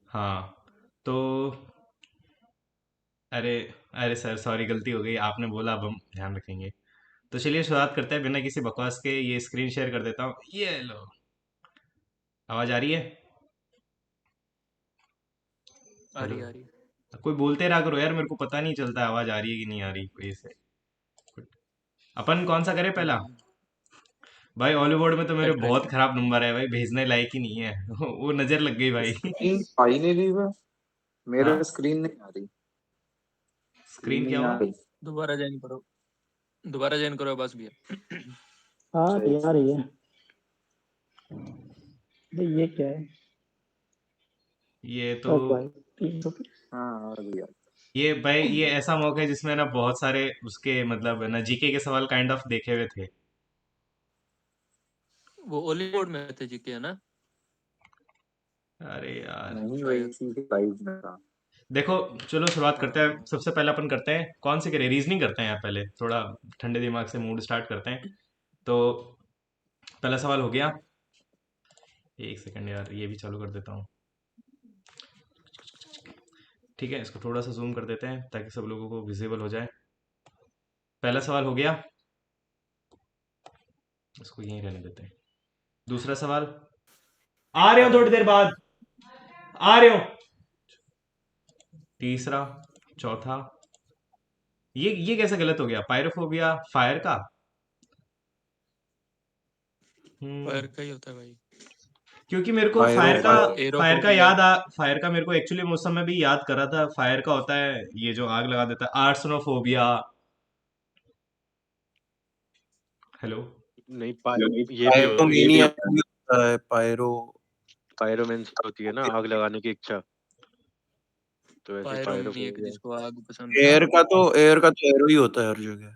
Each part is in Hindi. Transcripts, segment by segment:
हाँ, तो अरे अरे सर सॉरी, गलती हो गई, आपने बोला, अब हम ध्यान रखेंगे। तो चलिए शुरुआत करते हैं बिना किसी बकवास के। ये स्क्रीन शेयर कर देता हूँ, ये लो। आवाज आ रही है? आ हेलो। रही आ रही। कोई बोलते रहा करो यार, मेरे को पता नहीं चलता आवाज आ रही है कि नहीं आ रही कोई से। अपन कौन सा करें पहला? हम्म, भाई हॉलीवुड में तो मेरे एंड्रॉइड बहुत का। खराब नंबर है भाई, भेजने लायक ही नहीं है। वो नजर लग गई भाई। स्क्रीन आई नहीं रही है। मेरे हाँ, स्क्रीन नहीं आ रही। स्क्रीन स्क्रीन क्या नहीं आ हुआ? रही। दोबारा ज्वाइन करो। दोबारा ज्वाइन करो बस भैया। हाँ सही। यार ये ये क्या है? ये तो ओ भाई 300। हाँ आ गया। ये भाई ये ऐसा मौका है जिसमें ना बहुत सारे उसके मतलब ना जीके के सवाल काइंड ऑफ देखे हुए थे। वो ओलीवुड में थे जीके है ना अरे यार। नहीं शायद। वैसी ही लाइव में था। देखो, चलो शुरुआत करते हैं। हाँ सबसे पहले अपन करते हैं, कौन सी करें? रीजनिंग करते हैं यार, पहले थोड़ा ठंडे दिमाग से मूड स्टार्ट करते हैं। तो पहला सवाल हो गया। एक सेकंड यार, ये भी चालू कर देता हूँ। ठीक है, इसको थोड़ा सा जूम कर देते हैं ताकि सब लोगों को विजिबल हो जाए। पहला सवाल हो गया, इसको यहीं रहने देते हैं। दूसरा सवाल, आ रहे हो थोड़ी देर बाद, आ रहे हो। तीसरा, चौथा, ये कैसे गलत हो गया? पायरोफोबिया फायर का। हम्म, फायर का ही होता है भाई। क्योंकि मेरे को पायरो फायर का फायर फायर। एरोफोबिया। फायर का मेरे को एक्चुअली उस समय भी याद करा था। फायर का होता है ये जो आग लगा देता है, आर्सनोफोबिया। हेलो। नहीं ये भी पायरोमीनियम भी होता है पायरो। पायरोमेंस होती है ना, आग लगाने की इच्छा। तो ऐसे पायरोमनियक पायरोफोबिया। जिसको आग पसंद है। एयर का तो एरो ही होता है हर जगह।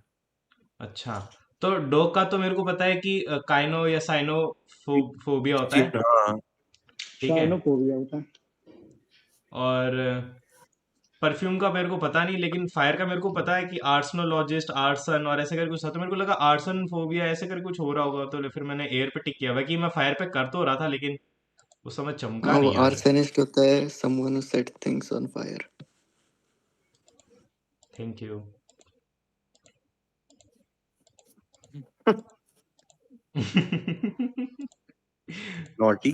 अच्छा, तो डॉग का तो मेरे को पता है कि काइनो या साइनो फोबिया होता है। हाँ। ठीक है। साइनोफोबिया होता है। और परफ्यूम का मेरे को पता नहीं, लेकिन फायर का मेरे को पता है कि आर्सनोलॉजिस्ट, आर्सन और ऐसे करके कुछ था। तो मेरे को लगा आर्सन फोबिया ऐसे करके कुछ हो रहा होगा, तो फिर मैंने एयर पे टिक किया। बाकी मैं फायर पे कर तो रहा था, लेकिन उस समय चमका हाँ वो नहीं यार। आर्सेनिस्ट होता है someone who set things on fire। Thank you. Naughty.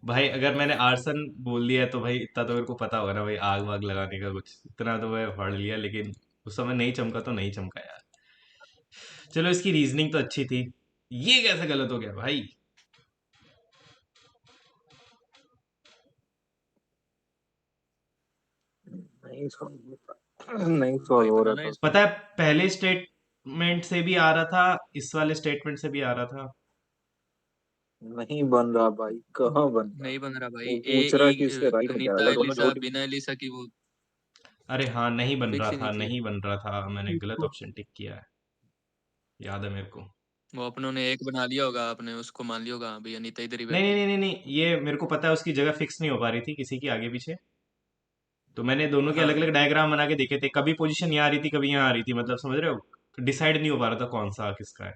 भाई अगर मैंने आर्सन बोल दिया तो भाई इतना तो मेरे को पता होगा ना भाई, आग वाग लगाने का कुछ इतना तो मैं पढ़ लिया, लेकिन उस समय नहीं चमका तो नहीं चमका यार। चलो, इसकी रीजनिंग तो अच्छी थी। ये कैसे गलत हो गया भाई? नहीं नहीं सॉल्व वही हो रहा बनाना है था। इसको। पता है, पहले स्टेटमेंट से भी आ रहा था, इस वाले स्टेटमेंट से भी आ रहा था। नहीं बन रहा भाई, कहाँ बन रहा। नहीं बन रहा भाई। वो ए पूछ रहा कि इसके राइट में क्या है, अनीता दोनों एलिसा जोड़ के। बिना एलिसा की वो अरे हाँ, नहीं बन रहा फिक्स ही था, नहीं थी। नहीं बन रहा था, मैंने गलत ऑप्शन टिक किया है, याद है मेरे को। वो अपनों ने एक बना लिया होगा, आपने उसको मान लिया होगा, हाँ भाई अनीता इधर ही नहीं बैठी नहीं है। नहीं नहीं नहीं, ये मेरे को पता है, उसकी जगह फिक्स नहीं हो पा रही थी किसी की आगे पीछे। तो मैंने दोनों के अलग अलग हाँ। डायग्राम बना के देखे थे, कभी पोजीशन यहाँ आ रही थी, कभी यहाँ आ रही थी, मतलब समझ रहे हो? डिसाइड नहीं हो पा रहा था कौन सा किसका है।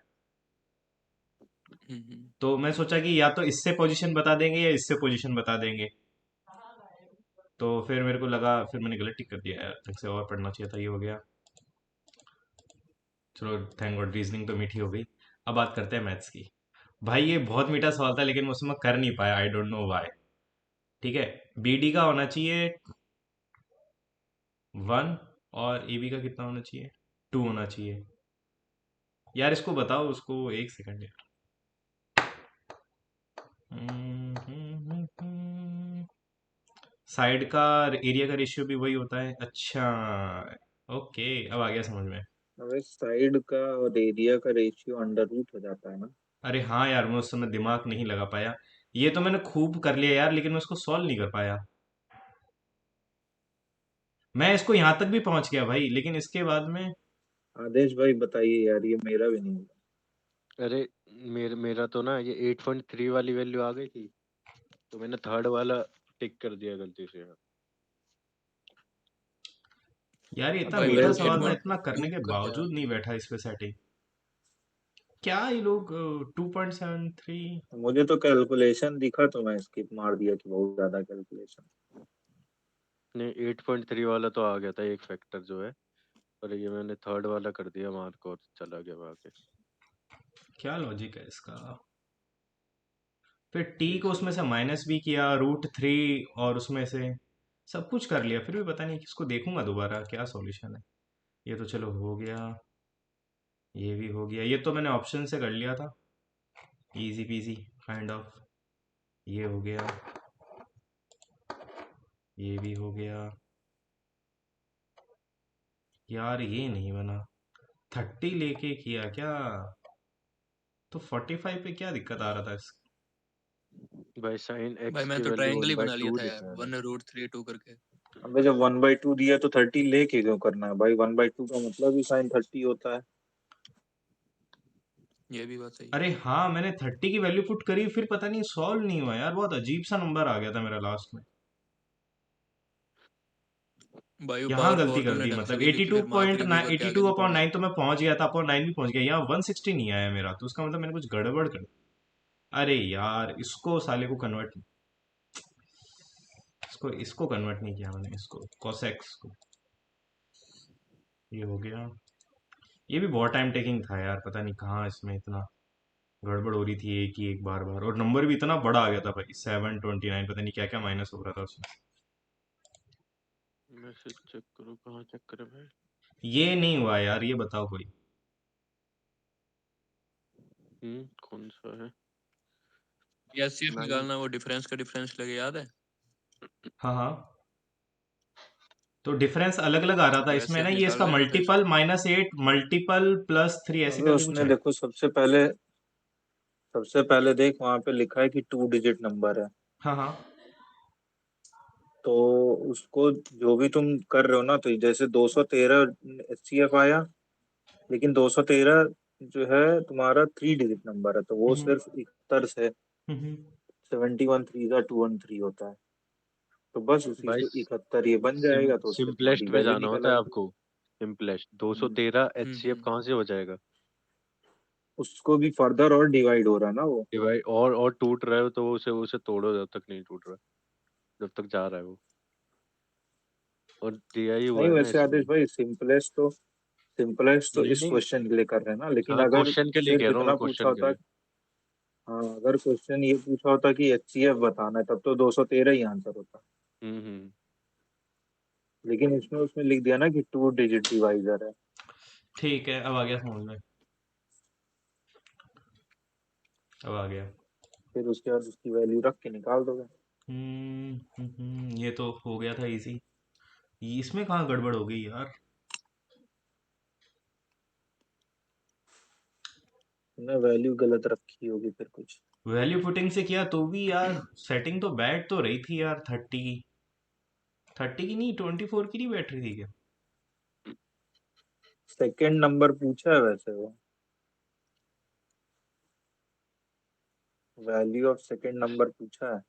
हम्म। तो मैं सोचा कि या तो इससे पोजीशन बता देंगे या इससे पोजीशन बता देंगे। तो फिर मेरे को लगा, फिर मैंने गलत टिक कर दिया यार, ढंग से और पढ़ना चाहिए था। ये हो गया। चलो, थैंक गॉड, रीजनिंग तो मीठी हो गई। अब बात करते हैं मैथ्स की। भाई ये बहुत मीठा सवाल था, लेकिन मैं उसमें कर नहीं पाया, आई डोंट नो व्हाई। ठीक है, बीडी का होना चाहिए 1, और एबी का कितना होना चाहिए? 2 होना चाहिए। यार इसको बताओ, उसको एक सेकंड यार। साइड का एरिया का रेशियो भी वही होता है, अच्छा। ओके, अब आ गया समझ में। अबे साइड का और एरिया का रेशियो अंडर रूट हो जाता है ना। अरे हाँ यार, मैं उस समय दिमाग नहीं लगा पाया। ये तो मैंने खूब कर लिया यार, लेकिन मैं उसको सॉल्व नहीं कर पाया। मैं इसको यहाँ तक भी पहुंच गया भाई, लेकिन इसके बाद में आदेश भाई बताइए यार, ये मेरा भी नहीं हुआ। अरे मेरा तो ना ये 8.3 वाली वैल्यू आ गई थी, तो मैंने थर्ड वाला टिक कर दिया गलती से। यार ये अब इतना भाई मीठा मेरे को लेफ्ट सवाल था, में। इतना 8.2 करने के का क्या। बावजूद नहीं बैठा इस पे सेटिंग। क्या ये लोग 2.73। मुझे तो कैलकुलेशन दिखा तो मैं स्किप मार दिया कि बहुत ज्यादा कैलकुलेशन। नहीं 8.3 वाला तो आ गया था एक फैक्टर जो है, पर ये मैंने थर्ड वाला कर दिया मार्क और चला गया आगे। क्या लॉजिक है इसका? फिर टी को उसमें से माइनस भी किया, √3 और उसमें से सब कुछ कर लिया, फिर भी पता नहीं किसको देखूंगा दोबारा क्या सॉल्यूशन है। ये तो चलो हो गया, ये भी हो गया, ये तो मैंने ऑप्शन से कर लिया था, इजी पीजी काइंड ऑफ। ये हो गया, ये भी हो गया। यार ये नहीं बना, 30 लेके किया क्या? तो 45 पे क्या दिक्कत आ रहा था इस? भाई साइन भाई एक्स मैं की तो value triangle one he by बना लिया टू था यार, दिखा रहा 1√3 2 करके। अबे जब 1/2 दिया तो 30 लेके क्यों करना है भाई? 1/2 का मतलब ही साइन 30 होता है। ये भी बात सही है। अरे हाँ, मैंने 30 की वैल्यू पुट करी, फिर पता नहीं सॉल्व नहीं हुआ यार, बहुत अजीब सा नंबर आ गया था मेरा लास्ट में। भाई वो यहाँ पावर गलती 4 कर तुमने दी, ढंग से मतलब नहीं लिखी, फिर मार्क रिव्यू 82.9, करके आगे 82 नहीं अपॉन पढ़ना। 9 तो मैं पहुंच गया था, अपॉन 9 भी पहुंच गया, यहाँ 160 नहीं आया मेरा, तो उसका मतलब मैंने कुछ गड़बड़ कर। अरे यार, इसको साले को कन्वर्ट, इसको इसको कन्वर्ट नहीं किया मैंने, इसको कोसेक्स को। ये हो गया। ये भी बहुत टाइम टेकिंग था यार, पता नहीं कहाँ इसमें इतना गड़बड़ हो रही थी, एक ही एक बार बार, और नंबर भी इतना बड़ा आ गया था भाई, 729, पता नहीं क्या क्या माइनस हो रहा था उसमें। है। मैसेज चेक करो, कहाँ चेक करे भाई। ये नहीं हुआ यार, ये बताओ कोई। कौन सा है? HCF nine. निकालना, वो डिफरेंस का डिफरेंस लगे, याद है? हाँ हाँ, तो डिफरेंस अलग अलग आ रहा था तो इसमें ना, एचसीएफ ये इसका निकाला है ना, फिर मल्टीपल -8 मल्टीपल +3 ऐसे अबे करके कुछ उसमें है। देखो सबसे पहले देख वहां पे लिखा है कि 2 डिजिट नंबर है। हाँ हाँ। तो उसको जो भी तुम कर रहे हो ना, तो जैसे 213 एचसीएफ आया, लेकिन 213 जो है तुम्हारा 3 डिजिट नंबर है, तो वो हम्म सिर्फ 71 से हम्म। 71 3 का 213 होता है। तो बस उसी भाई से 71 ये बन जाएगा, तो उससे तुम्हारी सिंपलेस्ट में वैल्यू जाना निकल होता है आएगी। आपको। सिंपलेस्ट हम्म, 213 एचसीएफ हम्म। कहाँ से हो जाएगा? उसको भी फर्दर और डिवाइड हो रहा है ना वो। डिवाइड और टूट रहा है तो उसे उसे तोड़ो जब तक नहीं टूट रहा, जब तक जा रहा है वो। और दिया ही हुआ नहीं है ना वैसे आदेश इसमें। भाई, सिंपलेस्ट तो नहीं इस नहीं, क्वेश्चन के लिए कर रहे हैं ना, लेकिन हाँ अगर क्वेश्चन के लिए कह सिर्फ रहा हूँ, इतना पूछा क्वेश्चन के होता। लिए। हाँ, अगर क्वेश्चन ये पूछा होता कि एचसीएफ बताना है, तब तो 213 ही आंसर होता। हम्म। लेकिन इसमें उसमें लिख दिया ना कि 2 डिजिट डिवाइजर है। ठीक है, अब आ गया समझ में, अब आ गया। फिर उसके बाद उसकी वैल्यू रख के निकाल दोगे। ये तो हो गया था इजी। इसमें कहाँ गड़बड़ हो गई यार? तुमने वैल्यू गलत रखी होगी फिर कुछ। वैल्यू पुटिंग से किया तो भी यार, सेटिंग तो बैठ तो रही थी यार, 30 की, 30 की नहीं, 24 की नहीं बैठ रही थी क्या? सेकंड नंबर पूछा है वैसे वो, वैल्यू ऑफ सेकंड नंबर पूछा है।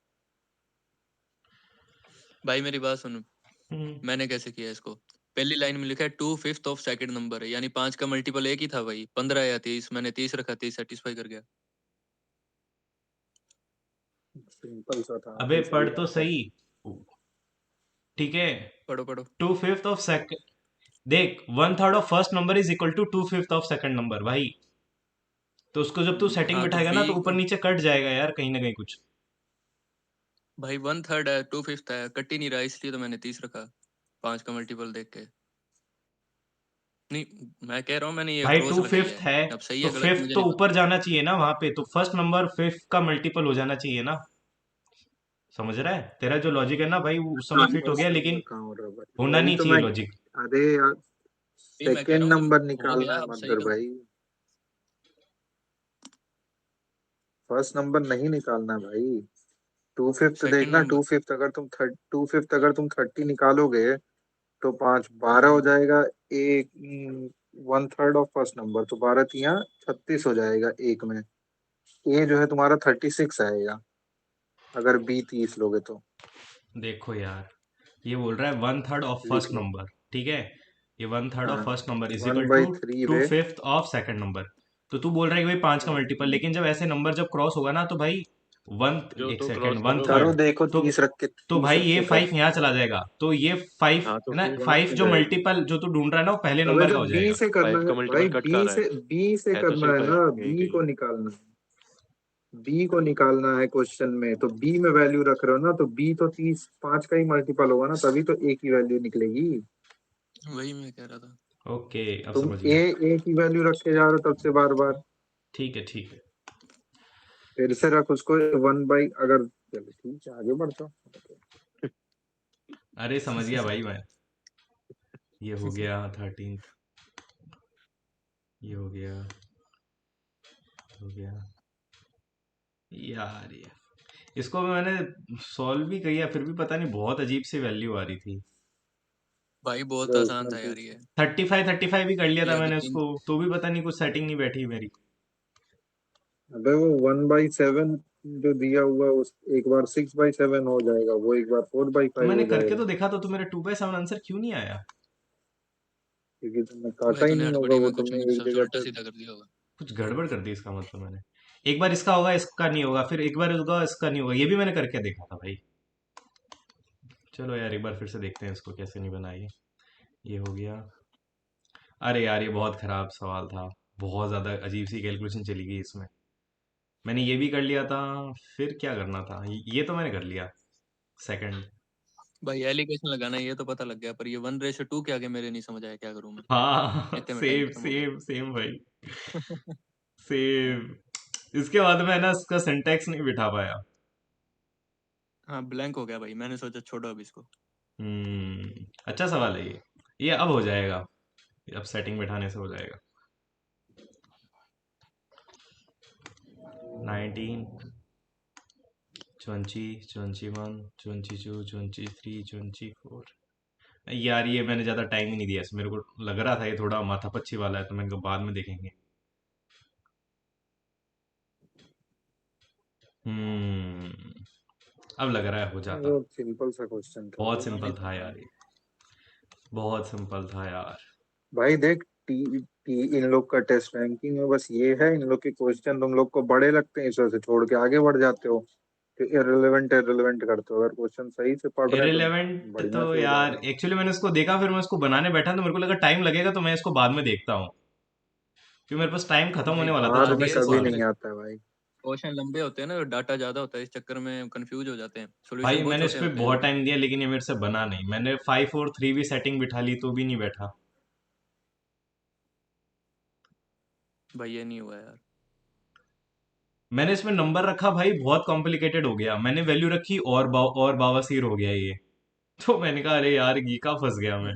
भाई मेरी बात सुनो, हम्म मैंने कैसे किया इसको। पहली लाइन में लिखा है 2/5 ऑफ सेकंड नंबर है, यानी 5 का मल्टीपल एक ही था भाई, 15 या 30, मैंने 30 रखा, 30 सेटिस्फाई कर गया। सिंपल सा था अबे आदेश, सही पढ़ तो बात है। सही, ठीक है। पढ़ो पढ़ो। 2/5 ऑफ सेकंड, देख 1/3 of first number is equal to 2/5 of second number भाई, तो उसको जब तू सेटिंग हाँ तो बिठाएगा बी, ना, तो ऊपर नीचे कट जाएगा यार, कहीं ना कहीं कुछ। भाई 1/3 है, 2/5 है, कट ही नहीं रहा, इसलिए तो मैंने 30 रखा, 5 का मल्टीपल देख के। नहीं, मैं कह रहा हूँ मैंने ये भाई क्रॉस टू लगाई फिफ्थ है। है, अब सही तो है गलत फिफ्थ मुझे तो नहीं पता। ऊपर जाना चाहिए ना वहां पे, तो फर्स्ट नंबर फिफ्थ का मल्टीपल हो जाना चाहिए ना। समझ रहा है तेरा जो लॉजिक है ना भाई, वो उस समय फिट हो गया, फर्स्ट लेकिन नंबर कहाँ हो रहा है भाई? होना वही नहीं तो चाहिए मैं, लॉजिक। अरे यार नहीं मैं कह रहा सेकंड हूँ नंबर हो निकालना गया, है अब सही मदर तो। भाई, फर्स्ट नंबर नहीं निकालना है भाई। 2/5 सेकंड देखना, नंबर। 2/5 अगर तुम 30 निकालोगे तो 5 12 हो जाएगा। एक 1/3 ऑफ फर्स्ट नंबर, तो 12 तिया 36 हो जाएगा एक में। ए जो है तुम्हारा 36 आएगा, अगर बी 30 लोगे तो। देखो यार, ये बोल रहा है 1/3 ऑफ लिख फर्स्ट लो। नंबर, ठीक है। ये 1/3 ऑफ हाँ, first number is one equal by two three two by fifth of second number. तो तू बोल रहा है कि भाई 5 का मल्टीपल, लेकिन जब ऐसे नंबर जब क्रॉस होगा ना तो भाई वन, जो एक तो सेकेंड, क्रॉस वन करोगे। करो थर्ड, देखो, तो 30 रख के, तो 30 भाई रख ये के कर। 5 यहाँ चला जाएगा, तो ये 5 हाँ तो है ना, फिर 5 हो जो जाएगी। मल्टीपल जो तू ढूंढ रहा है ना वो पहले अबे नंबर का तो हो बी जाएगा। से करना 5 है का भाई, मल्टीपल कट कहाँ रहा है? बी से है तो करना सिर्फ है ना, एक बी ही। को निकालना है, बी को निकालना है क्वेश्चन में। तो बी में वैल्यू रख रहे हो ना, तो बी तो 30, 5 का ही मल्टीपल होगा ना, तभी तो ए की वैल्यू निकलेगी। वही मैं कह रहा था। ओके, अब तुम समझ गया। ए की वैल्यू रख के जा रहे हो तब से बार बार। ठीक है, ठीक है। फिर से रख उसको 1 बाई, अगर चलो ठीक है आगे बढ़ता। अरे समझ गया भाई मैं। ये हो गया 13, ये हो गया यार। ये इसको मैंने सॉल्व भी किया, फिर भी पता नहीं बहुत अजीब सी वैल्यू आ रही थी। भाई बहुत आसान उसमें था यार पूछ, ये। 35 भी कर लिया ये था अभी मैंने तीन। उसको, तो भी पता नहीं कुछ सेटिंग नहीं बैठी मेरी। अबे वो 1/7 जो दिया हुआ उस एक बार 6/7 हो जाएगा, वो एक बार फोर बाई तो फाइव मैंने हो करके जाएगा। तो देखा, तो मेरा 2/7 आंसर क्यों नहीं आया? क्योंकि तुमने भाई काटा ही तूने नहीं होगा, हड़बड़ी वो में कुछ तुमने नहीं, एक सबसे जगह उल्टा पे। सीधा कर दिया होगा। कुछ गड़बड़ कर दी इसका मतलब मैंने। एक बार इसका होगा, इसका नहीं होगा, फिर एक बार होगा, इसका नहीं होगा, ये भी मैंने करके देखा था भाई। चलो यार, एक बार फिर से देखते हैं इसको कैसे नहीं बनाई। ये हो गया। अरे यार, ये बहुत खराब सवाल था। बहुत ज्यादा अजीब सी कैलकुलेशन चली गई इसमें। मैंने ये भी कर लिया था। फिर क्या करना था, ये तो मैंने कर लिया। सेकंड। भाई एलिगेशन लगाना ये तो पता लग गया, पर ये 1:2 के आगे मेरे नहीं समझ आया क्या करूं मैं। हाँ इतने में टाइम सेम खत्म हो सेम सेम भाई, सेम। इसके बाद मैं ना इसका सिंटैक्स नहीं बिठा पाया। हाँ ब्लैंक हो गया भाई, मैंने सोचा छोड़ो अब इसको। अच्छा सवाल है ये अब हो जाएगा। अब सेटिंग बिठाने से हो जाएगा। 19, 20, 21, 22, 23, 24। यार ये मैंने ज्यादा टाइम ही नहीं दिया इसमें, मेरे को लग रहा था ये थोड़ा माथापच्ची वाला है, तो मैंने कहा बाद में देखेंगे। हम्म अब लग रहा है हो जाता। बहुत सिंपल सा क्वेश्चन था बहुत भाई। सिंपल था यार ये, बहुत सिंपल था यार। भाई देख, इन लोग का टेस्ट रैंकिंग में बस ये है, इन लोग के क्वेश्चन तुम लोग को बड़े लगते हैं, इस वजह से छोड़ के आगे बढ़ जाते हो। कि इररिलेवेंट करते हो। अगर क्वेश्चन सही से पढ़ रहे हैं तो इरेलेवेंट तो बढ़िया से हो यार, जाएगा। एक्चुअली मैंने इसको देखा, फिर मैं इसको बनाने बैठा तो मेरे को लगा टाइम लगेगा, तो मैं इसको बाद में देखता हूँ, क्योंकि मेरे पास टाइम खत्म भाई होने वाला था बाद में 26 कभी सवाल। नहीं आता है भाई। क्वेश्चन लंबे होते हैं ना, डाटा ज्यादा होता है, इस चक्कर में कंफ्यूज हो जाते हैं, भाई सॉल्यूशन बहुत मैंने इस छोटे पे होते हैं बहुत इनके। टाइम दिया, लेकिन ये मेरे से बना नहीं। मैंने 5 और 3 भी सेटिंग बिठा ली तो भी नहीं बैठा। भाई ये नहीं हुआ यार। मैंने इसमें नंबर रखा भाई, बहुत कॉम्प्लिकेटेड हो गया। मैंने वैल्यू रखी और बावासीर हो गया ये। तो मैंने कहा अरे यार, ये का फंस गया मैं।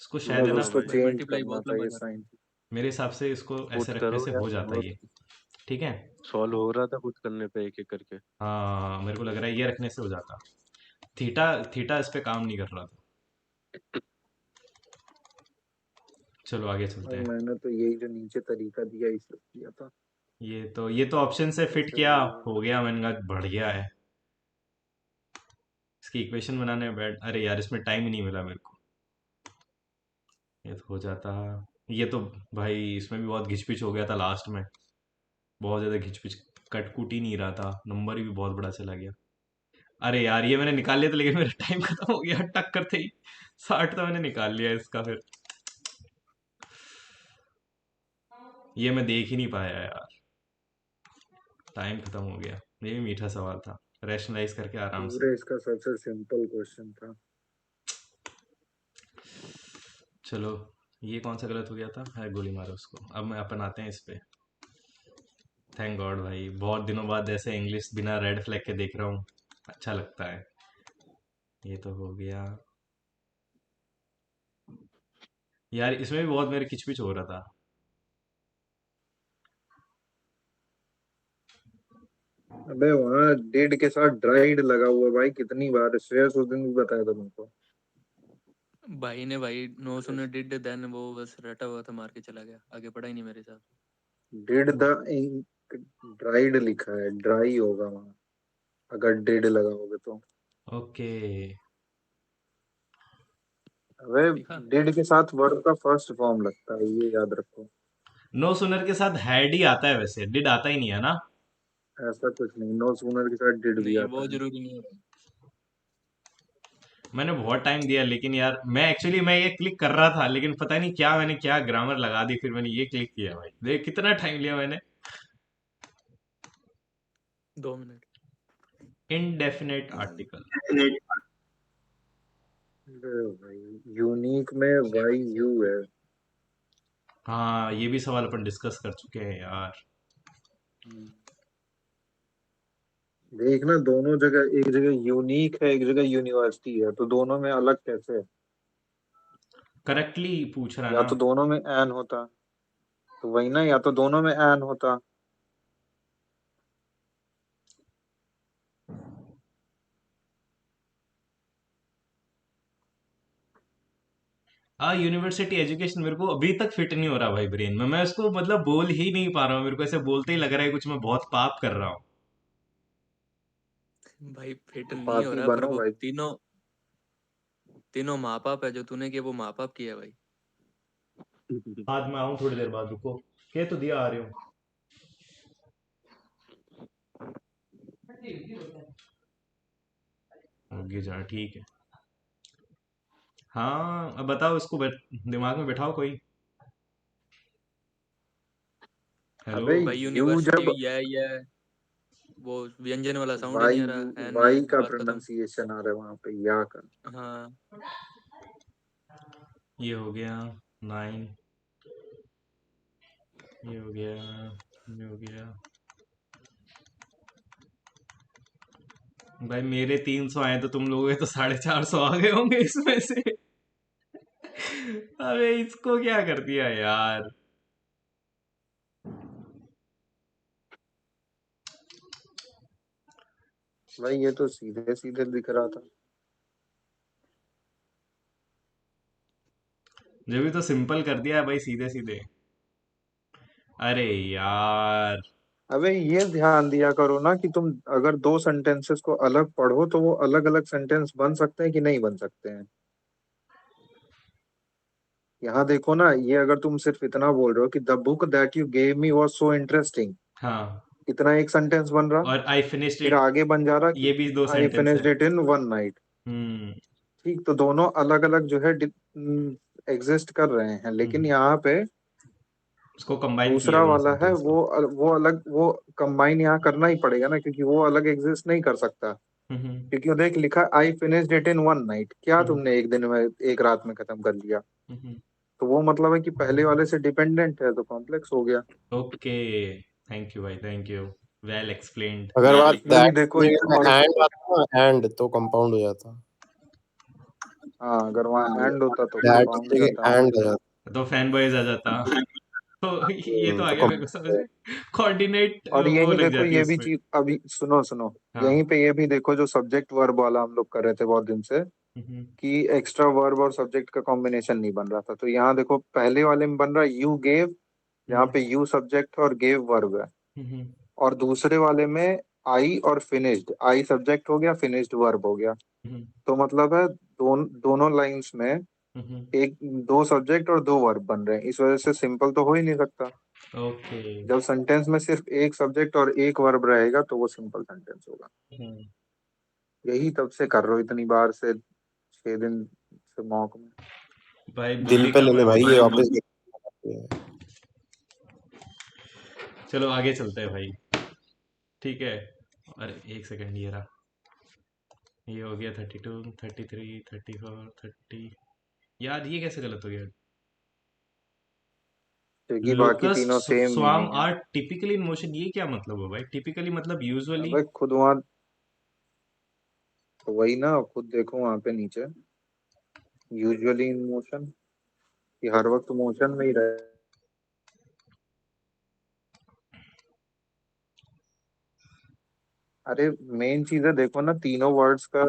इसको शायद है बस ना, चलो उसको भाई, भाई चेंज मल्टीप्लाई करना बहुत था लंबा ये जा रहा है। साइन। मेरे हिसाब से इसको ऐसे खुद रखने करो से हो यार, जाता और ये। ठीक है। सॉल्व हो रहा था खुद करने पे एक एक करके। हाँ, मेरे को लग रहा है ये रखने से हो जाता। थीटा थीटा इस पे काम नहीं कर रहा था। चलो आगे चलते भाई हैं। मैंने तो यही जो नीचे तरीका दिया इसे किया था। ये तो ऑप्शन से फिट अच्छा किया, ये वाला। हो गया। मैंने कहा बढ़ गया है। इसकी इक्वेशन बनाने में बैठ, अरे यार इसमें टाइम ही नहीं मिला मेरे को। ये तो हो जाता। ये तो भाई इसमें भी बहुत घिचपिच हो गया था लास्ट में। बहुत ज्यादा घिचपिच, कटकुट ही नहीं रहा था, नंबर भी बहुत बड़ा चला गया। अरे यार, ये मैंने निकाल लिया था, लेकिन मेरा टाइम खत्म हो गया टक करते ही। 60 तो मैंने निकाल लिया इसका फिर। ये मैं देख ही नहीं पाया यार, टाइम खत्म हो गया। ये भी मीठा सवाल था, रैशनलाइज करके आराम से। पूरे इसका सबसे सिंपल क्वेश्चन था। चलो, ये कौन सा गलत हो गया था, है गोली मारो उसको। अब मैं अपन आते हैं इस पे। थैंक गॉड भाई, बहुत दिनों बाद ऐसे इंग्लिश बिना रेड फ्लैग के देख रहा हूँ, अच्छा लगता है। ये तो हो गया यार, इसमें भी बहुत मेरे खिचपिच हो रहा था। अबे वहाँ डिड के साथ ड्राइड लगा हुआ है भाई, कितनी बार श्रेयस उस दिन भी बताया था तुमको। भाई ने भाई नो सुने डिड देन वो बस रटा हुआ था, मार के चला गया, आगे पढ़ा ही नहीं मेरे साथ। डिड द इंक ड्राइड लिखा है, ड्राई होगा वहाँ अगर डिड लगा होगा तो। ओके। अबे देखा? डिड के साथ वर्ब का फर्स्ट फॉर्म लगता है, ये याद रखो। नो सुनर के साथ हैड ही आता है, वैसे डिड आता ही नहीं है ना। ऐसा कुछ नहीं, नो सूनर के साथ डिड भी नहीं, वो आता है। जरूरी नहीं है। मैंने बहुत टाइम दिया, लेकिन यार मैं एक्चुअली मैं ये क्लिक कर रहा था, लेकिन पता नहीं क्या मैंने क्या ग्रामर लगा दी, फिर मैंने ये क्लिक किया। भाई देख कितना टाइम लिया मैंने। 2 मिनट। Indefinite article. अरे भाई यूनिक में वाई यू है। हाँ, ये भी सवाल अपन डिस्कस कर चुके हैं यार। देखना दोनों जगह, एक जगह यूनिक है एक जगह यूनिवर्सिटी है, तो दोनों में अलग कैसे है? करेक्टली पूछ रहा या ना। तो दोनों में एन होता, तो वही ना, या तो दोनों में एन होता। यूनिवर्सिटी एजुकेशन मेरे को अभी तक फिट नहीं हो रहा भाई ब्रेन में। मैं उसको मतलब बोल ही नहीं पा रहा हूँ, मेरे को ऐसे बोलते ही लग रहा है कुछ मैं बहुत पाप कर रहा हूँ। भाई फिट तो नहीं हो पापी रहा, पर बनो वो भाई। तीनों तीनों माँ बाप है, जो तूने किया वो माँ बाप किया है भाई। बाद में आऊँ थोड़ी देर बाद, रुको। कह तो दिया आ रहे हो। होगी जा, ठीक है। हाँ अब बताओ इसको दिमाग में बैठाओ कोई। हेलो। अबे भाई यू यूनिवर्सिटी जब ये वो व्यंजन वाला साउंड ही वाई नहीं आ यू, रहा, एन नहीं वाई है, का बात खत्म। प्रोनाउंसिएशन आ रहा है वहां पे, या का। हाँ। ये हो गया 9। ये हो गया, ये हो गया। भाई मेरे 300 आए तो तुम लोगों के तो 450 आ गए होंगे इसमें से। अबे इसको क्या कर दिया यार। भाई ये तो सीधे सीधे दिख रहा था। जो भी तो सिंपल कर दिया है भाई, सीधे सीधे। अरे यार। अबे ये ध्यान दिया करो ना कि तुम अगर दो सेंटेंसेस को अलग पढ़ो तो वो अलग अलग सेंटेंस बन सकते हैं कि नहीं बन सकते हैं। यहाँ देखो ना, ये अगर तुम सिर्फ इतना बोल रहे हो कि the book that you gave me was so interesting, हाँ, इतना एक सेंटेंस बन रहा। और आई फिनिश्ड फिर इट, आगे बन जा रहा कि ये भी दो आई सेंटेंस है। Finished it in one night. Hmm. ठीक, तो दोनों अलग अलग जो है एग्जिस्ट कर रहे हैं, लेकिन हम्म, यहाँ पे उसको कंबाइन किया दूसरा दोनों वाला है सेंटेंस को। वो अलग, वो कंबाइन यहाँ करना ही पड़ेगा ना, क्योंकि वो अलग एग्जिस्ट नहीं कर सकता। हम्म। क्योंकि वो देख लिखा I finished it in one night, क्या हम्म। तुमने एक दिन में एक रात में खत्म कर लिया? हम्म। तो वो मतलब है कि पहले वाले से डिपेंडेंट है, तो कॉम्प्लेक्स हो गया। ओके, थैंक यू भाई, थैंक यू। Well explained. अगर वहाँ इसमें भी दैट देखो की जगह और एंड आता ना, एंड तो कंपाउंड हो जाता। हाँ, अगर वहाँ एंड होता तो दैट कंपाउंड की हो जाता। जगह एंड आ जाता। तो फैन बॉयज आ जाता। तो ये तो आ तो गया मेरे को समझ कंपाउंड। में। कोऑर्डिनेट और वो यही लग देखो, जाती है ये भी उसमें। चीज अभी सुनो सुनो, हाँ। यहीं पे ये भी देखो जो सब्जेक्ट वर्ब वाला हम लोग कर रहे थे बहुत दिन से, हम्म। कि एक्स्ट्रा वर्ब और सब्जेक्ट का कॉम्बिनेशन नहीं बन रहा था, तो यहाँ देखो पहले वाले में बन रहा है यू गेव, यहाँ हम्म। पे यू सब्जेक्ट और गेव वर्ब है। हम्म। और दूसरे वाले में आई और फिनिश्ड, आई सब्जेक्ट हो गया, फिनिश्ड वर्ब हो गया। हम्म। तो मतलब है दोनों लाइंस में हम्म। एक दो सब्जेक्ट और दो वर्ब बन रहे हैं, इस वजह से सिंपल तो हो ही नहीं सकता। ओके। जब सेंटेंस में सिर्फ एक सब्जेक्ट और एक वर्ब रहेगा तो वो सिंपल सेंटेंस होगा। हम्म। यही तब से कर रहे हो इतनी बार से, 6 दिन से मॉक में। भाई दिल बुद्धि पे ले कम ले है भाई, भाई। ये वापस देखते हैं। चलो आगे चलते हैं भाई। ठीक है। अरे एक सेकंड, ये रहा। ये हो गया 32, 33, 34, 30। यार ये कैसे गलत हो गया। क्योंकि बाकी लोकस तीनों सेम स्वाम मीनिंग है। आर टिपिकली इन मोशन, ये क्या मतलब है भाई? टिपिकली मतलब यूजुअली। अब खुद वहां, तो वही ना, खुद देखो वहां पे नीचे, यूजुअली इन मोशन, कि हर वक्त मोशन में ही रहे। अरे मेन चीज है, देखो ना तीनों वर्ड्स का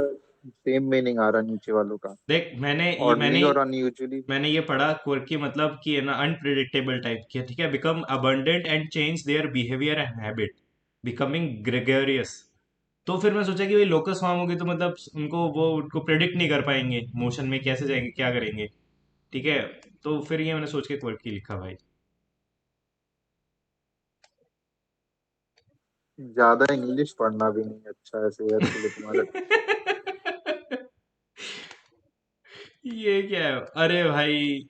सेम मीनिंग आ रहा है नीचे वालों का, देख मैंने ये ऑडली और अनयूजुअली। मैंने ये पढ़ा क्वर्की मतलब कि है ना अनप्रिडिक्टेबल टाइप की है, ठीक है। Become abundant and change their behaviour and habit, becoming gregarious, तो फिर मैं सोचा कि भाई लोकस फॉर्म होगी तो मतलब उनको प्रेडिक्ट नहीं कर पाएंगे मोशन में कैसे जाएंगे क्या करेंगे। ठीक है। तो फिर ये मैंने सोच के क्वर्की लिखा भाई। ज्यादा इंग्लिश पढ़ना भी नहीं अच्छा है सेहत के लिए तुम्हारे। ये क्या है अरे भाई,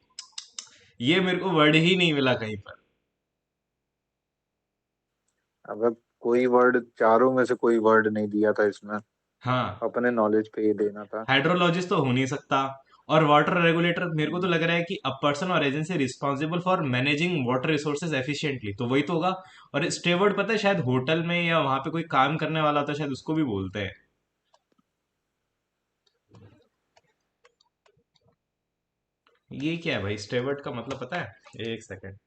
ये मेरे को वर्ड ही नहीं मिला कहीं पर। अगर कोई वर्ड, चारों में से कोई वर्ड नहीं दिया था इसमें, हाँ, अपने नॉलेज पे ही देना था। हाइड्रोलॉजिस्ट तो हो नहीं सकता। और वाटर रेगुलेटर मेरे को तो लग रहा है कि अ पर्सन और agency responsible for managing water resources efficiently, तो वही तो होगा। और स्टेवर्ड पता है शायद होटल में या वहां पे कोई काम करने वाला होता है, शायद उसको भी बोलते हैं। ये क्या है भाई, स्टेवर्ड का मतलब पता है? एक सेकेंड।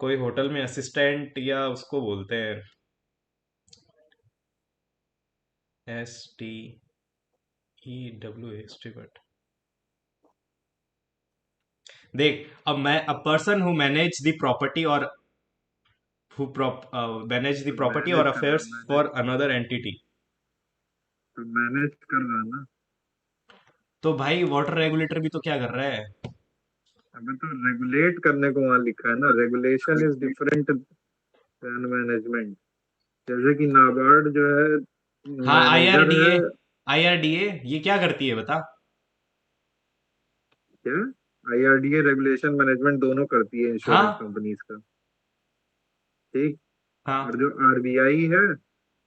कोई होटल में असिस्टेंट या उसको बोलते हैं STEWA, स्टेवर्ड। देख, अब मैं a person who manage the property और who manage the तो property or मैनेज कर रहा है, affairs manage for another entity। तो मैनेज कर रहा है ना। तो भाई वाटर रेगुलेटर भी तो क्या कर रहा है? अबे तो रेगुलेट करने को वहां लिखा है ना, regulation is different than management. जैसे कि नाबार्ड जो है हाँ, मैनेजर है। IRDA ये क्या करती है बता। क्या? आईआरडीए रेगुलेशन मैनेजमेंट दोनों करती है इंश्योरेंस हाँ। कंपनीज का। ठीक। और हाँ। जो आरबीआई है,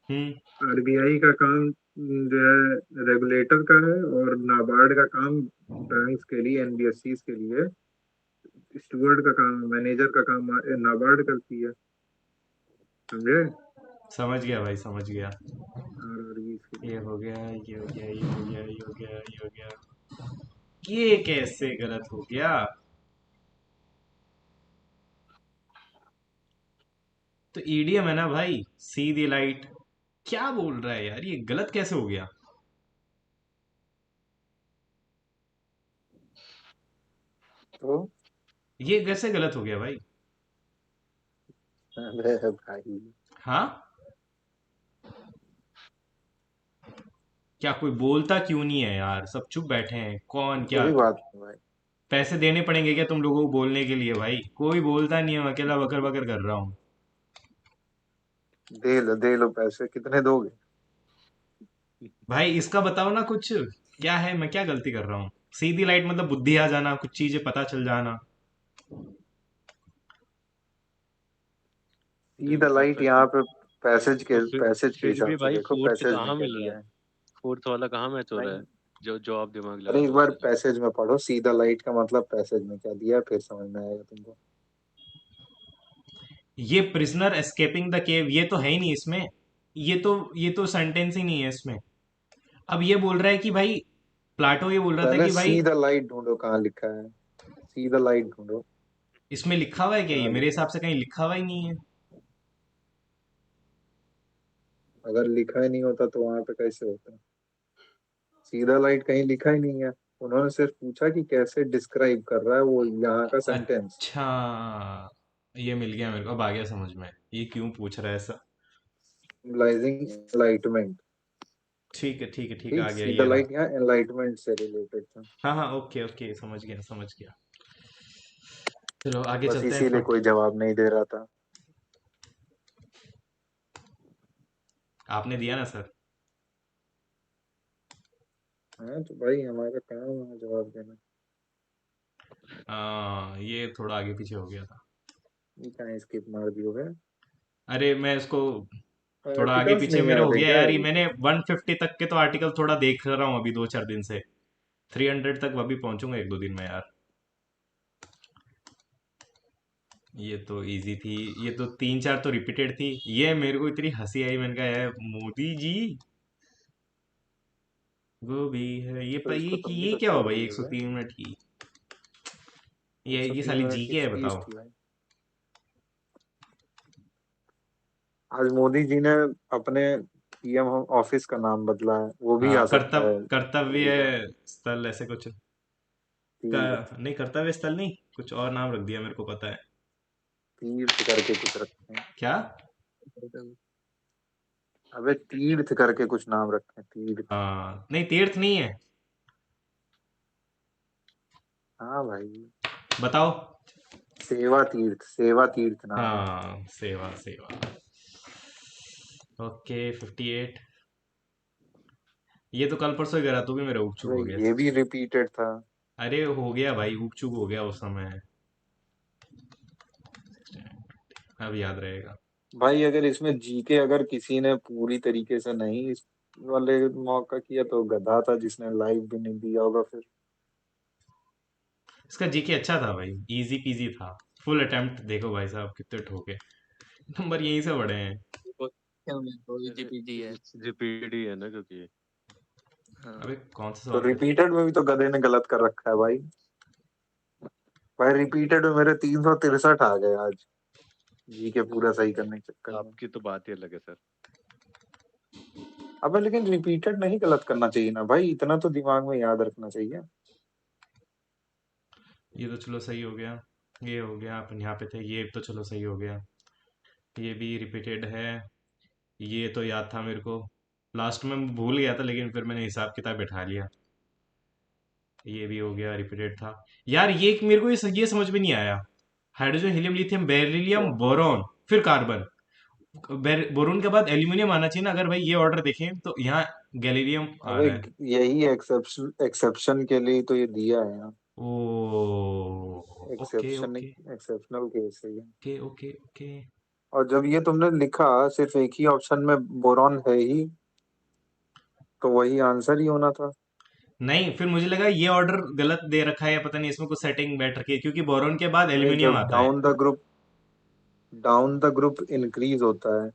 हम्म। आरबीआई का काम जो है रेगुलेटर का है, और नाबार्ड का काम बैंक्स के लिए, एनबीएफसीज के लिए स्टूवर्ड का काम, मैनेजर का काम नाबार्ड करती है। समझे? समझ गया भाई, समझ गया। आरआरबी के ये लिए। हो गया, ये हो गया, ये हो गया, ये हो गया, ये हो गया। ये कैसे गलत हो गया? तो ईडीएम है ना भाई, सी दी लाइट। क्या बोल रहा है यार, ये गलत कैसे हो गया? तो ये कैसे गलत हो गया भाई? अरे भाई, हाँ। क्या कोई बोलता क्यों नहीं है यार, सब चुप बैठे हैं, कौन क्या? कोई बात नहीं भाई। पैसे देने पड़ेंगे क्या तुम लोगों को बोलने के लिए भाई? कोई बोलता नहीं है, मैं अकेला बकर बकर कर रहा हूँ। दे लो पैसे, कितने दोगे? भाई इसका बताओ ना कुछ। क्या है, मैं क्या गलती कर रहा हूँ? सीधी लाइट मतलब बुद्धि आ जाना, कुछ चीजें पता चल जाना। सी द लाइट यहाँ पे तो पैसेज के फिर हिसाब भी से भाई देखो, फोर्थ पैसेज में कहाँ क्या मिल रहा दिया है? है। फोर्थ वाला कहाँ मैच हो रहा है? नहीं, जो आप दिमाग लगा अरे के एक बार बता रहे पैसेज में पढ़ो, सी द लाइट का मतलब पैसेज में क्या दिया है, फिर समझ में आएगा तुमको। ये प्रिजनर एस्केपिंग द केव, ये तो है ही नहीं इसमें। ये तो सेंटेंस ही नहीं है इसमें। अब ये बोल रहा है कि भाई, प्लाटो ये बोल रहा था पहले कि भाई, सी द लाइट ढूंढो, कहाँ लिखा है। सी द लाइट ढूंढो। इसमें लिखा हुआ है क्या? ये कहाँ मेरे लिखा हिसाब है? से कहीं लिखा हुआ ही नहीं है। अगर लिखा ही नहीं होता तो वहां पे कैसे होता? सीधा लाइट कहीं लिखा ही नहीं है। उन्होंने सिर्फ पूछा कि कैसे डिस्क्राइब कर रहा है वो यहाँ का सेंटेंस। अच्छा, ये मिल गया मेरे को, अब आ गया समझ में ये क्यों पूछ रहा है ऐसा। Symbolising enlightenment. ठीक है, ठीक है, ठीक है, ठीक, आ गया सीधा ये रहा। लाइट यहाँ एनलाइटमेंट से रिलेटेड था। हाँ हाँ, ओके ओके, समझ गया, समझ गया। चलो आगे बस चलते हैं इसीलिए कोई जवाब नहीं दे रहा था। आपने दिया ना सर। हाँ तो भाई हमारा काम है जवाब देना। ये थोड़ा आगे पीछे हो गया था। ये कहाँ स्किप मार दियो है? अरे मैं इसको थोड़ा आगे आर्टिकल्स पीछे नहीं मेरे हो याद है गया क्या यार, ये अभी? मैंने 150 तक के तो आर्टिकल थोड़ा देख रहा हूँ अभी 2 4 दिन से। 300 तक अभी पहुंचूंगा 1 2 दिन में यार। ये तो इजी थी। ये तो 3 4 तो रिपीटेड थी। ये मेरे को इतनी हंसी आई, मैंने कहा यार मोदी जी, वो भी है ये तो पर इसको ये कि तुम भी ये तो क्या हो छोड़ भाई दिए हो भाई। 103 मिनट की? एक सौ ये तीन साली मिनट जी की क्या है स्पीच बताओ। थी भाई। आज मोदी जी ने अपने पीएम ऑफिस का नाम बदला है, वो भी हाँ, आ सकता है कर्तव्य अगली बार। स्थल ऐसे कुछ। तीर। नहीं, कर्तव्य स्थल नहीं, कुछ और नाम रख दिया मेरे को पता है। तीर्थ करके कुछ रखते हैं। क्या? अबे तीर्थ करके कुछ नाम रखे हैं, तीर्थ। हाँ नहीं, तीर्थ नहीं है। हाँ भाई, बताओ। सेवा तीर्थ नाम है। हाँ, सेवा सेवा। ओके 58। ये तो कल परसों ही करा, तू भी मेरा उग चुक अबे हो गया। ये भी रिपीटेड था। अरे हो गया भाई, उग चुक हो गया उस समय। अब याद रहेगा। भाई अगर इसमें जीके अगर किसी ने पूरी तरीके से नहीं इस वाले मौका किया तो गधा था जिसने लाइव भी नहीं दिया होगा फिर। इसका जीके अच्छा था भाई, इजी पीजी था। फुल अटेम्प्ट देखो भाई साहब कितने ठोके। नंबर यहीं से बढ़े हैं। तो इजी पीजी है। रिपीट ही है ना क्योंकि ये। हाँ अबे कौन सा तो सवाल था? रिपीटेड में भी तो गधे ने गलत कर रखा है भाई। भाई रिपीटेड में मेरे 363 आ गए आज, जीके पूरा सही करने के चक्कर में। आपकी तो बात ही अलग है सर। अबे लेकिन रिपीटेड नहीं गलत करना चाहिए ना भाई, इतना तो दिमाग में याद रखना चाहिए। ये तो चलो सही हो गया। ये हो गया, अपन यहाँ पे थे, ये तो चलो सही हो गया। ये भी रिपीटेड है। ये तो याद था मेरे को। लास्ट में भूल गया था, लेकिन फिर मैंने हिसाब किताब बैठा लिया। ये भी हो गया, रिपीटेड था। यार ये एक मेरे को ये समझ में नहीं आया। हाइड्रोजन, हीलियम, लिथियम, बेरिलियम, क्या? बोरॉन, फिर कार्बन। बोरोन के बाद एल्यूमिनियम आना चाहिए ना, अगर भाई ये ऑर्डर देखें तो यहाँ गैलीलियम आ अबे रहा है। यही एक्सेप्शन एक्सेप्शन के लिए तो ये दिया है यहाँ। Oh, okay exception okay exceptional case है ये। Okay okay okay. और जब ये तुमने लिखा सिर्फ एक ही ऑप्शन में बोरॉन है ही, तो वही आंसर ही होना था। नहीं, फिर मुझे लगा ये ऑर्डर गलत दे रखा है, या पता नहीं इसमें कुछ सेटिंग बैठ रखी है, क्योंकि बोरोन के बाद भाई एल्यूमिनियम जब आता है। डाउन द ग्रुप इंक्रीज होता है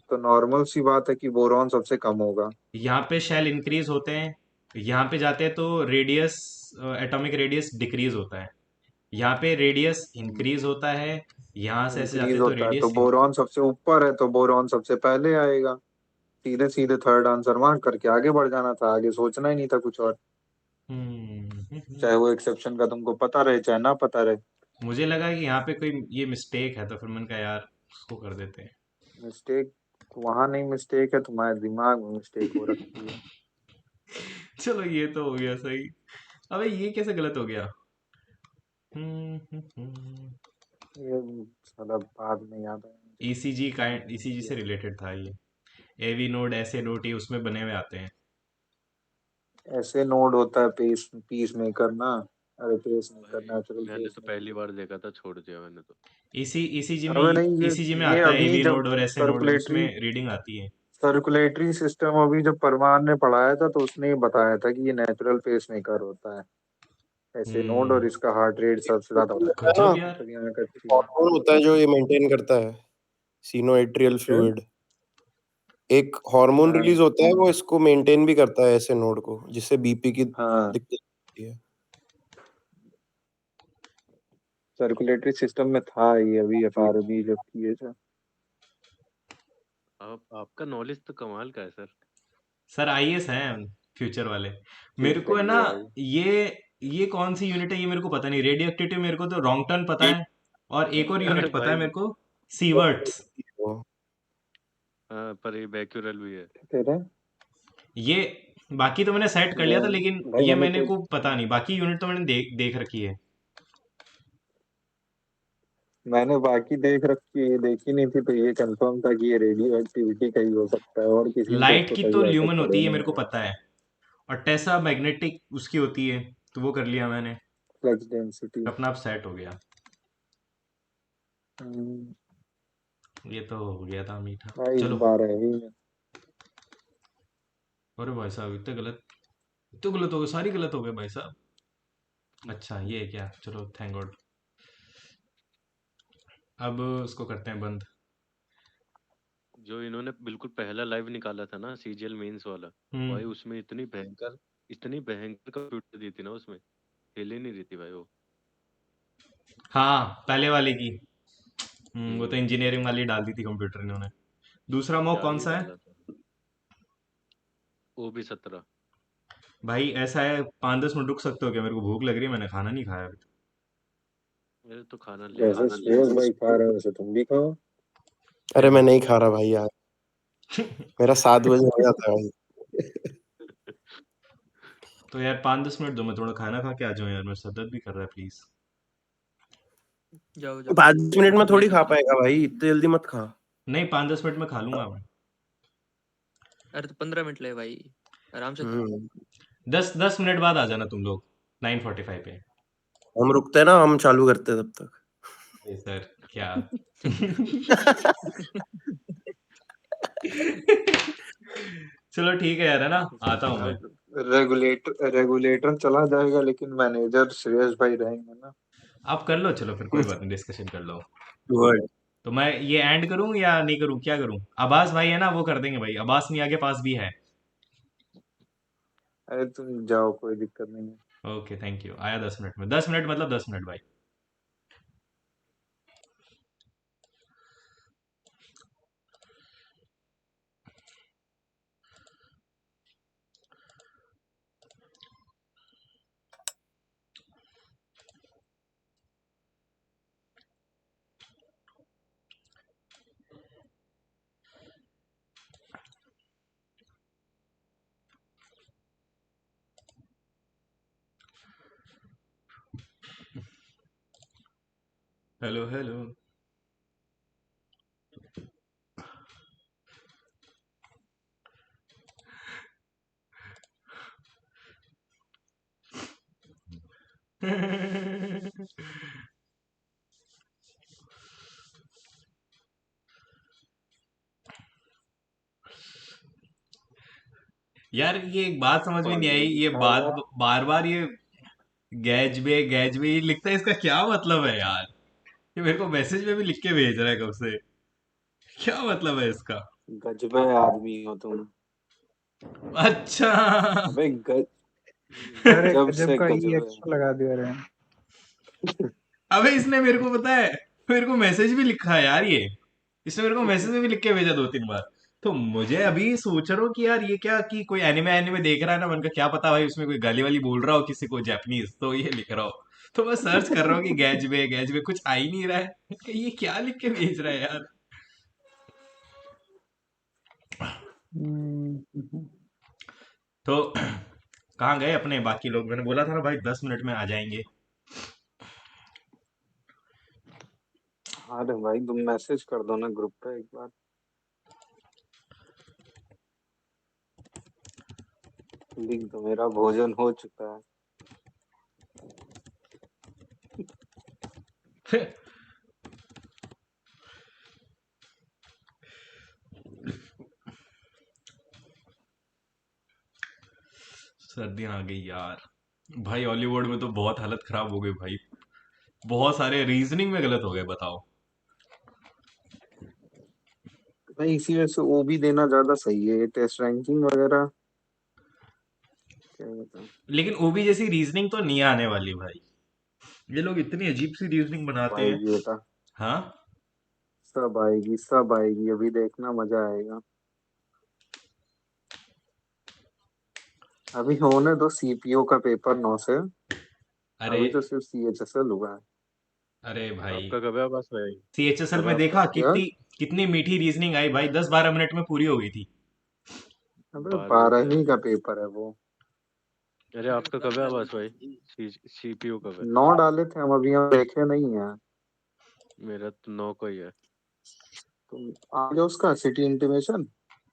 तो नॉर्मल सी बात है कि बोरॉन सबसे कम होगा। यहाँ पे शेल इंक्रीज होते हैं, यहाँ पे जाते हैं तो रेडियस, एटॉमिक रेडियस डिक्रीज होता है। यहाँ पे रेडियस इंक्रीज होता है, यहाँ से ऐसे जाते इंक्रीज हैं तो होता है तो रेडियस। बोरॉन सबसे ऊपर है तो बोरॉन सबसे पहले आएगा। सीधे सीधे थर्ड आंसर मार्क करके आगे बढ़ जाना था, आगे सोचना ही नहीं था कुछ और। चाहे वो एक्सेप्शन का तुमको पता रहे चाहे ना पता रहे। मुझे लगा कि यहाँ पे कोई ये मिस्टेक है, तो फिर मैंने कहा यार उसको कर देते हैं। मिस्टेक वहां नहीं, मिस्टेक है तुम्हारे दिमाग में मिस्टेक हो रखी है। चलो ये तो हो गया सही। अबे ये कैसे गलत हो गया? ये साला बाद में याद आया। ईसीजी काइंड, ईसीजी से रिलेटेड था ये। एवी नोड, ऐसे नोड, ये उसमें बने हुए आते हैं। ऐसे नोड होता है पीस मेकर ना। अरे पेस मेकर, भाई नेचुरल मैंने पेस तो पहली मेकर। बार देखा था, छोड़ दिया मैंने तो। ईसीजी में, अबे नहीं, ईसीजी में ये आता है अभी एवी जब नोड और ऐसे नोड, उसमें सर्कुलेटरी रीडिंग आती है। सर्कुलेटरी सिस्टम अभी जब परमार ने पढ़ाया था तो उसने ये बताया था कि ये नेचुरल पेस मेकर होता है। ऐसे नोड और हम्म। इसका हार्ट रेट सबसे ज्यादा होता है है। ना, गजब जब यार। तक यहाँ का ठीक है। हार्मोन होता है जो ये मेंटेन करता है, सिनोएट्रियल क्या? फ्लूइड। एक हार्मोन हाँ रिलीज होता है, वो इसको मेंटेन भी करता है ऐसे नोड को, जिससे बीपी की हाँ, दिक्कत होती है। सर्कुलेटरी सिस्टम में था ये अभी एफआरबी जब किए थे। आपका नॉलेज तो कमाल का है सर। सर आईएएस हैं फ्यूचर वाले। फिर मेरे को है सही ना, है भाई। ये कौन सी यूनिट है ये मेरे को पता नहीं। रेडियो एक्टिविटी मेरे को तो रॉन्ग टर्न पता है, और एक और अरे यूनिट पता है भाई, मेरे को, सीवर्ट्स। वो हाँ पर ये बैक्यूरल भी है। फिर है? ये बाकी तो मैंने सेट कर लिया था, लेकिन भाई ये मैंने को पता नहीं, बाकी यूनिट तो मैंने देख रखी है। मैंने बाकी देख रखी, ये देखी नहीं थी तो ये कंफर्म था कि ये रेडियो एक्टिविटी का ही हो सकता है, और किसी ने तो लाइट इसको की सही तो ऐसे ल्यूमन पढ़े होती है नहीं मेरे को है। पता है, और टेसा मैग्नेटिक उसकी होती है, तो वो कर लिया मैंने। Flux density. अपना आप सेट हो गया। ये तो हो गया था मीठा। भाई इस चलो। बार है ही नहीं। अरे भाई साहब इतने गलत हो गए, सारी गलत हो गए भाई साहब। अच्छा ये है क्या, चलो थैंक गॉड। अब उसको करते हैं बंद। जो इन्होंने बिल्कुल पहला लाइव निकाला था ना, सीजीएल मेंस वाला, भाई हम्म। उसमें इतनी भयंकर कंप्यूटर दी थी ना, उसमें हिल ही नहीं रही थी भाई वो। हाँ, पहले वाले की। वो तो हम्म। इंजीनियरिंग वाली डाल दी थी कंप्यूटर इन्होंने। दूसरा मॉक जाल कौन ही सा है? डाला था। वो भी 17। भाई ऐसा है, 5-10 मिनट रुक सकते हो क्या? मेरे को भूख लग रही है, मैंने खाना नहीं खाया अभी मेरे तो खाना ले जैसे आया। श्रेयस भाई खा रहे हो वैसे तुम भी खाओ। अरे तक। मैं नहीं खा रहा भाई यार। मेरा 7 बजे हो जाता है भाई। तो यार 5-10 मिनट दो, मैं थोड़ा खाना खा के आ जाऊं यार, मेरा सर दर्द भी कर रहा है प्लीज। जाओ जाओ 5 मिनट में थोड़ी मैं खा पाएगा भाई, इतने जल्दी मत खा। नहीं 5-10 मिनट में खा लूंगा मैं। अरे तो 15 मिनट ले भाई, आराम से खा। हम्म। 10-10 मिनट बाद आ जाना तुम लोग 9:45 पे। हम रुकते हैं ना, हम चालू करते हैं तब तक। अरे सर क्या। चलो ठीक है यार, है ना, आता हूँ मैं। रेगुलेटर रेगुलेटर चला जाएगा लेकिन मैनेजर श्रेयस भाई रहेंगे ना। आप कर लो, चलो फिर कोई बात नहीं, डिस्कशन कर लो। वर्ड। तो मैं ये एंड करूं या नहीं करूं, क्या करूं? अब्बास भाई है ना, वो कर देंगे भाई, अब्बास मियां के पास भी है। अरे तुम जाओ, कोई दिक्कत नहीं है। ओके थैंक यू, आया 10 मिनट में, 10 मिनट मतलब 10 मिनट भाई। Hello hello. यार ये एक बात समझ में नहीं आई, पागल ये बात साला। बार बार ये गैज बे ये लिखता है, इसका क्या मतलब है यार? ये मेरे को मैसेज में भी लिख के भेज रहा है कब से, क्या मतलब है इसका? गजबे आदमी हो तुम। अच्छा। अबे अरे गजब गजब से का ई गजब है। एक्स्ट्रा लगा दिया रे। अबे इसने मेरे को पता है, मेरे को मैसेज भी लिखा है यार ये, इसने मेरे को मैसेज में भी लिख के भेजा 2-3 बार। तो मुझे अभी सोच रहा हूँ कि यार ये क्या, कि कोई एनिमे एनिमे देख रहा है ना, मन का क्या पता भाई उसमें कोई गाली वाली बोल रहा हो किसी को जापानीज, तो ये लिख रहा हो। तो मैं सर्च कर रहा हूँ कि गैज बे कुछ आ ही नहीं रहा है, कि ये क्या लिख के भेज रहा है यार। हम्म। तो कहाँ गए अपने बाकी लोग? मैंने बोला था ना भाई 10 मिनट में आ जाएंगे। हाँ रे भाई, तुम मैसेज कर दो ना ग्रुप पे एक बार। लिख दो मेरा भोजन हो चुका है। सर्दियाँ आ गई यार। भाई हॉलीवुड में तो बहुत हालत खराब हो गई भाई, बहुत सारे रीजनिंग में गलत हो गए, बताओ। भाई इसी वजह से ओबी देना ज्यादा सही है, टेस्ट रैंकिंग वगैरह क्या बताऊं। लेकिन ओबी जैसी रीजनिंग तो नहीं आने वाली भाई, ये लोग इतनी अजीब सी रीजनिंग सब बनाते हैं। आएगी बेटा, हाँ। सब आएगी सब आएगी, अभी देखना मजा आएगा। अभी होने दो सीपीओ का पेपर 9 से। अरे अभी तो सिर्फ सीएचएसएल हुआ है। अरे भाई, आपका कब है आवाज भाई? सीएचएसएल कब है में आपका? देखा क्या? कितनी कितनी मीठी रीजनिंग आई भाई, 10-12 मिनट में पूरी हो गई थी। अबे 12वीं बारहवीं। का पेपर है वो। अरे आपका कब है आवाज भाई? सीपीयू कब है? 9 डाले थे हम, अभी हम देखे नहीं है। मेरा तो 9 को ही है। तुम आ गया उसका सिटी इंटीमेशन?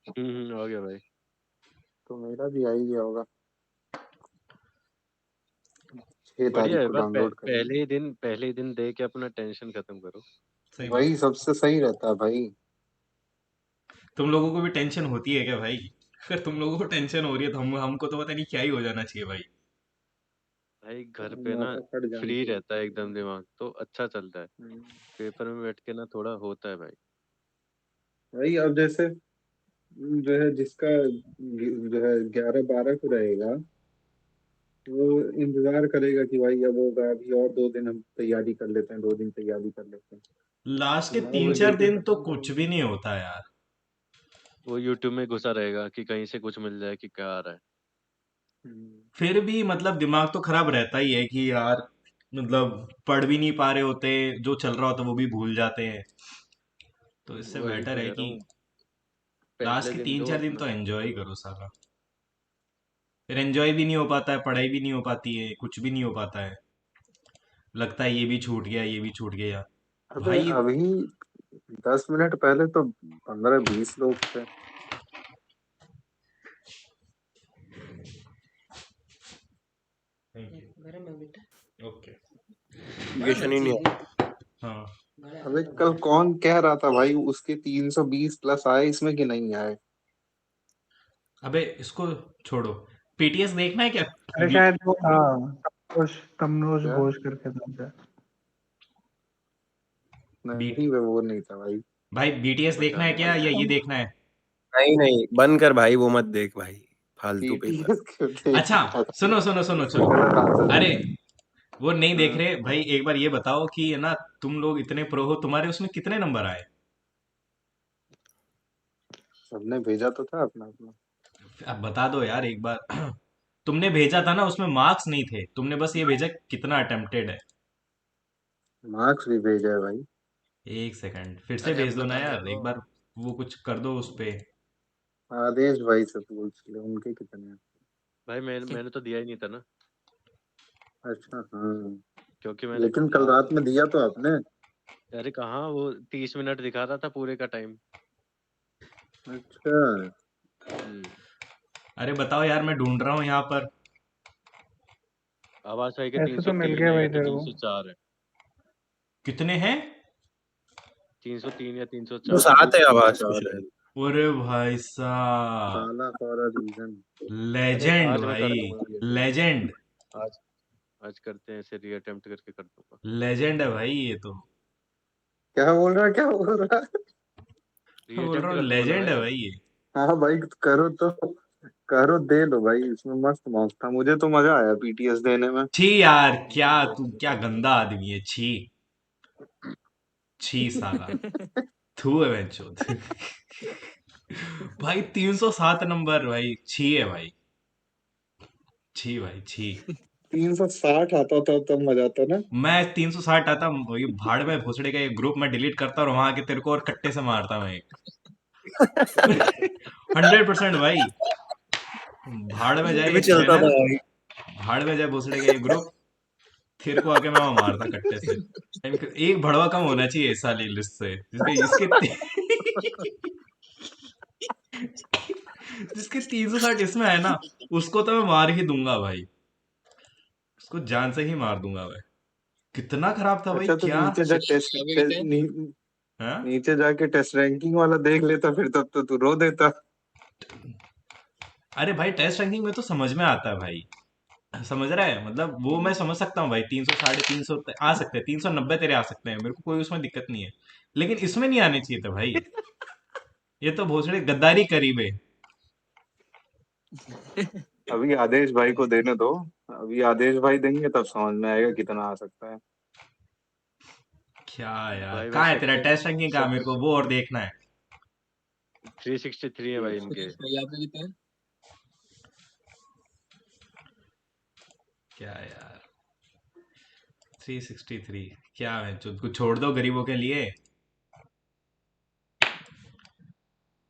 आ गया भाई। तो मेरा भी आ ही गया होगा। 6 बढ़िया तारीख है, को बस डाउनलोड करेंगे। पहले ही दिन दे के अपना टेंशन खत्म करो। सही बात वही है। सबसे सही रहता है भाई। तुम लोगों को भी टेंशन होती है क्या भाई? अगर तुम लोगों को टेंशन हो रही है तो हमको तो पता नहीं क्या ही हो जाना चाहिए भाई। भाई घर पे ना माथा फट जानी फ्री चाहिए। रहता है एकदम दिमाग, तो अच्छा चलता है। हम्म। पेपर में बैठ के ना थोड़ा होता है भाई। वही अब जैसे जो है जिसका जो है 11-12 को रहेगा, वो इंतजार करेगा कि भाई अब होगा, अभी और 2 दिन हम तैयारी कर लेते हैं, 2 दिन तैयारी कर लेते हैं। लास्ट के नौ तीन बजे चार के दिन तो खत्म कुछ करेंगे। भी नहीं होता यार। वो यूट्यूब में घुसा रहेगा कि कहीं से कुछ मिल जाए कि क्या आ रहा है। हम्म। फिर भी मतलब दिमाग तो खराब रहता ही है कि यार, मतलब पढ़ भी नहीं पा रहे होते, जो चल रहा होता वो भी भूल जाते हैं। तो इससे वही बेटर तो है कह रहा कि हूँ। लास्ट पहले के दिन तीन दो चार दिन अपना। तो एंजॉय करो साला। फिर एंजॉय भी नहीं हो पाता है, पढ़ाई भी नहीं हो पाती है, कुछ भी नहीं हो पाता है। लगता है ये भी छूट गया, ये भी छूट गया। अबे भाई अभी 10 मिनट पहले तो 15-20 लोग थे। ओके। नोटिफिकेशन ही नहीं आया। हाँ। अबे कल कौन कह रहा था भाई उसके 320 प्लस आए इसमें कि नहीं आए? अबे इसको छोड़ो। पीटीएस देखना है क्या? अरे शायद वो था, तमनोज क्या? घोष करके था शायद। बी नहीं वे वो नहीं था भाई। भाई बीटीएस देखना है बचाने क्या वाला या है। ये देखना है? नहीं नहीं, बंद कर भाई, वो मत देख भाई, फालतू पेपर। बीटीएस क्यों देख अच्छा, रहा था? सुनो सुनो सुनो इसमें सुनो। गलत आंसर अरे नहीं है। वो नहीं देख हाँ, रहे भाई, एक बार ये बताओ कि है ना, तुम लोग इतने प्रो हो, तुम्हारे उसमें कितने नंबर आए? सबने भेजा तो था अपना अपना। अब बता दो यार एक बार। तुमने भेजा था ना, उसमें मार्क्स नहीं थे, तुमने बस ये भेजा कितना अटेम्प्टेड है। मार्क्स भी भेजा है भाई। एक सेकंड फिर से अरे भेज अब दो ना बता दे यार, तो। एक बार वो कुछ कर दो उस पे। आदेश भाई से पूछ ले उनके कितने हैं। भाई मैंने तो दिया ही नहीं था ना, अच्छा हाँ, क्योंकि मैंने लेकिन कल लास्ट। रात में दिया तो आपने। अरे कहाँ, वो 30 मिनट दिखा रहा था पूरे का टाइम। अच्छा, अरे बताओ यार, मैं ढूंढ रहा हूँ यहाँ पर। आवाज आई कि ऐसे तो मिल 303 गया है या भाई तो तेरे को। 304 है। कितने हैं? 303 या वो 304 है। साथ है आवाज कुछ 304 है। नहीं। अरे भाई साहब, साला फॉर अ रीजन। अरे लेजेंड आज मैं कर भाई, दूंगा ये तो। लेजेंड। आज आज करते हैं ऐसे, रीअटेम्प्ट करके कर दूंगा। लेजेंड है भाई ये तो। क्या बोल रहा है, क्या बोल रहा है? मैं बोल रहा रीअटेम्प्ट हूँ कर दूंगा ना लेजेंड है भाई। भाई ये। हाँ भाई करो तो, करो दे लो भाई, इसमें मस्त मौका था, मुझे तो मजा आया पीटीएस देने में। छी यार, क्या तू क्या गंदा आदमी है, छी। छी साला। थू है बेंचोद। भाई 307 नंबर, भाई छी है भाई। छी भाई छी। 360 आता था तब मजा आता ना। मैं 360 आता, वही भाड़ में भोसड़े का ये ग्रुप मैं डिलीट करता और वहां के तेरे को और कट्टे से मारता मैं एक। 100% भाई। भाड़ में ये जाए भी ये चलता था चैनल, भाई। भाड़ में जाए भोसड़े का ये ग्रुप, फिर को आके मैं वहां मारता कट्टे से। एक भड़वा कम होना चाहिए इस साली लिस्ट से, जिसके इसके जिसके 360 इसमें है ना, उसको तो मैं मार ही दूंगा भाई। उसको जान से ही मार दूंगा मैं। कितना खराब था भाई, अच्छा तो क्या। नीचे जा अभी कहते हैं हाँ। नीचे जाके टेस्ट रैंकिंग वाला देख लेता, फिर तब तो तू रो देता। अरे भाई टेस्ट रैंकिंग में तो समझ में आता है भाई। समझ रहा है, मतलब वो मैं समझ सकता हूँ भाई, 300 350 आ सकते हैं, 390 तेरे आ सकते हैं, मेरे को कोई उसमें दिक्कत नहीं है। लेकिन इसमें नहीं आने चाहिए थे भाई। ये तो भोसड़े गद्दारी करीब है। अभी आदेश भाई को देने दो, अभी आदेश भाई देंगे तब समझ में आएगा कितना आ सकता है। क्या यार, भाई कहाँ है वैसे तेरा टेस्ट रैंकिंग, कहाँ, मेरे को वो और देखना है। 363 है भाई इनके। यहाँ पे कितने हैं? क्या यार, 363। क्या है, जो कुछ छोड़ दो गरीबों के लिए।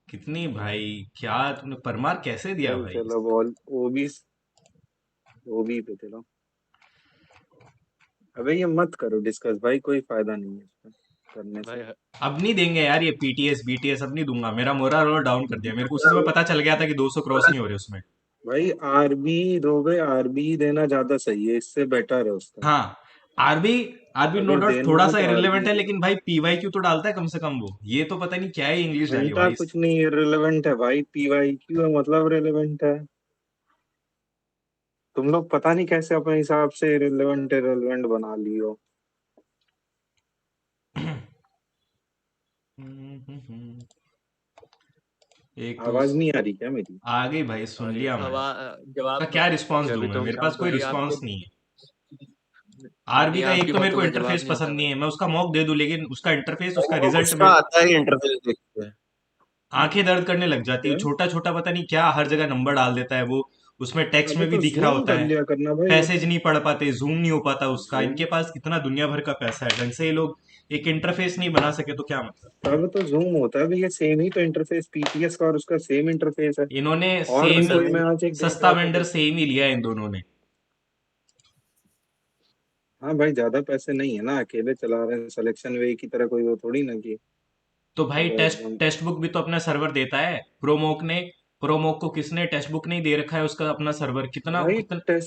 कितनी भाई, क्या तुमने परमार कैसे दिया चल भाई? चलो बॉल ओबी पे चलो। अबे ये मत करो डिस्कस भाई, कोई फायदा नहीं है इसमें करने से। भाई अब नहीं देंगे यार ये पीटीएस बीटीएस, अब नहीं दूंगा, मेरा मोरल और डाउन कर दिया, मेरे को उसी समय पता चल गया था कि 200 क्रॉस नहीं हो रहे उसमें। भाई आरबी दोगे, आरबी देना ज्यादा सही है, इससे बेटर है उसका। हाँ। आरबी, आरबी नो अगर डाउट देना थोड़ा है सा तो इरेलीवेंट आरबी है, दे। लेकिन भाई पीवाई क्यू तो डालता है कम से कम वो, ये तो पता नहीं क्या है इंग्लिश डाली घंटा भाई। कुछ नहीं रिलेवेंट है भाई, पीवाई क्यू है मतलब रिलेवेंट है। तुम लोग पता नहीं कैसे अपने हिसाब से रिलेवेंट बना लियो। एक तो आवाज नहीं आ रही क्या मेरी? आ गई भाई, आ सुन रही लिया है। मैं। जवाब का तो क्या रिस्पांस कि दूं अभी मैं, तुम मेरे पास कोई भाई रिस्पांस आपके नहीं है। आरबी नहीं, का एक आपकी तो मेरे बातों को का जवाब इंटरफेस नहीं आता पसंद नहीं भाई। है, मैं उसका मॉक दे दूं, लेकिन उसका इंटरफेस, उसका वो रिजल्ट उसका आता है इंटरफेस देखते हैं। आंखें दर्द करने लग जाती है, क्या? छोटा छोटा पता नहीं क्या हर जगह नंबर डाल देता है वो। उसमें टेक्स्ट अबे में भी तो दिख रहा जूम होता कर है। लिया करना भाई। पैसेज नहीं पढ़ पाते, जूम नहीं हो पाता उसका, जूम इनके पास कितना दुनिया भर का पैसा है, ढंग से ये लोग एक इंटरफेस नहीं बना सके तो क्या मतलब। तब तो जूम होता है भैया, सेम ही तो इंटरफेस पीटीएस का और उसका सेम इंटरफेस है। इन्होंने और भी सेम कोई मैं आज एक देख सस्ता रहा था वेंडर तो, सेम ही लिया है इन दोनों ने। हाँ भाई ज्यादा पैसे नहीं है ना, अकेले चला रहे हैं, सिलेक्शन वे की तरह कोई वो थोड़ी ना कि तो भाई पूरा टेस्ट एकदम। टेस्ट बुक भी तो अपना सर्वर देता है प्रोमोक ने। प्रोमोक को किसने टेस्ट बुक नहीं दे रखा है, उसका अपना सर्वर कितना भाई कितना।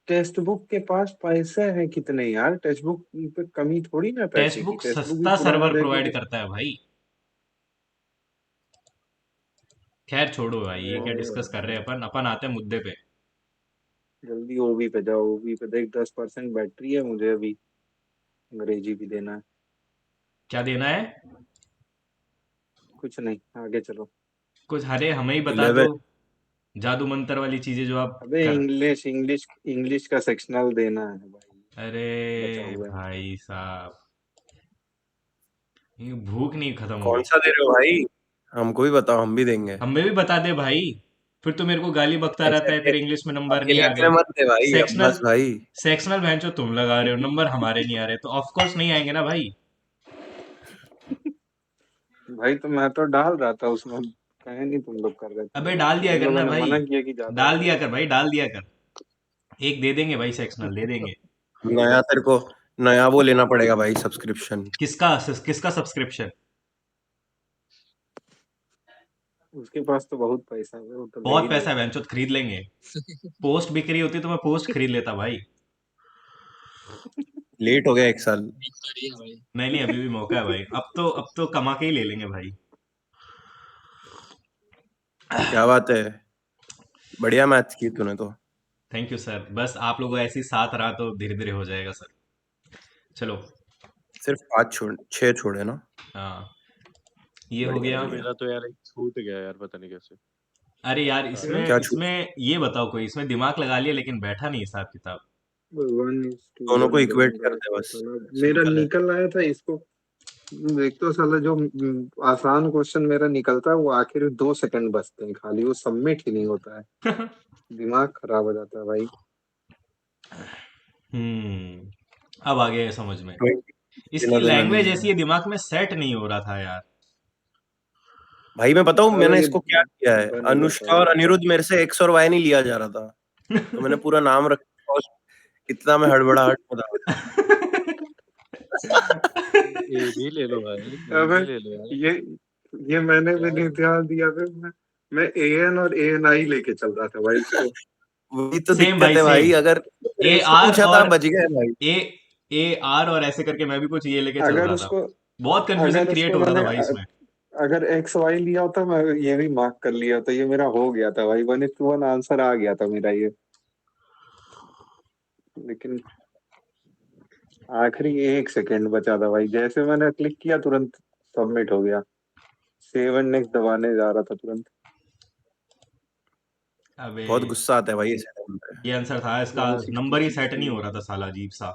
टेक्स्ट बुक के पास पैसे हैं कितने यार, टेक्स्ट बुक पे कमी थोड़ी ना टेस्ट पैसे की, बुक टेक्स्ट बुक भी सस्ता पुराना सर्वर देके प्रोवाइड तो। करता है भाई। खैर छोड़ो भाई, ये क्या अरे डिस्कस कर रहे हैं यार, अपन अपन आते हैं मुद्दे पे। जल्दी ओबी पे जाओ, ओबी पे देख 10% बैटरी है, मुझे अभी अंग्रेजी भी देना है। क्या देना है? कुछ नहीं, आगे चलो। कुछ हरे हमें ही बता दो, 11। जादू मंत्र वाली चीजें जो आप अबे कर। इंग्लिश इंग्लिश इंग्लिश का सेक्शनल देना है भाई, अरे बचा हुआ है। भाई साहब, ये भूख नहीं खत्म कौन हुई। सा दे रहे हो भाई? हमको भी बताओ, हम भी देंगे। हमें भी बता दे भाई। फिर तो मेरे को गाली बकता ऐसे रहता है, तेरे इंग्लिश में नंबर नहीं अकेले आ अकेले गए। मत दे भाई, सेक्शनल अब्बास भाई। सेक्शनल भैंचो तुम लगा रहे हो, नंबर हमारे नहीं आ रहे, तो ऑफ कोर्स नहीं आएंगे ना भाई। भाई तो मैं तो डाल रहा था उसमें, कहे नहीं तुम लोग कर रहे थे, अबे डाल दिया तुम करना लोगों ने भाई। मना किया कि ज्यादा डाल हो दिया कर भाई, डाल दिया कर। एक दे देंगे भाई, सेक्शनल दे जाएगा। देंगे। नया तेरे को नया वो लेना पड़ेगा भाई, सब्सक्रिप्शन। किसका किसका सब्सक्रिप्शन? उसके पास तो बहुत पैसा है, वो तो ले बहुत ही पैसा है लेगा। भैंचो, खरीद लेंगे। पोस्ट बिक रही होती तो मैं पोस्ट खरीद लेता भाई। लेट हो गया 1 साल। बढ़िया भाई। नहीं नहीं, अभी भी मौका है भाई, अब तो कमा के ही ले लेंगे भाई। क्या बात है, बढ़िया मैच की तूने तो। थैंक यू सर, बस आप लोगों ऐसी साथ रहा तो धीरे धीरे हो जाएगा सर। चलो। सिर्फ 6 छोड़े ना। हाँ, ये हो बढ़िया गया। भाई बढ़िया। मेरा तो यार एक छूट गया यार, पता नहीं कैसे। अरे यार, आया इसमें क्या नहीं। छूट? इसमें ये बताओ, कोई इसमें दिमाग लगा लिया लेकिन बैठा नहीं हिसाब किताब। 1:1 दोनों को इक्वेट कर दूंगा दे तो बस। साला मेरा सिंपल है। निकल आया था इसको। एक तो साला जो आसान क्वेश्चन मेरा निकलता है वो आखिर 2 सेकंड बचते हैं खाली, वो सबमिट ही नहीं होता है, दिमाग खराब हो जाता है भाई। अब आ गया समझ में। 20 इसकी देना नहीं लैंग्वेज है ऐसी है, दिमाग में सेट नहीं हो रहा था यार। भाई। मैं बताऊं अबे मैंने ये इसको क्या किया है? बनेगा अनुष्का भाई। और अनिरुद्ध मेरे से एक्स और वाई नहीं लिया जा रहा था, तो मैंने पूरा नाम रखा और इतना मैं हड़बड़ाहट में था। ए बी ले लो भाई, ए अबे बी ले लो यार। ये ये मैंने भी क्या नहीं ध्यान दिया, फिर मैं एएन और एएनआई लेके चल रहा था भाई इसको। वही तो सेम दिक्कत भाई है सेम। भाई, अगर ए इसको आर पूछा था और बच गए भाई। ए ए आर और ऐसे करके मैं भी कुछ ये लेके चल अगर रहा था। उसको बहुत कंफ्यूजन अगर क्रिएट उसको हो रहा था मैंने भाई इसमें। अगर एक्स वाई लिया होता मैं ये भी मार्क कर लिया होता, ये मेरा हो गया था भाई, 1:1 आंसर आ गया था मेरा ये। लेकिन आखिरी 1 सेकंड बचा था भाई, जैसे मैंने क्लिक किया तुरंत सबमिट हो गया, सेव एंड नेक्स्ट दबाने जा रहा था तुरंत। अबे बहुत गुस्सा आता है भाई इस टाइम पे। ये आंसर था इसका, नंबर ही 166 सेट नहीं हो रहा था साला, अजीब सा।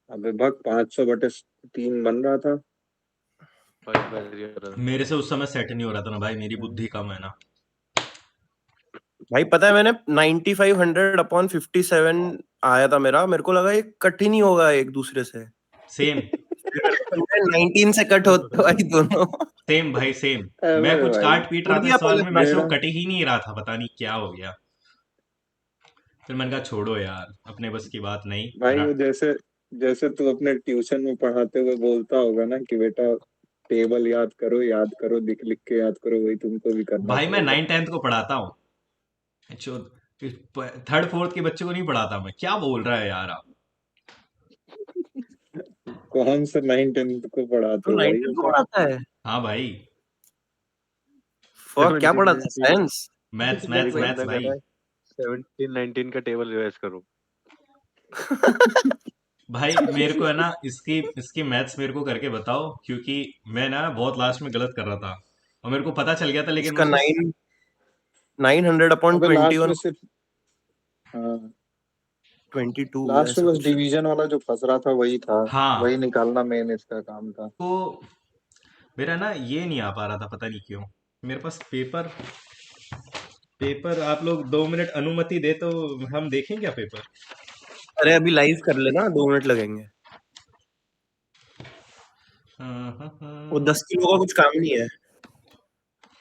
अबे भग 500/3 बन रहा था। Five barrier. मेरे से उस समय सेट नहीं हो रहा था ना भाई, मेरी बुद्धि कम है ना। भाई पता है मैंने 9500/57 आया था मेरा, मेरे को लगा ये कट ही नहीं होगा एक दूसरे से। सेम फिर मेरे को समझा 19 से कट होते भाई दोनों। सेम भाई सेम। मैं अबे कुछ भाई काट पीट छोड़ रहा था दिया इस सवाल पहले में, मेरे से वो मेरा कट ही नहीं रहा था, पता नहीं क्या हो गया। फिर मैंने कहा छोड़ो यार, अपने बस की बात नहीं। भाई वो जैसे जैसे तू अपने ट्यूशन में पढ़ाते हुए बोलता होगा ना कि बेटा टेबल याद करो, लिख लिख के याद करो, वही तुमको भी करना भाई मैं पड़ेगा। 9th 10th को पढ़ाता हूँ। थर्ड फोर्थ के बच्चे को नहीं पढ़ाता मैं, क्या बोल रहा है यार आप। कौन से 9th 10th को पढ़ाते तो हो भाई 19 को बेटा? पढ़ाता है? हाँ भाई, फक, क्या 17 पढ़ाता है? 19 साइंस? मैथ्स एक मैथ्स मैथ्स बंदा कर भाई। रहा है 17 19 का टेबल रिवाइज करो। भाई मेरे को है ना, इसकी इसकी मैथ्स मेरे को करके बताओ, क्योंकि मैं ना बहुत लास्ट में गलत कर रहा था और मेरे को पता चल गया था, लेकिन मैं इसका उसको 900 अपॉन अबे लास्ट 21 में सिर्फ, हाँ 22 लास्ट ऐसा में बस कुछ। डिवीजन वाला जो फंस रहा था वही था, हाँ। वही निकालना मेन इसका काम था। तो मेरा ना ये नहीं आ पा रहा था, पता नहीं क्यों। मेरे पास पेपर पेपर आप लोग 2 मिनट अनुमति दे तो हम देखें क्या पेपर। अरे अभी लाइव कर लेना, 2 मिनट लगेंगे। वो 10 किलो का कुछ काम नहीं है,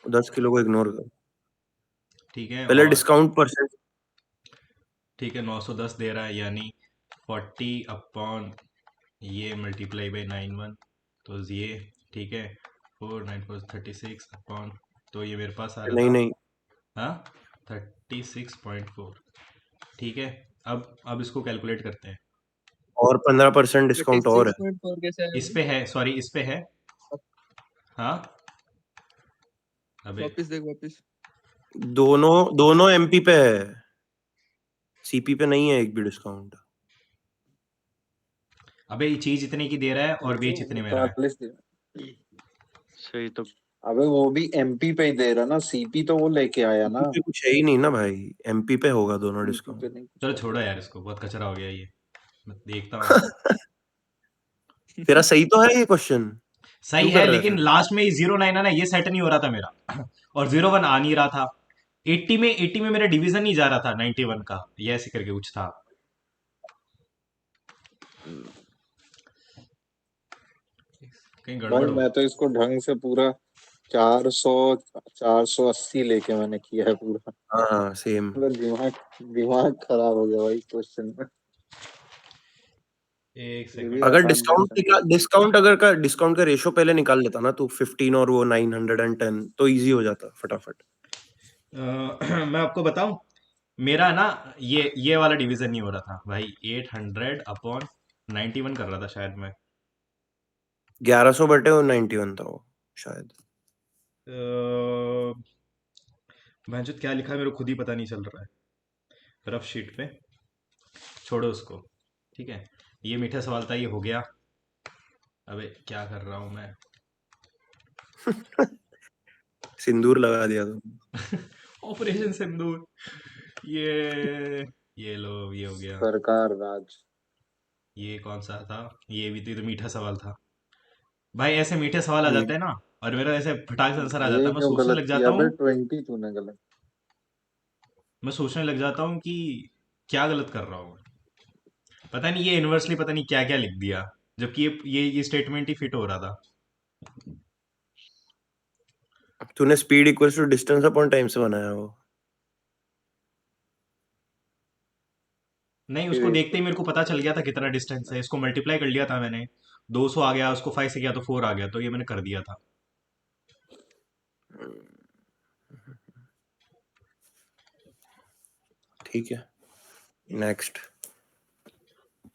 10 किलो को इग्नोर कर, ठीक है। पहले और डिस्काउंट परसेंट। ठीक है, 910 दे रहा है, यानी 40 अपॉन ये मल्टीप्लाई बाई 91, तो ये ठीक है 4 9 4 36 अपॉन, तो ये मेरे पास आ रहा नहीं था नहीं, हाँ 36.4। ठीक है, अब इसको कैलकुलेट करते हैं। और 15% डिस्काउंट और है। 36.4 कैसे आया इस भाई? पे है, सॉरी इस पे है। हाँ अबे वापस देख वापस। दोनों एमपी पे है, सीपी पे नहीं है एक भी डिस्काउंट। अबे ये चीज इतने की दे रहा है और बेच इतने में रहा है। 40 सही तो अबे वो भी एमपी पे ही दे रहा ना, सीपी तो वो लेके आया ना। सीपी पे कुछ है ही नहीं ना भाई, एमपी पे होगा दोनों सीपी डिस्काउंट। पे नहीं कुछ चलो है। छोड़ो यार, इसको बहुत कचरा हो गया ये, मैं देखता हूँ। तेरा सही तो है ये क्वेश्चन, सही क्यों है, कर रहा है लेकिन फिर? लास्ट में 09 है ना, ये सेट नहीं हो रहा था मेरा और 01 आ नहीं रहा था। 80 में मेरा डिवीजन नहीं जा रहा था 91 का, ये ऐसे करके कुछ था। कहीं भाई गड़बड़ हो। मैं तो इसको ढंग से पूरा 480 लेके मैंने किया है पूरा। हाँ सेम। मतलब दिमाग दिमाग खराब हो गया भाई क्वेश्चन में। एक ये भी सेकंड। अगर आसान क्वेश्चन था। डिस्काउंट का रेशो पहले निकाल लेता ना तू, 15 और वो 910, तो इजी हो जाता फटाफट। मैं आपको बताऊं, मेरा ना ये वाला डिवीजन नहीं हो रहा था भाई। 800 अपॉन 91 कर रहा था शायद मैं। 1100 बटे और 91 था वो शायद। मैं क्या लिखा है मेरे को खुद ही पता नहीं चल रहा है रफ शीट पे। छोड़ो उसको, ठीक है। ये मीठा सवाल था, ये हो गया। अबे क्या कर रहा हूँ मैं। सिंदूर लगा दिया तू। ऑपरेशन सिंदूर। ये लो, ये हो गया। सरकार राज। ये कौन सा था, ये तो मीठा सवाल था भाई। ऐसे मीठे सवाल आ ये जाते हैं ना, और मेरा ऐसे फटाक से आंसर आ जाता ये है, मैं क्यों सोचने गलत लग किया जाता बे? हूँ। 20 तूने गलत। कि क्या गलत कर रहा हूँ मैं। पता नहीं ये यूनिवर्सली पता नहीं क्या क्या लिख दिया, जबकि ये स्टेटमेंट ही फिट हो रहा था। तूने speed equals to distance upon time से बनाया वो। नहीं, फिर उसको एक देखते ही मेरे को पता चल गया था कितना डिस्टेंस है, इसको मल्टीप्लाई कर लिया था मैंने। 200 आ गया, उसको 5 से किया तो 4 आ गया, तो ये मैंने कर दिया था। ठीक है, नेक्स्ट।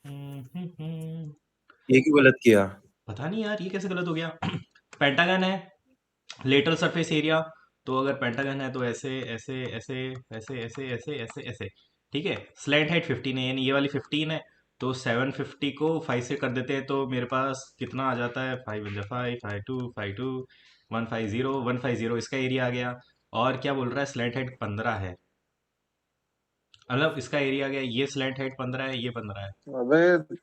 हम्म। ये क्यों गलत किया? पता नहीं यार ये कैसे गलत हो गया। पेंटागन है, लेटरल सरफेस एरिया, तो अगर पेंटागन है तो ऐसे ऐसे ऐसे ऐसे ऐसे ऐसे ऐसे ऐसे, ठीक है। स्लैंट हाइट 15 है, यानी ये वाली 15 है, तो 750 को 5 से कर देते हैं, तो मेरे पास कितना आ जाता है, 5 150 इसका एरिया आ गया। और क्या बोल रहा है, स्लैंट हाइट 15 है, मतलब इसका एरिया आ गया। ये स्लैंट हाइट 15 है, ये 15 है। अबे क्या?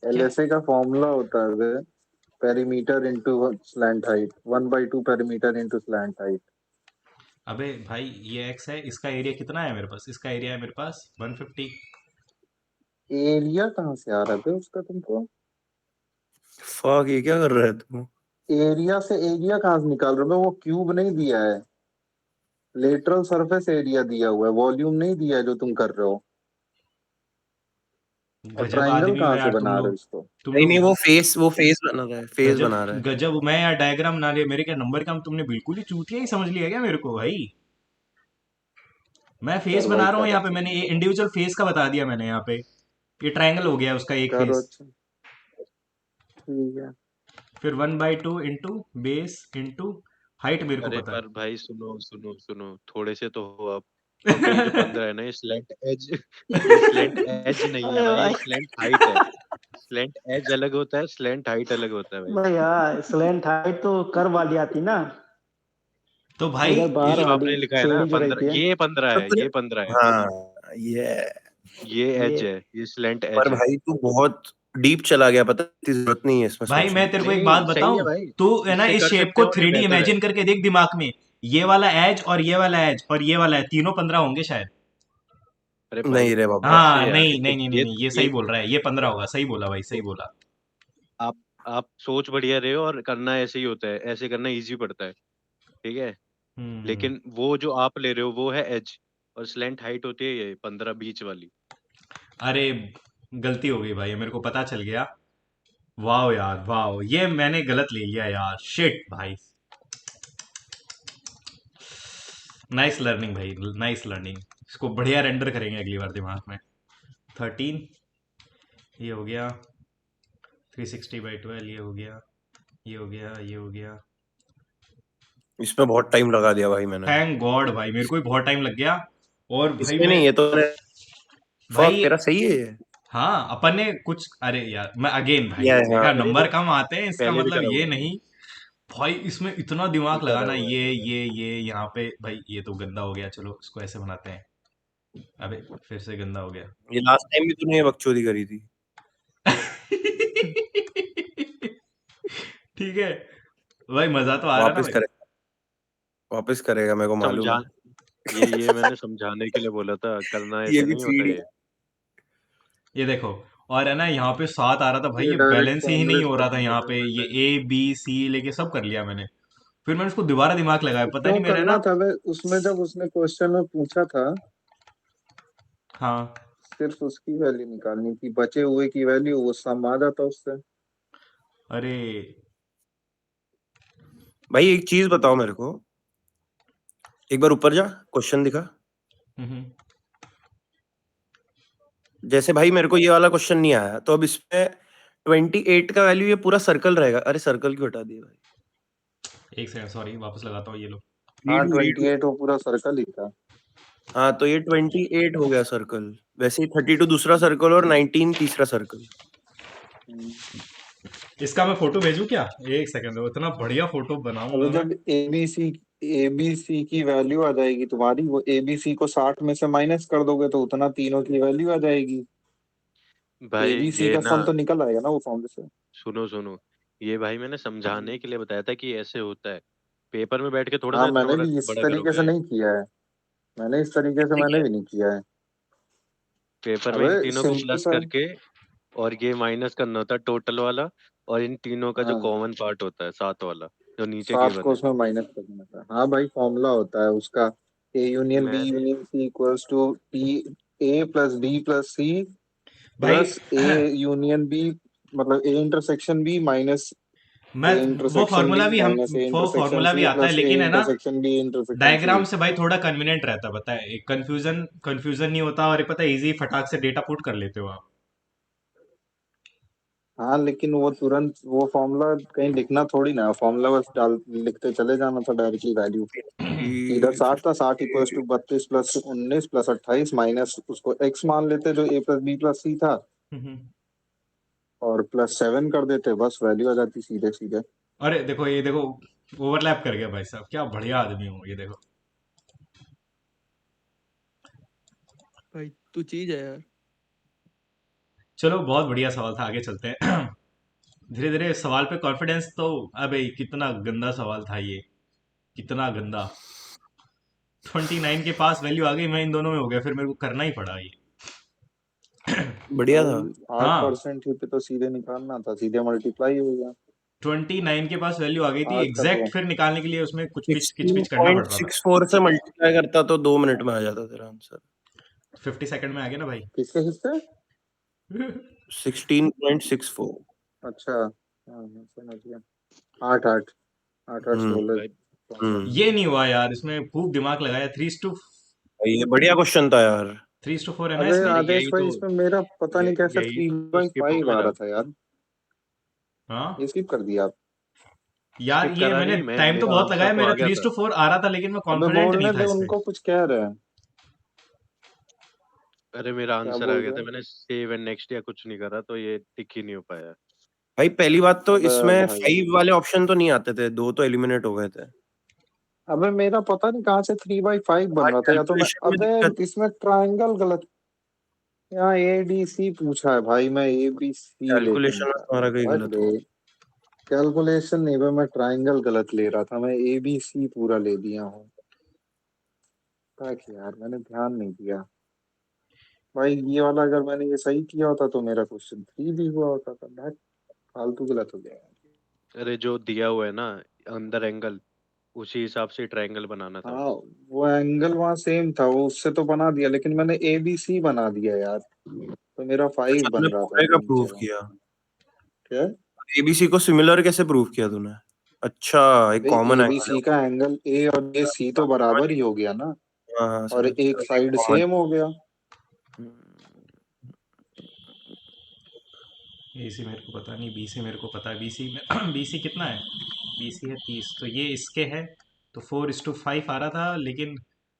एलएसए का फॉर्मूला होता है बे, perimeter into slant height, 1/2 perimeter into slant height. अबे भाई ये एक्स है, इसका एरिया कितना है मेरे पास, इसका एरिया है मेरे पास 150। एरिया कहाँ से आ रहा है बे उसका तुमको? फक, ये क्या कर रहा है तू? एरिया से एरिया कहाँ से निकाल रहे हो बे? वो क्यूब नहीं दिया है, लेटरल सरफेस एरिया दिया हुआ है, वॉल्यूम नहीं दिया है जो तुम कर रहे हो। और गजब ट्रायंगल आदमी हो कहाँ से यार तुम बना रहे हो लोग। इसको? तुम नहीं लोग नहीं, वो फेस बना रहा है, फेस गजब बना रहा है। गजब। मैं यार डायग्राम बना लिया, मेरे क्या नंबर का तुमने बिल्कुल ही चूतिया ही समझ लिया क्या मेरे को भाई। मैं फेस कर बना भाई रहा हूँ कर यहाँ पे, अच्छा मैंने इंडिविजुअल फेस का बता दिया मैंने यहाँ पे। ये ट्रायंगल हो गया उसका एक करो फेस। अच्छा। ठीक है। फिर 1/2 इंटू बेस इंटू हाइट मेरे को अरे पता है। पर भाई सुनो सुनो सुनो, थोड़े से तो हो आप। अबे ये जो 15 है ना, ये स्लैंट एज ये स्लैंट एज नहीं है अरे भाई, ये भाई स्लैंट हाइट है। स्लैंट एज अलग होता है, स्लैंट हाइट अलग होता है भाई। भाई यार, स्लैंट हाइट तो कर्व वाली आती ना, तो भाई इधर ये बाहर जो वाली आपने लिखा है ना सीढ़ी जो 15, रहती है। ये 15 तो है, तुझे, ये 15 है। हाँ ये, ये एज ये है, ये स्लैंट पर एज है। भाई तू बहुत डीप चला गया, पता है, इतनी जरूरत नहीं है इसमें भाई मैं सोचने तेरे की। को नहीं एक नहीं बात सही है बताऊं, भाई, तू है ना इससे इस कर शेप सकते को हो, ये 3D बेहतर है। इमेजिन करके देख दिमाग में। ये वाला एज और ये वाला एज और ये वाला है, तीनों 15 होंगे शायद। अरे भाई नहीं रे बाबा। हाँ कैसे यार, नहीं नहीं नहीं नहीं ये नहीं, ये ये सही बोल रहा है, ये 15 होगा, सही बोला भाई, सही तो बोला। आप आप सोच बढ़िया रहे हो और करना ऐसे ही होता है, ऐसे करना इजी पड़ता है, ठीक है। हम्म। लेकिन वो जो आप ले रहे हो वो है एज, और स्लेंट हाइट होती है ये 15 बीच वाली। अरे गलती हो गई भाई, मेरे को पता चल गया। वाह यार वाह, ये मैंने गलत ले लिया यार, शिट भाई। नाइस लर्निंग भाई, नाइस लर्निंग। इसको बढ़िया रेंडर करेंगे अगली बार दिमाग में। 13 ये हो गया, 360/12 ये हो गया, ये हो गया, ये हो गया। इसमें बहुत टाइम लगा दिया भाई मैंने। थैंक गॉड भाई, मेरे को भी बहुत टाइम लग गया। और भाई इसमें मैं, नहीं, ये तो फक भाई तेरा सही है ये। हाँ अपन ने कुछ, अरे यार मैं अगेन भाई, किया है, हाँ। देखा अरे नंबर तो कम आते हैं इसका पहले भी मतलब करा ये हुआ है, नहीं। भाई इसमें इतना दिमाग करा लगाना, हुआ है मैंने। ये यहाँ पे भाई, ये तो गंदा हो गया, चलो इसको ऐसे बनाते हैं। अबे फिर से गंदा हो गया। ये लास्ट टाइम भी तूने ये बकचोदी करी थी। ठीक है भाई, मजा तो आ रहा है ना वापस भाई। करे, वापस करेगा, मेरे को मालूम समझा, है। ये मैंने समझाने के लिए बोला था, करना ये ऐसे भी नहीं होता सीढ़ी। ये। ये देखो, और है ना यहाँ पे 7 आ रहा था भाई, ये ये डायरेक्ट बैलेंस ही नहीं कांग्रेस हो रहा था खत्म यहाँ कर पे, देना ये चाहिए। A B C लेके सब कर लिया मैंने। फिर मैंने उसको दोबारा दिमाग लगाया, तो पता क्यों नहीं मेरा करना ना। था वे? उसमें जब उसने क्वेश्चन में पूछा था, हाँ। सिर्फ उसकी वैल्यू निकालनी थी, बचे हुए की वैल्यू वो सम आ जाता उससे। अरे भाई एक चीज बताओ मेरे को, एक बार ऊपर जा, क्वेश्चन दिखा। हम्म। जैसे भाई मेरे को ये वाला क्वेश्चन नहीं आया, तो अब इसमें 28 का वैल्यू ये पूरा सर्कल रहेगा। अरे सर्कल क्यों हटा दिया भाई? एक सेकंड, सॉरी, वापस लगाता हूँ, ये लो। हाँ रीडू रीडू। 28 वो पूरा सर्कल ही था। हाँ तो ये 28 हो गया सर्कल। वैसे ही 32 दूसरा सर्कल और 19 तीसरा सर्कल। हम्म। इसका मैं फोटो भेजूं क्या? एक सेकंड, इतना बढ़िया फोटो अबे बनाऊंगा मैं। जब एबीसी की वैल्यू आ जाएगी तुम्हारी, वो एबीसी को 60 में से माइनस कर दोगे तो उतना तीनों की वैल्यू आ जाएगी। भाई एबीसी ये का ना, सम तो निकल आएगा ना वो फॉर्मूले से। सुनो सुनो, ये भाई मैंने समझाने के लिए बताया था कि ऐसे होता है। पेपर में बैठ के थोड़ा हाँ ना इतना मैंने बड़ा भी इस बड़ा तरीके से करोगे। नहीं किया है। मैंने इस तरीके से ठीक मैंने है। भी नहीं किया है। पेपर में अबे इन तीनों को सिंपल प्लस सा। करके और ये माइनस करना होता है टोटल वाला, और इन तीनों का जो हाँ कॉमन पार्ट होता है सात वाला, जो नीचे 7 गिवन को है। उसमें माइनस करना था। हाँ भाई फॉर्मूला होता है उसका, ए यूनियन बी मैंने union C equals to T, A plus B plus C भाई प्लस ए यूनियन बी, मतलब ए इंटरसेक्शन बी माइनस मैं, ए वो इंटरसेक्शन डी फॉर्मूला भी हम, माइनस ए वो इंटरसेक्शन फॉर्मूला भी सी आता है प्लस ए लेकिन है ना, intersection B intersection C. Diagram से भाई थोड़ा कन्वीनियंट रहता है, पता है, कंफ्यूजन कंफ्यूजन नहीं होता, और ये पता है इजी, फटाक से डेटा पुट कर लेते हो आप। हाँ लेकिन वो तुरंत वो फॉर्मूला कहीं लिखना थोड़ी ना, फॉर्मूला बस डाल लिखते चले जाना था डायरेक्टली वैल्यू। इधर 60 था, 60 equals to 32 plus 19 plus 28 minus उसको एक्स मान लेते जो A plus B plus C था, हम्म। और प्लस 7 कर देते, बस वैल्यू आ जाती सीधे सीधे। अरे देखो, ये देखो, ओवरलैप कर गया भाई साहब, क्या बढ़िया आदमी हूँ, ये देखो। भाई तू चीज है यार। चलो बहुत बढ़िया सवाल था, आगे चलते हैं। धीरे धीरे सवाल पे कॉन्फिडेंस तो। अबे कितना गंदा सवाल था ये, कितना गंदा। 29 के पास वैल्यू आ गई, मैं इन दोनों में हो गया, फिर मेरे को करना ही पड़ा ये। बढ़िया था। भाई आठ हाँ, परसेंट ही पे तो सीधे निकालना था, सीधे मल्टीप्लाई हो गया। 29 के पास वैल्यू आ गई थी 8 का तो एग्जैक्ट, फिर निकालने के लिए उसमें कुछ पिच किच पिच करना पड़ रहा था। 16.64 से मल्टीप्लाई करता तो 2 मिनट में आ जाता तेरा आंसर। 50 सेकंड में आ गया ना भाई। किसके किसके? 16.64। अच्छा हाँ मैं समझ गया। 8 8 8 8 हम्म। 16 भाई 64। ये नहीं हुआ यार, इसमें खूब दिमाग लगाया। 3:4, ये बढ़िया क्वेश्चन था यार। 3:4 है ना अबे इसमें। आदेश यही भाई तो, इसमें मेरा पता नहीं कैसे यही थ्री तो बाई स्किप हो फाइव गया आ मेरा। रहा था यार। हाँ ये स्किप कर दिया आप? यार, स्किप ये करा मैंने नहीं, मैं टाइम तो मेरा बहुत आंसर लगाया, तो मेरा आ गया थ्री था। टू फोर आ रहा था, लेकिन मैं अबे कॉन्फिडेंट नहीं बोलने था दे इस पे। उनको, कुछ कह रहे हैं। अरे मेरा क्या आंसर आ बोल गया रहे था, हैं? मैंने सेव एंड नेक्स्ट या कुछ नहीं करा, तो ये टिक ही नहीं हो पाया। भाई पहली बात तो अबे इसमें भाई, 5 वाले ऑप्शन तो नहीं आते थे, 2 तो एलिमिनेट हो गए थे। अबे मेरा पता नहीं कहाँ से 3/5 बन हाँ रहा था, या तो मैं, कैलकुलेशन में अबे दिक्कत। इसमें ट्रायंगल गलत। यहाँ ए डी सी पूछा है भाई, मैं ए बी सी लेके कैलकुलेशन में निकाला। तुम्हारा कहीं हट गलत बे, हुआ। कैलकुलेशन नहीं भाई, मैं ट्रायंगल गलत ले रहा था, मैं ए बी सी पूरा ले दिया हूँ। ताकि यार मैंने ध्यान नहीं दिया। भाई ये वाला अगर मैंने ये सही किया होता तो मेरा क्वेश्चन 3 भी हुआ होता था। फालतू गलत हो गया। अरे जो दिया हुआ है ना अंदर एंगल, उसी हिसाब से ट्रायंगल बनाना था। हाँ, वो एंगल वहाँ सेम था, वो उससे तो बना दिया, लेकिन मैंने ABC बना दिया यार, तो मेरा 5 अच्छा तूने बन रहा था पूरे का तीन प्रूव जगह। किया। क्या? एबीसी को सिमिलर कैसे प्रूव किया तूने? अच्छा, एक अबे कॉमन एंगल है। ABC का एंगल A और AC तो बराबर ही हो गया ना, हाँ हाँ और समझ एक गया, साइड कॉमन। सेम हो गया। AC मेरे को पता नहीं, BC मेरे को पता है। BC में BC कितना है? BC है 30, तो ये इसके है, तो 4:5 आ रहा था, लेकिन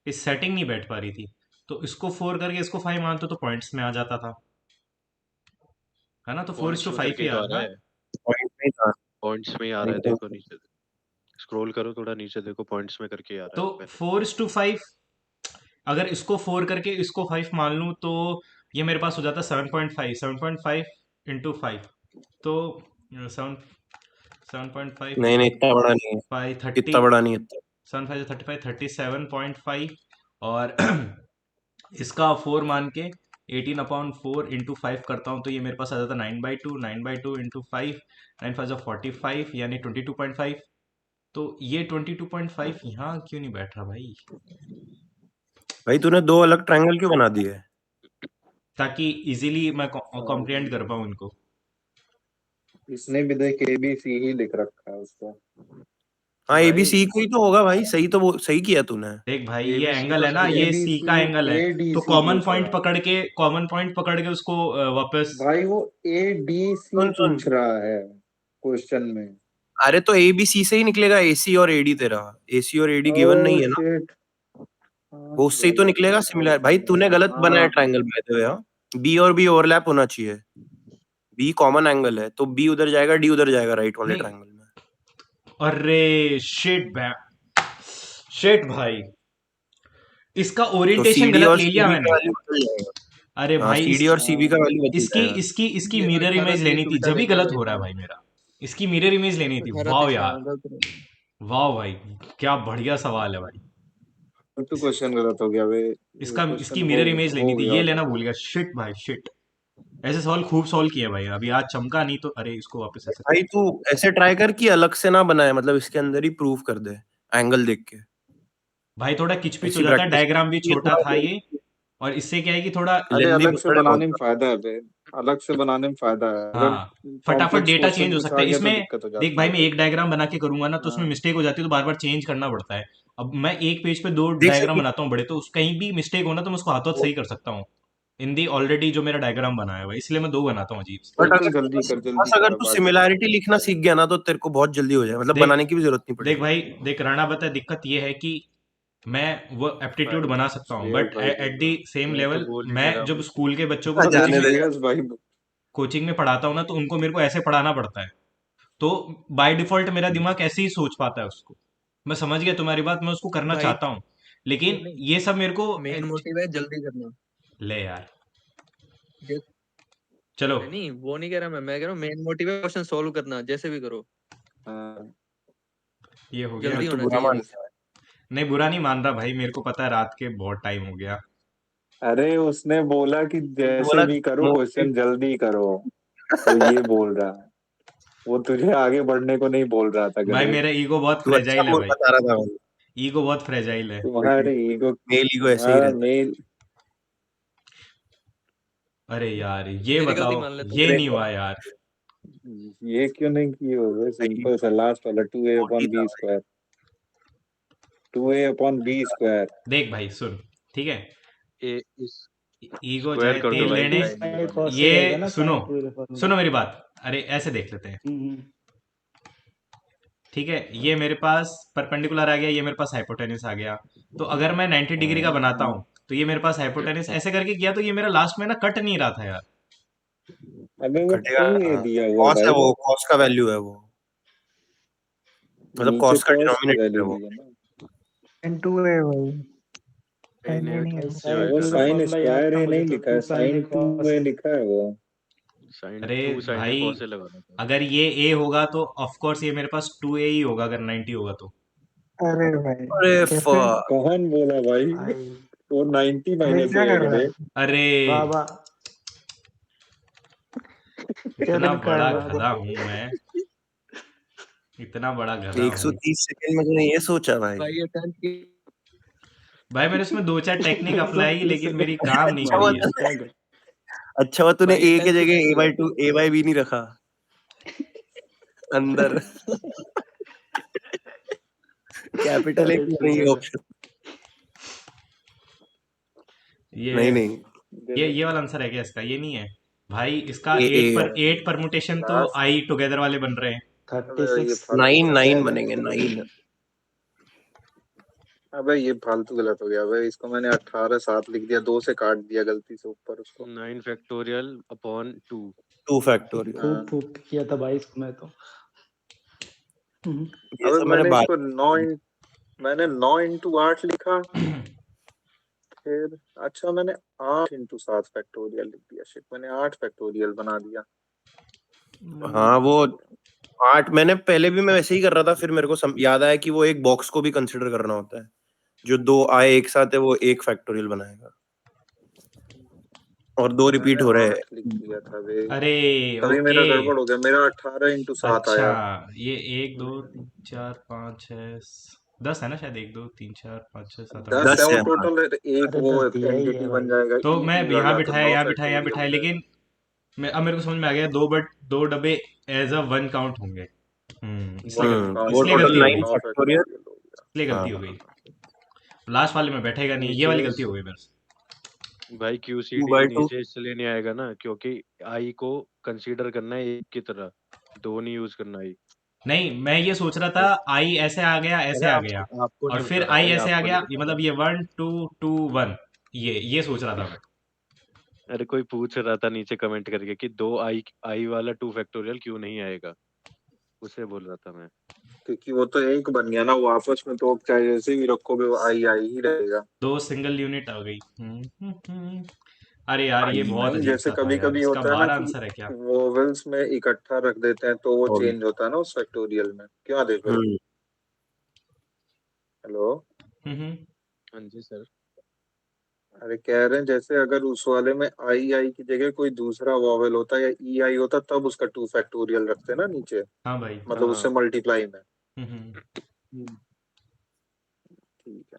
इस सेटिंग नहीं बैठ पा रही थी, तो इसको 4 करके इसको 5 मानते तो पॉइंट्स में आ जाता था, है ना? तो पॉइंट्स में 4:5 करके ही तो आ आ रहा हाँ। है, पॉइंट नहीं था। पॉइंट्स में ही आ रहा है, देखो नीचे स्क्रॉल करो थोड़ा नीचे, देखो पॉइंट्स में करके आ रहा तो है पहले। 4:5, अगर इसको 4 करके इसको 5 मान लूं, तो ये मेरे पास हो जाता 7.5, 7.5 इंटू 5, तो 7.5 नहीं नहीं, इतना बड़ा नहीं है, 5 30, इतना बड़ा नहीं है इतना। 7 5 35 37.5, और इसका 4 मान के 18/4 इंटू 5 करता हूँ, तो ये मेरे पास आ जाता 9/2, 9/2 इंटू 5, 9 5 45, यानी 22.5। तो ये 22.5 यहाँ क्यों नहीं बैठ रहा भाई? भाई तूने दो अलग ट्रायंगल क्यों बना दिए? ताकि इजीली मैं कॉम्प्रिहेंड कर पाऊँ इनको। इसने भी देख ABC ही लिख रखा है उसका। हाँ भाई एबीसी को ही तो होगा भाई, सही तो वो सही किया तूने। देख भाई, ये एबीसी एंगल तो है ना, सही है। ये सी ABC का एंगल है, तो ADC कॉमन पॉइंट पकड़ के उसको वापस। भाई वो ADC सुन सुन, पूछ रहा है क्वेश्चन में। अरे तो एबीसी से ही निकलेगा एसी और एडी तेरा। एसी और एडी गिवन ओह नहीं है ना, शिट, वो उससे ही तो निकलेगा सिमिलर। भाई तूने गलत बनाया हाँ ट्रायंगल बाय द वे। हाँ, बी और बी ओवरलैप होना चाहिए। बी कॉमन एंगल है, तो बी उधर जाएगा, डी उधर जाएगा राइट वाले नहीं, ट्रायंगल में। अरे शिट भाई, इसका तो ओरिएंटेशन सीडी गलत और ले लिया सीबी का मैंने। वैल्यू बदल जाएगा। अरे हाँ भाई, सीडी और सीबी का वैल्यू बदल इसकी जाएगा। इसकी इसकी ये मिरर 18 इमेज लेनी 30 थी, उल्टा जब भी लेंगे गलत भाई हो रहा है तुम। भाई मेरा। इसकी मिरर इमेज लेनी थी। 18 वाह 30 यार, कहाँ गलत रहे? वाह भाई, क्या बढ़िया सवाल है भाई। तो क्वेश्चन गलत हो गया वे, क्वेश्चन इसकी हो मिरर इमेज लेनी हो थी, गया ये होता लेना तो। भूल गया। शिट भाई शिट। ऐसे सवाल खूब सॉल्व किए भाई, अभी आज चमका नहीं तो। अरे इसको वापस ऐसे भाई तू ऐसे ट्राई कर कि अलग से ना बनाए, मतलब इसके अंदर ही प्रूव कर दे एंगल देख के। भाई, थोड़ा किचपिच हो ऐसी जाता है, प्रैक्टिस डायग्राम भी ये छोटा थोड़ा था ये, और इससे क्या है कि थोड़ा। अरे लेंदी अलग से मेथड है बहुत बनाने में फायदा है बे, अलग से बनाने में फायदा है। अगर हाँ, फटाफट कॉम्प्लेक्स डेटा चेंज क्वेश्चन हो कुछ सकता आ है गया तो इसमें। दिक्कत हो देख जाती भाई, है मैं फिर। एक डायग्राम बना के करूंगा ना, तो उसमें हाँ मिस्टेक हो जाती है, तो बार बार चेंज करना पड़ता है। अब मैं एक पेज पे दो देख डायग्राम सही। बनाता हूँ बड़े, तो कहीं भी मिस्टेक हो ना, तो मैं उसको हाथों हाथ सही कर सकता हूँ इन दी ऑलरेडी जो मेरा डायग्राम बना है भाई, इसलिए मैं दो बनाता हूँ अजीब से। बट चल अगर चल तू जल्दी बस कर, बस जल्दी अगर कर, तू बाद में सिमिलैरिटी करेंगे। लिखना सीख गया ना, तो तेरे को बहुत जल्दी हो जाए, मतलब देख बनाने की भी जरूरत नहीं देख पड़ेगी। भाई, देख राणा बता, दिक्कत ये है कि मैं वो एप्टीट्यूड भाई बना सकता हूँ, श्रेयस बट भाई बोल एट रहा दी है। सेम मैं तो लेवल, बोल ही मैं नहीं रहा जब हूँ। स्कूल के बच्चों को हाँ, कोचिंग जाने में दे। श्रेयस भाई कोचिंग में पढ़ाता हूँ ना, तो उनको मेरे को ऐसे पढ़ाना पड़ता है, तो बाय डिफॉल्ट मेरा दिमाग ऐसे ही सोच पाता है उसको। मैं समझ गया तुम्हारी बात, मैं उसको करना भाई चाहता हूँ, नहीं लेकिन नहीं, ये सब मेरे को मेन मोटिव है जल्दी करना। ले यार, जे- चलो। नहीं नहीं, वो नहीं कह रहा मैं कह रहा हूँ मेन मोटिव है क्वेश्चन सोल्व करना, जैसे भी करो हाँ, ये हो गया। फिर जल्दी तो होना बुरा चाहिए मान बस। गया। नहीं, बुरा नहीं मान रहा भाई, मेरे को पता है रात के बहुत टाइम हो गया। अरे उसने बोला कि तूने जैसे बोला भी करो मोस्टली। क्वेश्चन जल्दी करो, तो ये बोल रहा है। वो तुझे आगे बढ़ने को नहीं बोल रहा था भाई गधे। मेरा ईगो बहुत तू अच्छा फ्रेजाइल है बोल भाई, बता रहा था भाई। ईगो बहुत फ्रेजाइल है। तुम्हारे ईगो, मेल ईगो ऐसे ही तुम्हारा रहता मेल। अरे यार, ये मेरी गलती बताओ, मान ले तुम। ये है। नहीं हुआ यार। ये क्यों नहीं किए होगे? भाई सिंपल सा लास्ट वाला, टू ए बोल ही अपॉन था बी भाई। Square, 2a/b²। देख भाई सुन, ठीक है, ए इस ईगो स्क्वायर चाहे कर दो तेल भाई, लेने। लाइन में साइन बना। कॉस से ये रहेगा ना, सुनो, साइन टू ए पर। सुनो मेरी बात। अरे ऐसे देख लेते हैं, हम्म। ठीक है, ये मेरे पास परपेंडिकुलर आ गया, ये मेरे पास हाइपोटेनिस आ गया, तो अगर मैं 90 डिग्री का बनाता हूँ, तो ये मेरे पास हाइपोटेनिस ऐसे करके किया, तो ये मेरा लास्ट में ना कट नहीं रहा था यार। अबे वो कटेगा। 2a दिया हुआ है कॉस है भाई, वो, कॉस का वैल्यू है वो, मतलब नीचे कॉस का कॉस की डिनोमिनेटर वैल्यू है वो। दी है ना। साइन टू है भाई, साइन ए नहीं है वो। इनवर्स से साइन वो होएगा टू का ना। साइन फॉर्मूला याद स्क्वायर था है मुझे, नहीं तो लिखा है, two sine A sine cos 2a है। लिखा है वो। साइन अरे 2 साइन ए भाई, कॉस से लगाना था। अगर ये ए होगा तो ऑफ कोर्स ये मेरे पास 2a ही होगा, अगर 90 होगा तो। अरे भाई अरे कैसे fuck। कौन बोला भाई? भाई वो 90 भाई माइनस क्या ए कर होगा रहा बे। है? अरे बाबा, इतना चरण का बड़ा है बाबा। गधा हूँ मैं, इतना बड़ा गधा हूँ 130 सेकंड में तूने ये सोचा भाई? भाई ये 10 की भाई। मैंने उसमें 2-4 टेक्निक अप्लाई 130 लेकिन मेरी सेकंड काम नहीं अच्छा करी हुआ है। क्या कर अच्छा हुआ तूने भाई ये ए के 10 की जगह वैल्यू है। A/2 A/B नहीं रखा अंदर। कैपिटल ए अरे क्यों नहीं है चलो ऑप्शन? ये नहीं नहीं, ये वाला आंसर है क्या इसका? ये नहीं है भाई। इसका ए ए 8 परमुटेशन तो लास्ट आई टुगेदर वाले बन रहे हैं। अबे ये 36 फालतू 9 गलत हो 9 गया। बनेंगे 9। अबे ये फालतू गलत हो गया। अबे इसको मैंने 18 7 लिख दिया, 2 से काट दिया गलती से ऊपर उसको। 9 फैक्टोरियल अपॉन 2। 2 फैक्टोरियल। फूक हाँ। फूक किया था भाई इसको मैं तो। ये अबे सब मैंने मैंने बात इसको 9 इंटू 8 लिखा। फिर अच्छा मैंने 8 इंटू 7 फैक्टोरियल लिख दिया। शिट, मैंने 8 फैक्टोरियल बना दिया। हाँ वो 8 मैंने पहले भी मैं वैसे ही कर रहा था, फिर मेरे को याद आया कि वो एक बॉक्स को भी कंसिडर करना होता है। जो 2 आए एक साथ है वो 1 फैक्टोरियल बनाएगा और 2 रिपीट मैंने हो रहे 8 लिख दिया था बे, अरे तभी ओके। मेरा गड़बड़ हो गया। मेरा 18 इंटू 7 अच्छा, आया। ये 1 2 3 4 5 6 10 है ना शायद। 1 2 3 4 5 6 7 8 10 है 10 वो है। हाँ टोटल। एक अरे वो 10 दिया ही है एंटिटी बन भाई। जाएगा तो ई मैं ई यहाँ वाला, तो बिठाया 9 यहाँ बिठाया यहाँ फैक्टोरियल बिठाया, हो जाएगा। लेकिन अब मेरे को समझ में आ गया। दो डब्बे एज अ 1 काउंट होंगे। इसलिए वन काउंट वो इसलिए होगा टोटल गलती तो हो 9 गई। 9 फैक्टोरियल। फैक्टोरियल हो गया। इसलिए हाँ गलती हो गई। लास्ट वाले में बैठेगा नहीं, ये वाली नीचे गलती हो गई मेरे से। भाई 2 QCD बाई 2। नीचे इसलिए नहीं आएगा ना, क्योंकि आई को कंसीडर करना है एक की तरह, 2 नहीं यूज करना आई। नहीं, मैं ये सोच रहा था आई ऐसे आ गया, ऐसे अरे आ गया, आपको आपको और नहीं फिर बता रहा आई भाई, ऐसे आ आपको गया। नहीं ये बता मतलब ये 1 2 2 1, ये सोच रहा था मैं। रहा। अरे कोई पूछ रहा था नीचे कमेंट करके कि 2 आई आई वाला 2 फैक्टोरियल क्यों नहीं आएगा, उसे बोल रहा था मैं। क्योंकि वो तो एक बन गया ना, वो आपस में तो चाहे जैसे भी रखोगे वो आई आई ही रहेगा। 2 सिंगल यूनिट आ गई। अरे यार, ये बहुत नहीं, अजीब जैसे सा था कभी यार। कभी इसका होता है ना 12 कि आंसर है क्या? वोवेल्स में इकट्ठा रख देते हैं तो वो चेंज होता है ना उस फैक्टोरियल में। क्यों देख रहे हो? हम्म हेलो। हम्म। हाँ जी सर। अरे कह रहे हैं जैसे अगर उस वाले में आई आई की जगह कोई दूसरा वोवेल होता या ई आई होता तब उसका 2 फैक्टोरियल रखते हैं ना नीचे, हाँ भाई। मतलब उससे हाँ मल्टीप्लाई में। हम्म। ठीक है।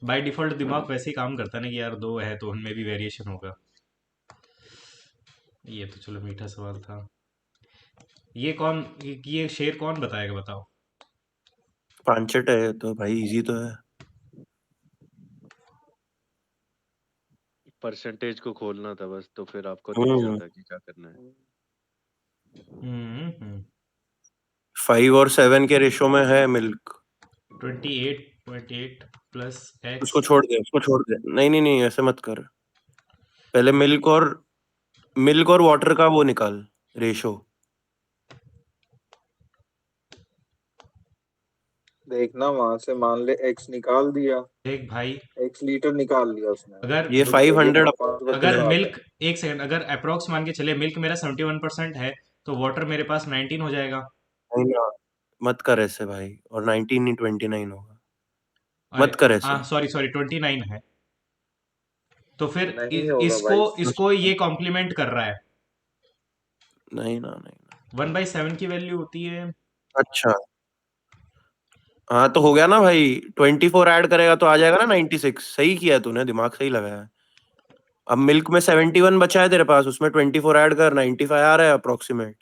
बाय डिफॉल्ट दिमाग वैसे ही काम करता है ना कि यार 2 है तो उनमें भी वेरिएशन होगा। ये तो चलो मीठा सवाल था। ये शेर कौन बताएगा, बताओ। पांचट है तो भाई इजी तो है। परसेंटेज को खोलना था बस, तो फिर आपको दिख हम्म जाता कि क्या करना है। हम्म। 5 और 7 के रेशो में है मिल्क। 28.8 plus x. उसको छोड़ दे। नहीं नहीं नहीं, ऐसे मत कर। पहले मिल्क और वाटर का वो निकाल रेशो। देखना वहां से मान ले एक्स निकाल दिया, देख भाई, एक्स लीटर निकाल लिया उसने। अगर ये रुक जा, ये 500 पांच बच्चे अगर सात है। मिल्क, एक सेकंड, अगर अप्रोक्स मान के चले मिल्क मेरा 71% है, तो वाटर मेरे पास 19 हो जाएगा। नहीं ना, मत कर ऐसे भाई। और 19 नहीं 29 होगा। अरे मत कर ऐसे। हाँ, सॉरी सॉरी, 29 है। तो फिर नहीं होगा इसको भाई। इसको ये कॉम्प्लीमेंट कर रहा है। नहीं ना, नहीं ना। 1/7 की वैल्यू होती है। अच्छा हाँ तो हो गया ना भाई। 24 ऐड करेगा तो आ जाएगा ना 96। सही किया तूने, दिमाग सही लगाया है। अब मिल्क में 71 बचा है तेरे पास, उसमें 24 ऐड कर, 95 आ रहा है अप्रोक्सीमेट।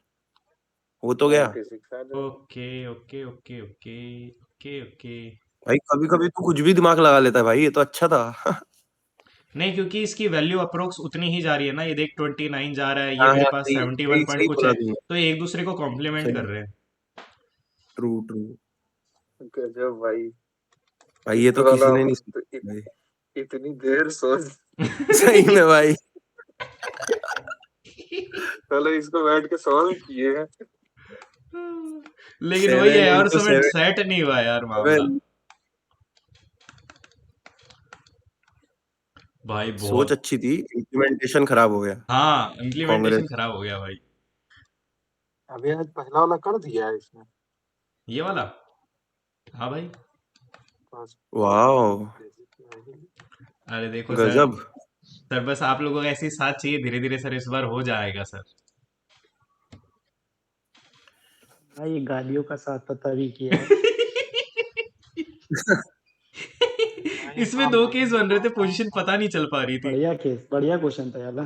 हो तो गया 96 आ जाएगा। Okay okay okay okay okay okay. भाई। कभी कभी तू कुछ भी दिमाग लगा लेता है भाई, ये तो अच्छा था। नहीं, क्योंकि इसकी वैल्यू अप्रोक्स उतनी ही जा रही है ना। ये देख 29 जा रहा है, ये हाँ मेरे हाँ, पास सही 71 सही पॉइंट सही कुछ बोला है। तूने। तो ये एक दूसरे को कॉम्प्लीमेंट कर सही। रहे हैं। True true. गजब भाई। भाई ये इस तो वाला किसी ने नहीं तो सोचा भाई। इतनी देर सोच। सही में भाई। चलो इसको बैठ के सॉल्व किए हैं। लेकिन वही है 7 यार, इंटू समय 7 सेट नहीं हुआ यार मामला। भाई सोच बहुत। अच्छी थी, इम्प्लीमेंटेशन खराब हो गया। हाँ, इम्प्लीमेंटेशन कांग्रेस। खराब हो गया भाई। अभी आज पहला वाला कर दिया है इसने। ये वाला। हाँ भाई। बस। वाह अरे देखो सर, गजब। सर बस आप लोगों का ऐसे ही साथ चाहिए। धीरे धीरे सर इस बार हो जाएगा सर। हाँ, ये गालियों का साथ पता भी किया है। इसमें दो केस बन रहे थे, पोजीशन पता नहीं चल पा रही थी। बढ़िया क्वेश्चन था यार।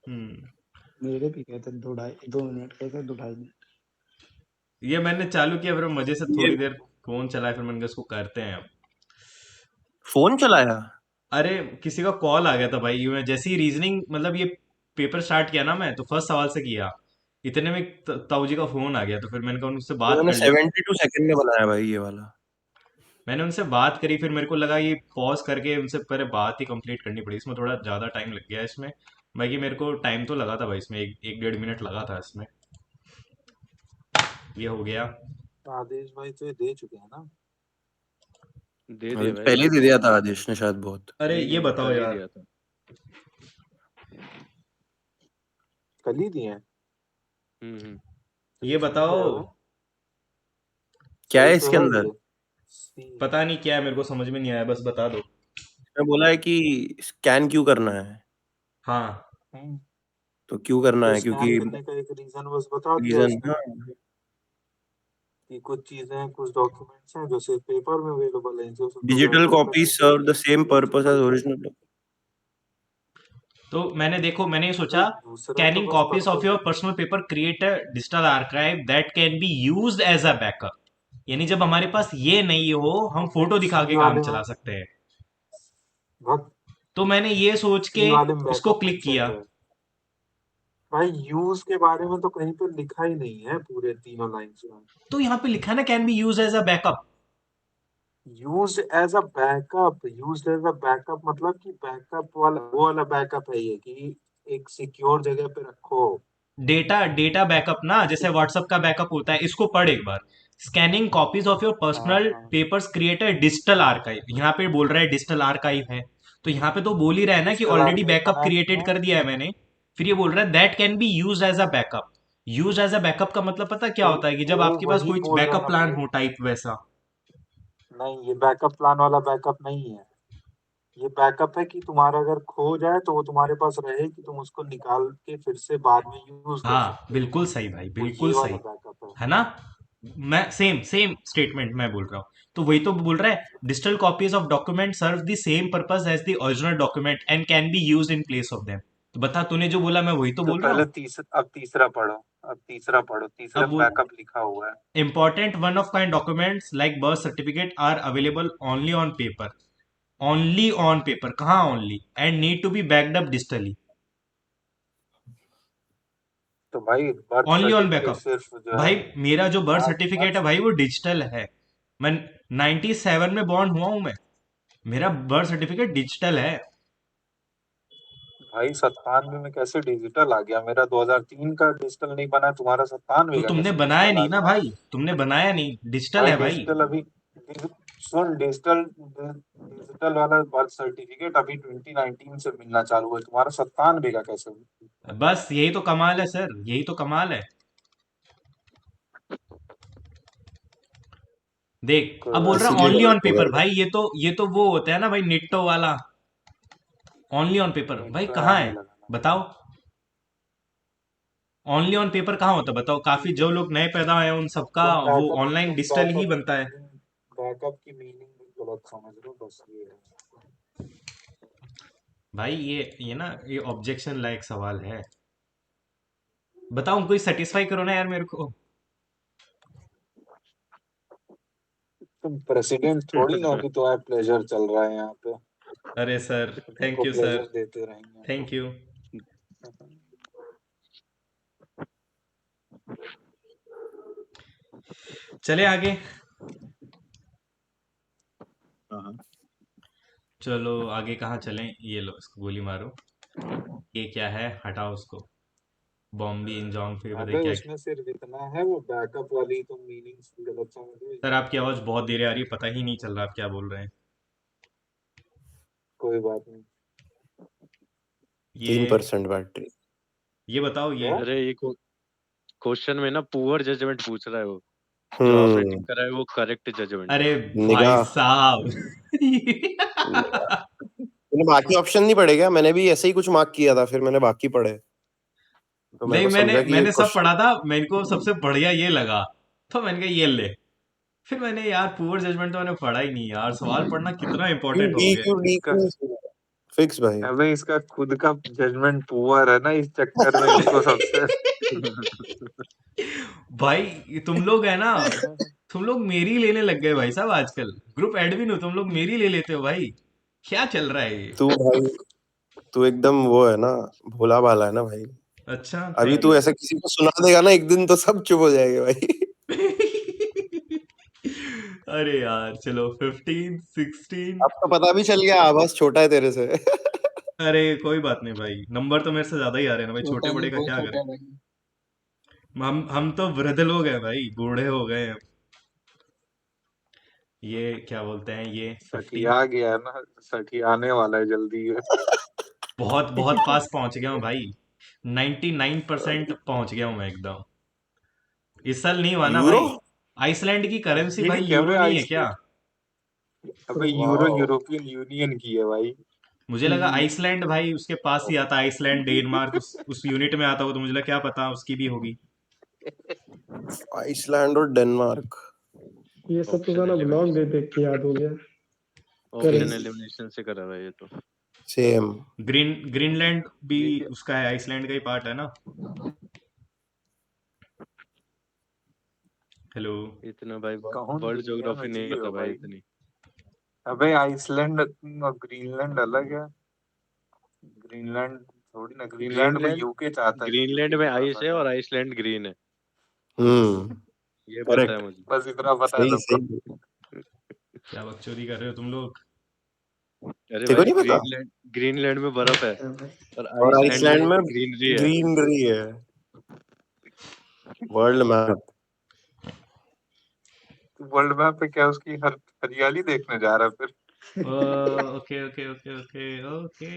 हम्म मेरे भी कहते 2 मिनट कहते 2-2.5 मिनट। ये मैंने चालू किया, फिर मजे से ये थोड़ी देर फोन चलाया, फिर मैंने कहा इसको करते हैं अब। फोन चलाया? अरे किसी का कॉल आ गया था भाई, मैं जैसे ही रीजनिंग मतलब ये पेपर स्टार्ट किया ना, मैं तो फर्स्ट सवाल से किया, इतने में ताऊ जी का फोन आ गया, तो फिर मैंने कहा उनसे ये बात मैंने कर ली। 72 सेकंड में बनाया भाई ये वाला। मैंने उनसे बात करी, फिर मेरे को लगा ये पॉज करके उनसे पहले बात ही कंप्लीट करनी पड़ी, इसमें थोड़ा ज्यादा टाइम लग गया इसमें। बाकी मेरे को टाइम तो लगा था भाई इसमें, एक 1.5 मिनट लगा था इसमें। ये हो गया। आदेश भाई तो ये दे चुके हैं ना। दे अभी दिया तो भाई। पहले ही दे दिया था आदेश ने शायद बहुत। अरे नहीं ये नहीं, बताओ कल ही यार, दिया था। कल ही दिए हैं। ये ठीक बताओ है भाई, क्या सही है तो इसके है अंदर? ये। सी पता नहीं क्या है, मेरे को समझ में नहीं आया, बस बता दो। मैं बोला है कि स्कैन क्यों करना है, हाँ हम्म, तो क्यों करना तो है स्कैन क्योंकि करने का एक रीजन बस बता दिया रीजन। उसने हाँ, कि कुछ चीजें कुछ डॉक्यूमेंट्स हैं जो सिर्फ पेपर में अवेलेबल हैं, जो उसको डिजिटल वेरीफाई कॉपीज करने के सर्व द लिए same purpose as digital original. तो मैंने ये भाई सोचा, दूसरा तो स्कैनिंग बस कॉपीज ऑफ पर्पस योर है। Personal paper create a digital archive that can be used as a backup. यानी जब हमारे पास ये नहीं हो, हम फोटो दिखा सी के काम वाले में चला सकते हैं। भक्त तो मैंने ये सोच सी के वाले में उसको बैकअप क्लिक मेंशन किया। है भाई। यूज के बारे में तो कहीं पर लिखा ही नहीं है पूरे तीनों लाइंस में। तो यहाँ पे लिखा है ना, can be use as a backup. Use as a backup, use as a backup मतलब कि बैकअप वाला वो वाला बैकअप है ये कि एक सिक्योर जगह पे रखो। डेटा डेटा बैकअप ना, जैसे व्हाट्सएप का बैकअप होता है, इसको पढ़ एक बार। स्कैनिंग कॉपीज ऑफ योर हाँ पर्सनल हाँ, papers create a digital archive, यहाँ पे बोल रहा है डिजिटल आर्काइव है, तो यहाँ पे तो बोल ही रहा है ना कि डिजिटल ऑलरेडी आर्काइव बैकअप बनाया क्रिएटेड किसने? कर दिया है मैंने। फिर ये बोल रहा है that can be use as a backup. Use as a backup का मतलब पता क्या तो होता है, कि जब वो आपके पास वही कोई बोल रहा है बैकअप ना प्लान भाई। हो टाइप वैसा। नहीं, ये बैकअप प्लान वाला बैकअप नहीं है। ये बैकअप है कि तुम्हारा अगर खो जाए तो वो तुम्हारे पास रहे कि तुम उसको निकाल के फिर से बाद में यूज कर हाँ सकते हो। बिल्कुल सही भाई, वो बिल्कुल ये सही। वाला बैकअप है। है ना? मैं सेम सेम स्टेटमेंट मैं बोल रहा हूँ। तो वही तो बोल रहा है, digital copies of document serve the same purpose as the original document and can be use in place of them. तो बता, तूने जो बोला मैं वही तो तो बोल रहा पहले हूँ। अब तीसरा पढ़ो। अब तीसरा पढ़ो, तीसरे अब में बोल, बैकअप लिखा हुआ है। Important one of kind documents like birth certificate are available only on paper. Only on paper, कहाँ only, and need to be backed up digitally. तो भाई birth only on certificate backup. सिर्फ जो है। भाई मेरा जो बर्थ हाँ सर्टिफिकेट है बर्थ भाई, वो डिजिटल है। मैं 97 में बॉर्न हुआ हूं मैं, मेरा बर्थ सर्टिफिकेट डिजिटल है। भाई 97 में कैसे डिजिटल आ गया? मेरा 2003 का डिजिटल नहीं बना है, तुम्हारा 97 तो का तुमने कैसे बनाया डिजिटल आ नहीं ना गया? भाई, तुमने बनाया नहीं, डिजिटल भाई है भाई। डिजिटल अभी सुन, डिजिटल वाला बर्थ सर्टिफिकेट अभी 2019 से मिलना चालू है, तुम्हारा 97 का कैसे हुआ? बस यही तो कमाल है सर, यही तो कमाल है। देख, कोई अब बोल बात रहा नहीं, इसीलिए ओनली ऑन गलत हो पेपर, गया। भाई ये तो वो होता है ना भाई, निट्टो वाला। ओनली ऑन पेपर नेट भाई तो यहाँ कहाँ नहीं है? लगाना। बताओ, ओनली ऑन पेपर कहाँ होता है बताओ? काफी जो लोग नए पैदा हुए हैं उन सबका वो ऑनलाइन डिजिटल ही बनता है। बैकअप की मीनिंग भी गलत समझ रहे हो, बस ये है। भाई ये ना, ये ऑब्जेक्शन लायक सवाल है। बताओ, कोई सेटिस्फाई करो ना यार मेरे को। तुम प्रेसिडेंट थोड़ी ना हो कि तुम्हारा प्लेजर चल रहा है यहाँ पे। अरे सर, थैंक तुमको यू सर, प्लेजर देते रहेंगे। Thank you. चले आगे। चलो आगे कहाँ चलें, ये लो इसको गोली मारो। ये क्या है, हटाओ उसको। बॉम्बी इंजोंग फिर बताइए अबे क्या। उसमें सिर्फ इतना है, वो बैकअप वाली तुम मीनिंग गलत समझ रहे हो, सर ये आपकी वाला आवाज है। बहुत देर आ रही है, पता ही नहीं चल रहा आप क्या बोल रहे हैं। कोई बात नहीं। ये 3% बैटरी। ये बताओ ये। क्या? अरे ये क्वेश्चन में ना पुअर जजमेंट पूछ रहा है वो, जो आपने टिक करा है वो करेक्ट जजमेंट है। अरे भाई निगाह। साहब। तूने बाकी ऑप्शन नहीं पढ़े क्या? मैंने भी ऐसे ही कुछ मार्क किया था, फिर मैंने बाकी पढ़े, तो मेरे नहीं, को मैंने समझा कि ये मैंने सब क्वेश्चन। पढ़ा था, मेरे को सबसे बढ़िया ये लगा तो मैंने कहा ये ले। फिर मैंने यार पुअर जजमेंट तो मैंने पढ़ा ही नहीं यार, सवाल पढ़ना कितना क्यों इंपॉर्टेंट हो डी गया। क्यों डी इसका क्यों फिक्स भाई। अबे इसका खुद का जजमेंट पुअर है ना, इस चक्कर में इसको सबसे भाई ये तुम लोग है ना, तुम लोग मेरी लेने लग गए भाई साहब आजकल। ग्रुप एडमिन हो तुम लोग, मेरी ले लेते हो भाई। क्या चल रहा है ये? तू भाई तू एकदम वो है ना, भोला भाला है ना भाई। अच्छा, अभी थैंक तू यू। ऐसा किसी को सुना देगा ना, एक दिन तो सब चुप हो जाएंगे भाई। अरे यार चलो 15 16। अब तो पता भी चल गया आवाज छोटा है तेरे से। अरे कोई बात नहीं भाई, नंबर तो मेरे से ज्यादा ही आ रहे हैं ना भाई, छोटे छोटा बड़े नहीं, का बहुत क्या छोटा करें। है भाई। हम तो वृद्ध लोग हैं भाई, बूढ़े हो गए हैं। ये क्या बोलते हैं, ये 15 सठिया गया है ना, सठियाने वाला है जल्दी है। बहुत बहुत पास पहुंच गया हूँ भाई। 99% पहुंच गया हूँ मैं एकदम। इस साल नहीं हुआ ना यूरो। भाई। आइसलैंड की करेंसी भाई ठीक है यूरो अबे, नहीं है क्या? अबे यूरो वाह। यूरोपियन यूनियन की है भाई। मुझे लगा आइसलैंड भाई उसके पास ही आता, आइसलैंड डेनमार्क उस यूनिट में आता हो, तो मुझे लगा क्या पता उसकी भी होगी। आइसलैंड और डेनमार्क। ये सब तो ऑप्शन साला ब्लॉग एलिमिनेशन, देख देख के याद हो गया। ऑप्शन करेंसी एलिमिनेशन से करा हुआ है ये तो। सेम। ग्रीनलैंड भी ठीक है। उसका है, आइसलैंड का ही पार्ट है ना। हेलो। इतना भाई कौन वर्ल्ड दुनिया ज्योग्राफी में नहीं जी पता हो भाई भाई। इतनी। अबे आइसलैंड और ग्रीनलैंड अलग है। ग्रीनलैंड थोड़ी ना, ग्रीनलैंड में ग्रीनलैंड, यूके चाहता है कि ग्रीनलैंड यूके में के पास आइस आ है जाए। और आइसलैंड ग्रीन है, हम्म। ये पता है करेक्ट। मुझे। बस इतना पता है सही सबको। सही। क्या बकचोदी कर रहे हो तुम लोग? अरे तेरे को भाई नहीं पता। ग्रीनलैंड, ग्रीनलैंड में बर्फ है है भाई। और और आइसलैंड आइसलैंड में में ग्रीनरी है। ग्रीनरी है। World map. तू वर्ल्ड मैप पे क्या उसकी हर हरियाली देखने जा रहा है फिर? Okay okay okay okay okay.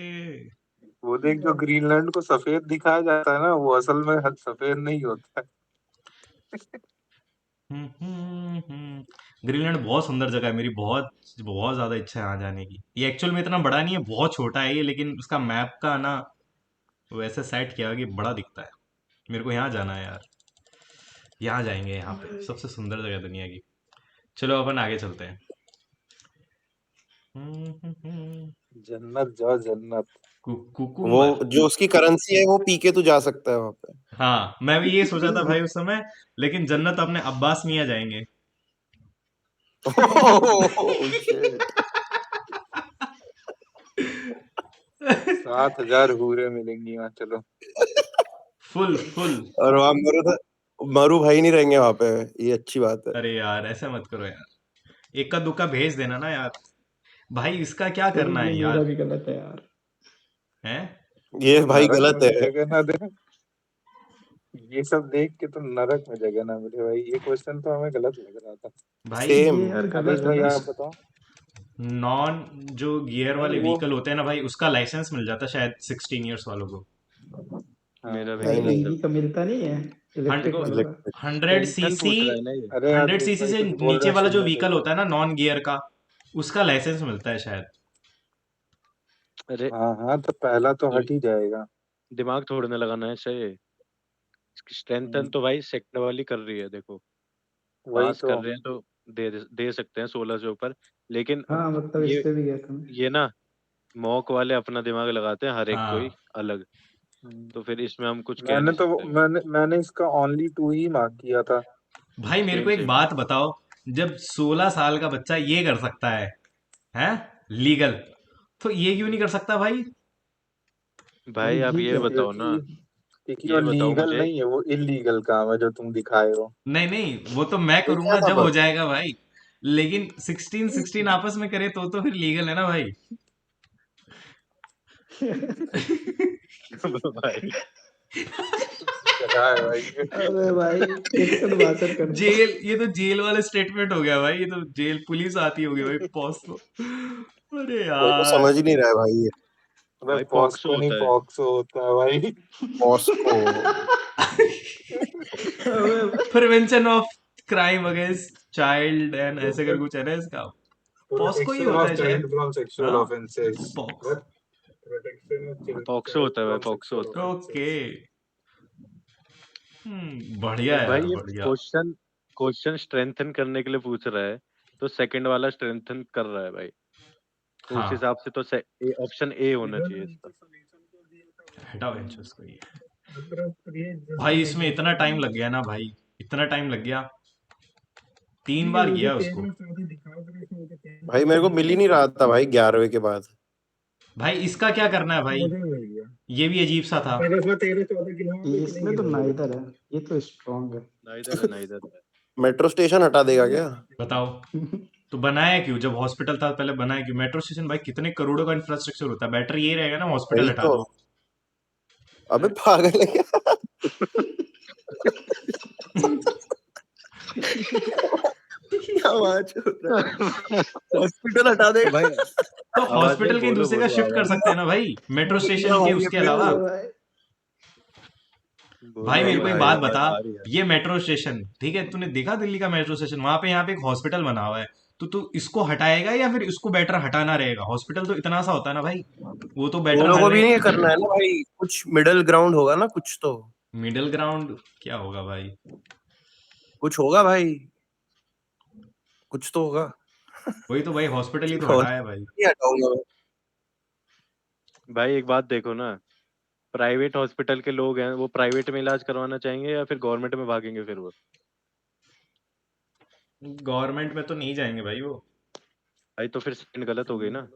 वो देख, जो ग्रीनलैंड को सफेद दिखाया जाता है ना, वो असल में सफेद नहीं होता है। ग्रीनलैंड बहुत सुंदर जगह है, मेरी बहुत बहुत ज्यादा इच्छा है यहाँ जाने की। ये एक्चुअल में इतना बड़ा नहीं है, बहुत छोटा है ये, लेकिन उसका मैप का ना वैसे सेट किया है कि बड़ा दिखता है। मेरे को यहाँ जाना है यार। यहाँ जाएंगे, यहाँ पे सबसे सुंदर जगह दुनिया की। चलो अपन आगे चलते हैं। जन्नत जाओ जन्नत। वो कुकुम्बर। जो उसकी करेंसी है वो पी के तू जा सकता है वहां पे। हाँ मैं भी ये सोचा था भाई उस समय, लेकिन जन्नत अपने अब्बास मियाँ जाएंगे। Oh shit. 7,000 हूरे मिलेंगी वहाँ, चलो। Full full. और वहां मरु भाई नहीं रहेंगे वहां पे। ये अच्छी बात है। अरे यार ऐसा मत करो यार, इक्का दुक्का भेज देना ना यार। भाई इसका क्या फिर करना ये है मेरा यार? भी गलत है यार। हैं? ये तो भाई नरक में गलत भी है। जगह ना दे। ये सब देख के तो नरक में जगह ना मिले भाई। ये क्वेश्चन तो हमें गलत लग रहा था। भाई सेम। ये यार आदेश गलत है भाई ना। इस आप बताओ। नॉन जो गियर नहीं वाले वो, व्हीकल होते हैं ना भाई, उसका लाइसेंस मिल जाता है शायद 16 इयर्स वालों को। मेरा भी हाँ। नहीं गलत नहीं। है। ईवी का मिलता नहीं है, इलेक्ट्रिक देखो वालों का। इलेक्ट्रिक। 100 cc, टेंशन पूछ रहा है ना ये। अरे 100 cc आदेश भाई से कुछ बोल रहे नीचे हैं, वाला जो सुनने दो व्हीकल इसे। होता है ना नॉन गियर का, उसका लाइसेंस मिलता है शायद। अरे हाँ हाँ, तो पहला तो तो हट ही जाएगा। दिमाग थोड़े ना लगाना है सही। स्ट्रेंथन हम्म, तो भाई सेक्टर वाली कर रही है देखो, वही पास तो। कर रहे हैं तो दे सकते हैं 16 से ऊपर। लेकिन हाँ मतलब इस ये पे भी गया था मैं। ये ना मॉक वाले अपना दिमाग लगाते हैं हर एक कोई हाँ अलग, हम्म, तो फिर इसमें हम कुछ कह मैंने नहीं तो सकते। मैंने इसका ओनली 2 ही मार्क किया था। भाई मेरे को सेम एक सेम। बात बताओ, जब 16 साल का बच्चा ये कर सकता है, हैं, लीगल, तो ये क्यों नहीं कर सकता भाई? भाई आप जी ये क्या। बताओ ना, क्योंकि वो ये बताओ लीगल मुझे। नहीं है, वो इलीगल काम है जो तुम दिखाए हो। नहीं नहीं, वो तो मैं ये क्या करूंगा था जब हो बस। जाएगा भाई। लेकिन 16 आपस में करे तो फिर लीगल है ना भाई। भाई क्या है भाई ये? अबे भाई 61-62 कर दो। जेल, ये तो जेल वाला स्टेटमेंट हो गया भाई, ये तो जेल पुलिस आती होगी भाई, पॉस को। अरे कोई तो यार। समझ ही नहीं रहा है भाई ये। अबे भाई पॉक्सो पॉस्को नहीं, होता है। पॉक्सो होता है भाई। पॉस्को। अबे prevention of crime against child and ऐसे कर कुछ है ना इसका। पॉस्को ही प्रोटेक्शन होता ऑफ है शायद। चाइल्ड फ्रॉम सेक्सुअल हाँ, offences. Pox. What? Protection of POCSO child होता है भाई, फ्रॉम पॉक्सो सेक्सुअल होता है। ओके। ऑफेंसेस। बढ़िया भाई यार ये बढ़िया। क्वेश्चन क्वेश्चन स्ट्रेंथन करने के लिए पूछ रहा है, तो सेकंड वाला स्ट्रेंथन कर रहा है भाई। तो उस हाँ हिसाब से तो ऑप्शन ए होना चाहिए इसका। हटाओ बेंच उसको ये। भाई इसमें इतना टाइम लग गया ना भाई, इतना टाइम लग गया, 3 बार किया उसको। भाई मेरे को मिल ही नहीं रहा था भाई 11वें के बाद। भाई इसका क्या करना है भाई, ये भी अजीब सा था। इसमें तो नाइदर है, ये तो स्ट्रॉन्ग है। नाइदर है। मेट्रो स्टेशन हटा देगा क्या? बताओ तो बनाया क्यों, जब हॉस्पिटल था पहले बनाया क्यों? मेट्रो स्टेशन भाई कितने करोड़ों का इंफ्रास्ट्रक्चर होता है, बेटर ये रहेगा ना हॉस्पिटल वही हटा तो। दो। अबे पागल है क्या? क्या आवाज हो रहा है? हॉस्पिटल हटा देगा भाई तो आवाज नहीं, हॉस्पिटल कहीं बोलो दूसरे का बोलो शिफ्ट कर आवाज सकते हैं ना भाई, मेट्रो स्टेशन के उसके अलावा। बोलो भाई मेरे को एक भाई बात आवाज बता, आ रही है। ये मेट्रो स्टेशन ठीक है, तूने देखा दिल्ली का मेट्रो स्टेशन, वहां पे यहाँ पे एक हॉस्पिटल बना हुआ है, तो तू इसको हटाएगा या फिर इसको बेटर हटाना रहेगा? हॉस्पिटल तो इतना सा होता है ना भाई, वो तो बेटर दोनों को भी हर नहीं करना है ना भाई, कुछ मिडिल ग्राउंड होगा ना कुछ तो। मिडिल ग्राउंड क्या होगा भाई? कुछ होगा भाई, कुछ तो होगा। वही तो भाई, हॉस्पिटल ही तो और हटाया भाई। नहीं हटाऊंगा मैं। भाई एक बात देखो ना, प्राइवेट हॉस्पिटल के लोग हैं, वो प्राइवेट में इलाज करवाना चाहेंगे या फिर गवर्नमेंट में भागेंगे फिर वो? गवर्नमेंट में तो नहीं जाएंगे भाई वो। भाई तो फिर सेकंड गलत हो गई ना।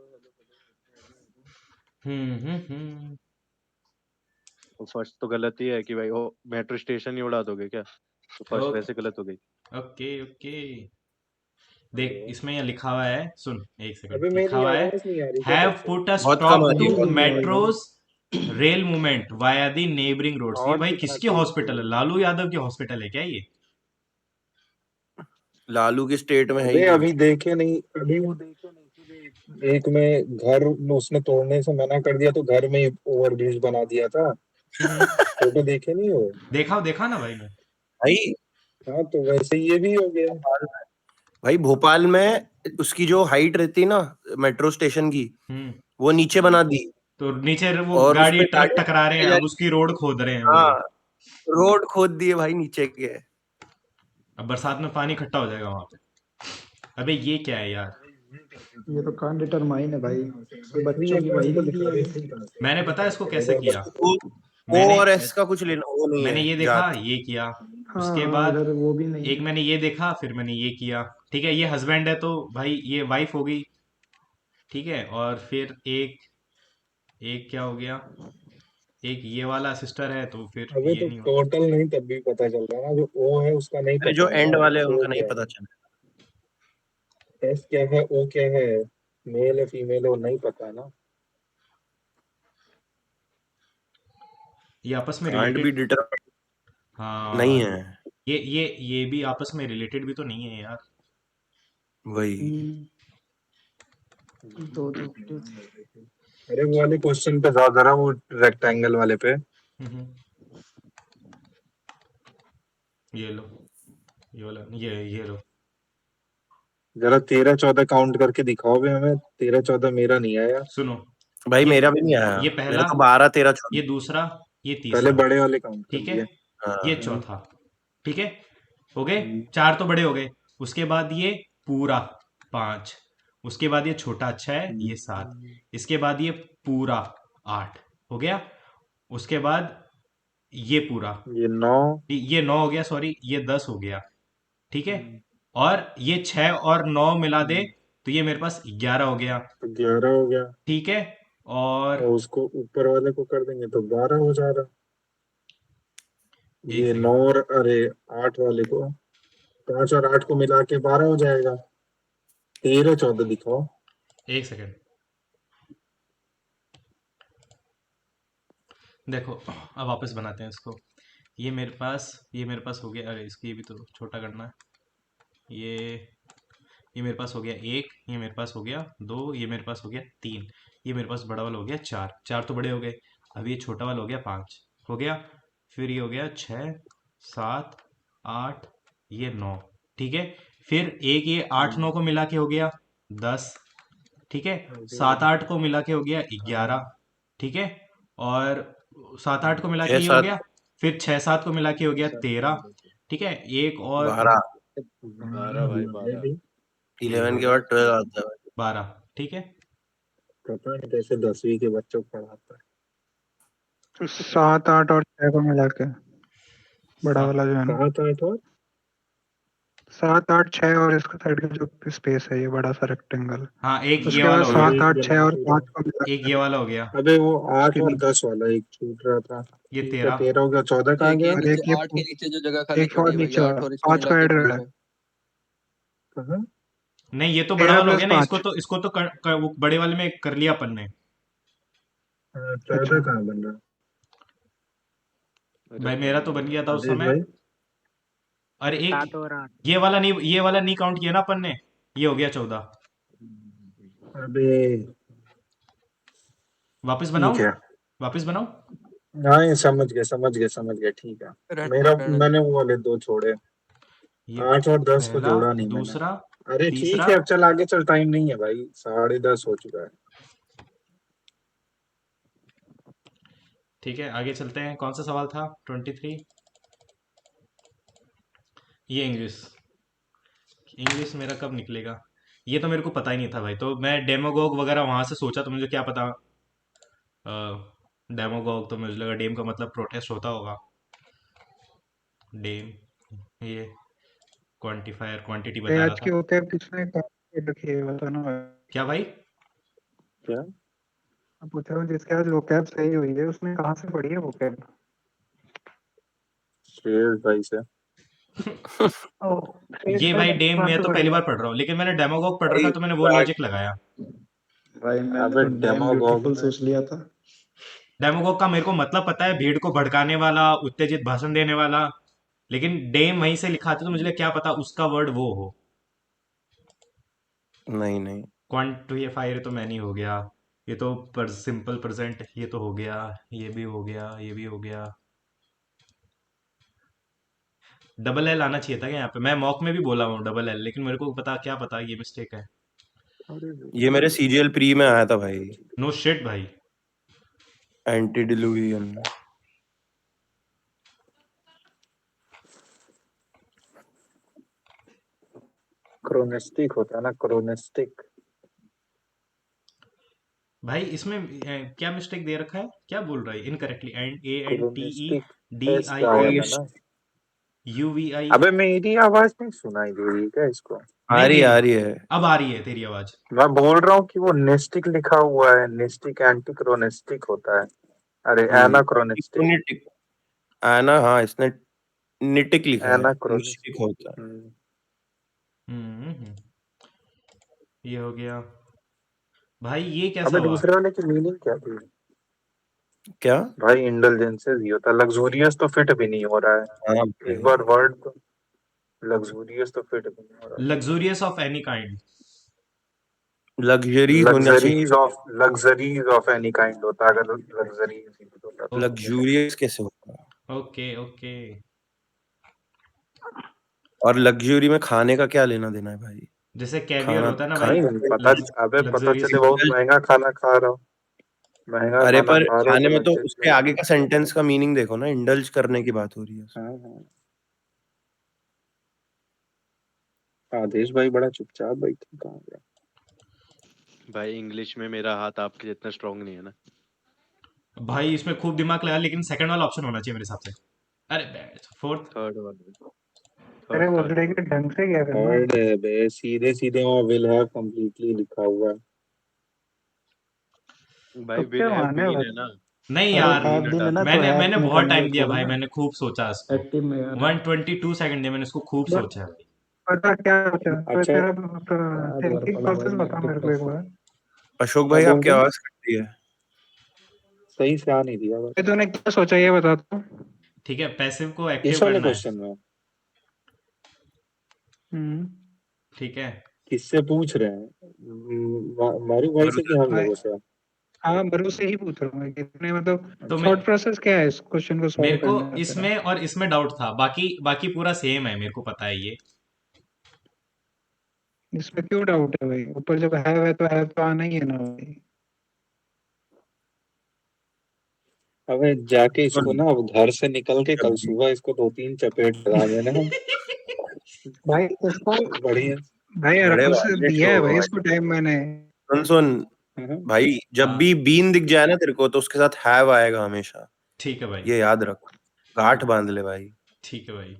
हम्म। तो फर्स्ट तो गलत ही है कि भाई वो मेट्रो स्टेशन ही उड़ा दोगे क्या, तो फर्स्ट वैसे गलत हो गई। ओके ओके, देख इसमें ये लिखा हुआ है, सुन एक सेकंड, अबे लिखा मेरी हुआ है आवाज नहीं आ रही क्या हैव तुमसे? पुट अ बहुत कम आ स्टॉप रही टू है। नहीं आ रही है। मेट्रोज रेल मूवमेंट वाया दी नेबरिंग रोड्स। ये और भाई कितना किसकी तेज हॉस्पिटल है? बोल। लालू यादव की हॉस्पिटल है क्या ये? लालू की स्टेट में है अबे ही नहीं। अभी देखे नहीं, अभी वो देखे नहीं कि एक में घर में उसने तोड़ने से मना कर दिया तो घर में ओवरब्रिज बना दिया था। हम्म, फोटो देखे नहीं हो? देखा ना भाई मैं। भाई हाँ तो वैसे ये भी हो गया। भाई भोपाल में उसकी जो हाइट रहती है ना मेट्रो स्टेशन की, हम्म, वो नीचे बना दी तो नीचे वो और उस गाड़ी पे ट्रक गाड़ी टकरा रहे हैं, अब उसकी रोड खोद रहे हैं वो हाँ, लोग। रोड खोद दिए भाई नीचे के। अब बरसात में पानी इकट्ठा हो जाएगा वहां पे। अबे ये क्या है यार? ये तो कौन डिटरमाइन है भाई, तो बच्चों की वही दी है। मैंने पता है इसको कैसे किया? ओ मैंने और एस का कुछ लेना वो नहीं मैंने है ये देखा, जात। ये किया, हाँ उसके हाँ, बाद इधर वो भी नहीं एक है। मैंने ये देखा, फिर मैंने ये किया, ठीक है, ये हस्बैंड है तो भाई ये वाइफ हो गई, ठीक है, और फिर एक एक क्या हो गया, एक ये वाला सिस्टर है तो फिर अबे ये तो नहीं हुआ। टोटल नहीं तब भी पता चल रहा ना, जो ओ है उसका नहीं अरे पता जो है ना। एंड वाले हैं ओ उनका नहीं क्या पता है, चला। एस क्या है, ओ क्या है, मेल है फीमेल है वो नहीं पता है ना। ये आपस में कांट बी रिलेटेड, डिटर नहीं हाँ, है ये भी आपस में रिलेटेड भी तो नहीं है यार। वही। दो अरे वो वाले क्वेश्चन पे ज्यादा रहा, वो रेक्टेंगल वाले पे। हम्म, ये लो, ये वाला, ये लो। जरा 13-14 काउंट करके दिखाओ भी हमें, 13-14 मेरा नहीं आया। सुनो, भाई ये मेरा भी नहीं आया, ये मेरा पहला, तो 12 13 ये 14। दूसरा, ये पहले तीसरा, बड़े वाले काउंट कर ठीक है, लिए। ये हाँ चौथा, ठीक है, हो गए 4 तो बड़े हो गए। उसके बाद ये पूरा 5, उसके बाद ये छोटा 6, ये 7, इसके बाद ये पूरा 8 हो गया। उसके बाद ये पूरा, ये 9, ये 9 हो गया, सॉरी ये 10 हो गया, ठीक है, और ये 6 और 9 मिला दे तो ये मेरे पास 11 हो गया, तो 11 हो गया। ठीक है, और और उसको ऊपर वाले को कर देंगे तो 12 हो जा रहा। एक ये 9 सेकंड, और अरे 8 वाले को, 5 और 8 को मिला के 12 हो जाएगा। 13-14 दिखाओ। एक सेकंड, देखो अब वापस बनाते हैं इसको। ये मेरे पास हो गया, अरे इसको ये भी तो छोटा करना है। ये मेरे पास हो गया 1, ये मेरे पास हो गया 2, ये मेरे पास हो गया 3, ये मेरे पास बड़ा वाला हो गया 4, 4 तो बड़े हो गए। अब ये छोटा वाला हो गया 5 हो गया, फिर ये हो गया 6 7 8, ये 9, ठीक है, फिर एक ये 8 9 को मिला के हो गया 10, ठीक है, 7 8 को मिला के हो गया 11, ठीक है, और 7 8 को मिला के छह ये हो सात गया, फिर 6 7 को मिला के हो गया 13, ठीक है, एक और 12 12 भाई 12 11 के बाद 12 आता है। 12 ठीक है। पता नहीं कैसे 10वीं के बच्चों को पढ़ाता है। तो 7 8 और 6 को मिला के बड़ा सा- वाला जो है ना, कहा था तो 7 8 6 और इसका साइड का जो स्पेस है, ये बड़ा सा रेक्टेंगल, हाँ, एक ये उसके बाद वाला हो गया, 7 8 6 और 5 को मिला एक ये वाला हो गया, अबे वो 8 के और 10 वाला एक छूट रहा था। ये ठीक है 13। 13 हो गया, 14 कहाँ एक गया? ये और नीचे एक ये 8 के नीचे जो जगह खाली एक पड़ी और है भाई, नीचे 8 और इसको 5 मिला को के ऐड 13 है। है। कहाँ? नहीं, ये तो बड़ा 13 वाला हो प्लस गया ना, 5। इसको तो वो बड़े वाले में कर लिया अपन ने। 14 अच्छा कहाँ बन रहा? भाई मेरा तो बन गया था उस आदेश समय। भाई अरे एक 7 और 8 ये वाला नहीं काउंट किया ना अपन ने, ये हो गया 14। अबे वापस बनाऊं? ठीक है। वापस बनाऊं? हाँ ये समझ गए ठीक है। रहने मेरा दो, रहने दो। मैंने वो वाले 2 छोड़े, ये 8 और 10 को पहला, जोड़ा नहीं मैंने। दूसरा, अरे ठीक तीसरा। है अब चल आगे चल, टाइम नहीं है भाई, 10:30 हो चुका है। ठीक है, आगे चलते हैं। कौन सा सवाल था? 23। ये इंग्लिश। इंग्लिश मेरा कब निकलेगा? ये तो मेरे को पता ही नहीं था भाई, तो मैं डेमोगोग वगैरह वहां से सोचा, तो मुझे क्या पता। डेमोगोग तो मुझे लगा डेम का मतलब प्रोटेस्ट होता होगा। डेम, ये क्वांटिफायर क्वांटिटी बता रहा आज की था। ओके किसने कहा रखी है बताना भाई। क्या भाई? क्या? मैं पूछ रहा हूँ जिसके आज वोकैब सही हुई है उसने कहाँ से पढ़ी है वोकैब? शेर भाई से। ये भाई डेम मैं तो पहली बार पढ़ रहा हूँ, लेकिन मैंने डेमोगोग पढ़ रखा, तो मैंने वो लॉजिक लगाया। भाई मैंने अबे तो डैम डेमागोग ब्यूटीफुल में सोच लिया था। डेमोगोग का मेरे को मतलब पता है, भीड़ को भड़काने वाला, उत्तेजित भाषण देने वाला, लेकिन डेम वहीं से लिखा था, तो मुझे क्या पता उसका वर्ड वो हो। नहीं नहीं क्वांटिफायर तो मैंने हो गया। ये तो पर सिंपल प्रेजेंट ये तो हो गया, ये भी हो गया, ये भी हो गया। डबल एल आना चाहिए था क्या यहाँ पे? मैं मॉक में भी बोला हूँ डबल एल, लेकिन मेरे को पता, क्या पता ये मिस्टेक है। अरे ये मेरे सीजीएल प्री में आया था भाई, नो शिट भाई। एंटी डिलुवियन। क्रोनेस्टिक होता है ना, क्रोनेस्टिक। भाई इसमें क्या मिस्टेक दे रखा है? क्या बोल रहा है? इनकरेक्टली एंड ANTE क्रोनेस्टिक एस का DIN आएगा ना। UVI। अबे मेरी आवाज नहीं सुनाई दे रही क्या इसको? आ नहीं रही नहीं, आ रही है। अब आ रही है तेरी आवाज। मैं बोल रहा हूँ कि वो नेस्टिक लिखा हुआ है, नेस्टिक एंटी क्रोनेस्टिक होता है। अरे एनाक्रोनेस्टिक। इकोनिटिक आना, हाँ इसने निटिक लिखा है, निश्चिक एनाक्रोनेस्टिक। होता है। हम्म, ये हो गया। भाई ये कैसा अबे हुआ? दूसरे वाले की मीनिंग क्या थी? क्या? भाई इंडल्जेंसेस ही होता है, लग्जूरियस तो फिट भी नहीं हो रहा है। हाँ एक भाई, बार वर्ड तो लग्जूरियस तो फिट भी नहीं हो रहा। Luxurious of any kind. Luxury होना चाहिए। लग्जरीज ऑफ एनी काइंड होता है, अगर लग्जरीज होता तो। लग्जूरियस कैसे होगा? Okay okay. और लग्जरी में खाने का क्या लेना देना है भाई? जैसे कैवियर खाना होता है ना भाई, नहीं पता, अबे पता लग्जरियस। चले बहुत महंगा खाना खा रहा हूँ, महंगा अरे खाना पर खा रहा हूँ खाने तो में तो लग्जरी उसके आगे का सेंटेंस का मीनिंग देखो ना, इंडल्ज करने की बात हो रही है। हाँ। आदेश भाई बड़ा चुपचाप बैठे कहाँ गया? भाई इंग्लिश में मेरा हाथ आपके जितना स्ट्रांग नहीं है ना। भाई इसमें खूब दिमाग लगा, लेकिन सेकंड वाला ऑप्शन होना चाहिए मेरे हिसाब से। अरे फोर्थ। थर्ड वाला, अरे थर्ड थर्ड। बोल रहे कि ढंग से क्या करना है। थर्ड है बे, सीधे सीधे वहाँ विल हैव कंप्लीटली लिखा हुआ है। भाई तुक्के विल हैव मारने बीन भाई। है ना। नहीं अरे यार, हैव बीन है ना, तो मैंने हैव मैंने तो बहुत निकालने टाइम दिया होगा भाई, ना मैंने खूब सोचा इसको। एक्टिव में यार। 122 सेकंड दिए मैंने इसको, खूब बट सोचा है भाई। पता क्या होता है तो अच्छा तेरा याद कर थिंकिंग पाला भाई प्रोसेस बता नेगेटिव मेरे को एक प्रोसेस। बार। अशोक क्या भाई बोल आपकी रहे? आवाज कट रही है। सही से आ नहीं दिया बस। भाई तूने क्या सोचा ये बता तू। ठीक है, पैसिव को एक्टिव इस वाले करना है। क्वेश्चन में हम्म ठीक है। किससे पूछ रहे हैं? मारू भाई से कि हम भाई लोगों से? हाँ बरू से ही पूछ रहा हूँ कि तूने मतलब तो मैं, थॉट प्रोसेस क्या है इस क्वेश्चन को मेरे सॉल्व को करने का तेरा। इसमें और इसमें डाउट था, बाकी बाकी पूरा सेम है, मेरे को पता है ये। इसमें क्यों डाउट है भाई? ऊपर जब है तो है तो आना ही है ना भाई। अबे जाके इसको ना अब घर से निकल के कल सुबह इसको 2-3 चपेट लगा देना हम। भाई इसको बढ़िया। भाई बड़े अरकुल से वाले दिया है शो भाई भाई। इसको टाइम मैंने। सुन हम्म। भाई, जब हाँ भी बीन दिख जाए ना तेरे को तो उसके साथ हैव आएगा हमेशा, ठीक है भाई, ये याद रख, गांठ बांध ले भाई। ठीक है भाई।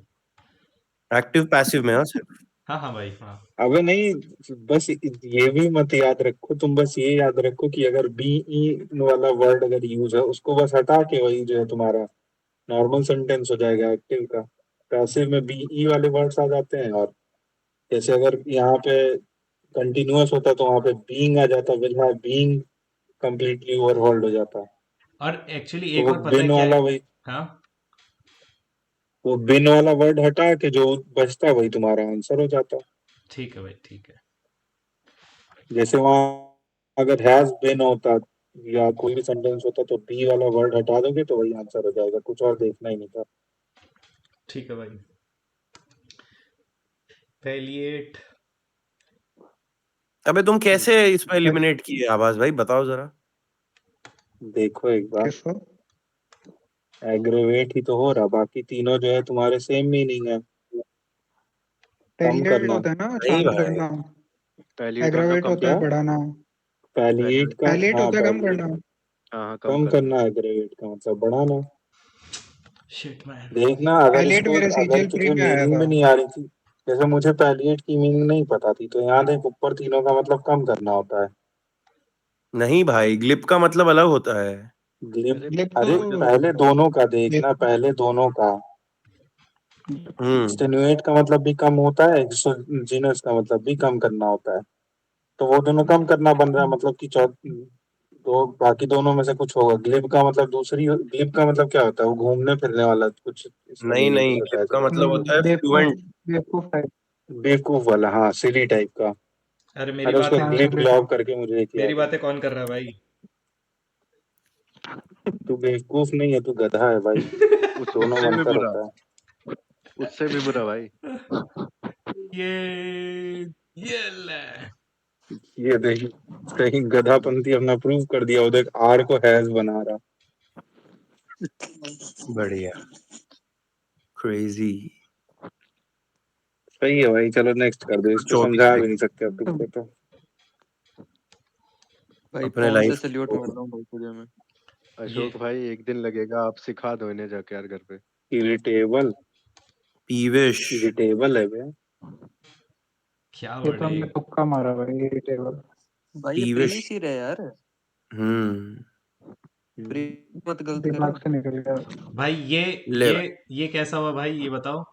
एक्टिव पैसिव में सिर्फ। हाँ हाँ भाई, हाँ। अबे नहीं, बस ये भी मत याद रखो तुम, बस ये याद रखो कि अगर बी ई वाला वर्ड अगर यूज है उसको बस हटा के वही जो है तुम्हारा नॉर्मल सेंटेंस हो जाएगा एक्टिव का। पैसिव में बी ई वाले वर्ड्स आ जाते हैं, और जैसे अगर यहाँ पे कंटिन्यूअस होता तो वहां पे बीइंग आ जाता, will have being completely overhauled हो जाता। और एक्चुअली तो एक वो और पता है बिन क्या वाला है? वही, हाँ वो बिन वाला वर्ड हटा के जो बचता वही तुम्हारा आंसर हो जाता। ठीक है भाई, ठीक है। जैसे वहां अगर हैज बिन होता या कोई भी सेंटेंस होता तो बी वाला वर्ड हटा दोगे तो वही आंसर हो जाएगा, कुछ और देखना ही नहीं था। ठीक है भाई। पैलिएट। अबे तुम कैसे इसमें एलिमिनेट किए आवाज भाई, बताओ जरा। देखो एक बार, किसको? एग्रेवेट ही तो हो रहा, बाकी तीनों जो है तुम्हारे सेम मीनिंग है। कम पैलिएट करना। होता है ना नहीं शांत भाई, करना, पैलिएट मतलब एग्रावेट कम होता है क्या? करना। बढ़ाना, पैलिएट पैलिएट का, पैलिएट हाँ होता है कम पैलिएट करना। हाँ हाँ कम कम करना। करना, एग्रेवेट का मतलब बढ़ाना। Shit man. देखना अगर पैलिएट इसको, मेरे अगर सीजीएल प्री तुझे में आया मीनिंग था। में नहीं आ रही थी, जैसे मुझे पैलिएट की मीनिंग नहीं पता थी, तो यहाँ देख ऊपर तीनों का मतलब कम करना होता है। नहीं भाई, ग्लिप का मतलब अलग होता है। ग्लिप, अरे ग्लिप तो अरे वो जब पहले दोनों का देखना, बेवकूफ पहले दोनों का। एक्सटेनुएट का मतलब भी कम होता है, एक्सोजीनस का मतलब भी कम करना होता है। तो वो दोनों कम करना बन रहा है, मतलब कि तो बाकी दोनों में से कुछ होगा। ग्लिप का मतलब दूसरी, ग्लिप का मतलब क्या होता है, वो घूमने फिरने वाला कुछ, इसमें नहीं मीनिंग नहीं, कुछ होता ग्लिप है का ऐसे मतलब करके। होता है बेवकूफ, फ्लुएंट। बेवकूफ टाइप। बेवकूफ वाला, हाँ सिली टाइप का। अरे मेरी अरे उसको बात, हाँ ग्लिप सिली लॉक टाइप। करके मुझे एक मेरी याद है। बातें कौन कर रहा है भाई? तू बेवकूफ नहीं है, तू गधा है भाई, दोनों में उससे भी अंतर बुरा, होता है। उससे भी बुरा भाई। ये ले। ये देख, कहीं गधापंती अपना प्रूव कर दिया, वो देख आर को हैज बना रहा। बढ़िया, क्रेजी। सही है भाई, चलो नेक्स्ट कर दो, इसको 24 समझा भी लिख नहीं सकते अब तुमको तो। भाई अपने फोन से लाइफ सल्यूट को। मार रहा हूँ भाई तुझे मैं। ये अशोक भाई एक दिन लगेगा, आप सिखा दो इन्हें जाके यार घर पे। इरिटेबल, पीविश। इरिटेबल है बे। क्या ये वर्ड तो है हमने ये? तुक्का मारा भाई, इरिटेबल। भाई ये पीविश। प्रीवियस ईयर है यार, प्री मत गलत करो। दिमाग से निकल गया भाई ये ले ये भाई, ये कैसा हुआ भाई, ये बताओ।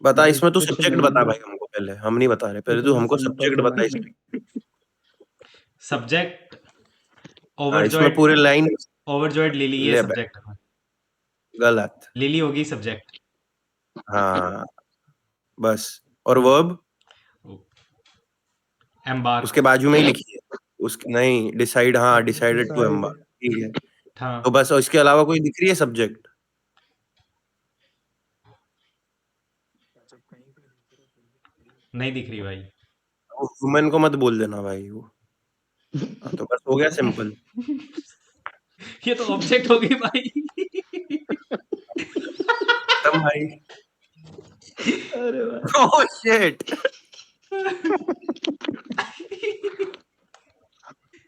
बता भाई। इसमें तू कुछ सब्जेक्ट नहीं, बता भाई हमको, पहले हम नहीं बता रहे, पहले तू इतना हमको सिंपल सब्जेक्ट बता मैंने। इसमें। सब्जेक्ट हाँ, इसमें ओवरजॉयड। पूरे लाइन। ओवरजॉयड लिली, ये ले भाई, सब्जेक्ट है। गलत। लिली होगी सब्जेक्ट। हाँ बस, और वर्ब एम्बार्क। उसके बाजू में ही लिखी है। उसकी नहीं, डिसाइड, हाँ डिसाइडेड टू डिसाइड। एम्बार्क, ठीक है। हाँ, तो बस इसके अलावा कोई दिख रही है सब्जेक्ट? नहीं दिख रही भाई। वुमेन को मत बोल देना भाई वो। हाँ, तो बस हो गया सिंपल। ये तो ऑब्जेक्ट हो गई भाई। खत्म भाई। अरे भाई। Oh shit.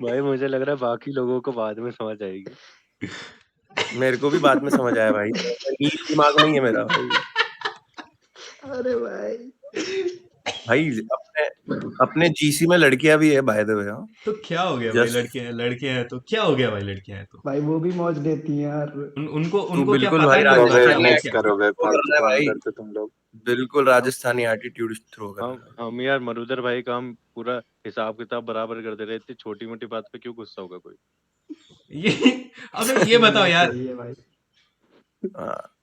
भाई मुझे लग रहा है बाकी लोगों को बाद में समझ आएगी। मेरे को भी बाद में समझ आया भाई, नील दिमाग नहीं है मेरा भाई। अरे भाई भाई अपने अपने जीसी में लड़कियां भी है बाय द वे। हाँ, तो क्या हो गया भाई, जस्ट लड़के हैं तो क्या हो गया भाई, लड़कियां हैं तो भाई वो भी मौज लेती हैं यार। उनको तू उनको क्या बिल्कुल पता भाई नहीं तो होगा क्या राजस्थानी है नेक्स्ट क्या? करो बे, थ्रो कर फालतू रहा है काम भाई, करते तुम लोग। बिल्कुल राजस्थानी एटीट्यूड थ्रो कर रहा है। हम यार मरुदर भाई का हम पूरा हिसाब किताब बराबर कर दे रहे, इतनी छोटी मोटी बात पे क्यों गुस्सा होगा कोई। ये अबे ये बताओ यार। सही है भाई। हाँ,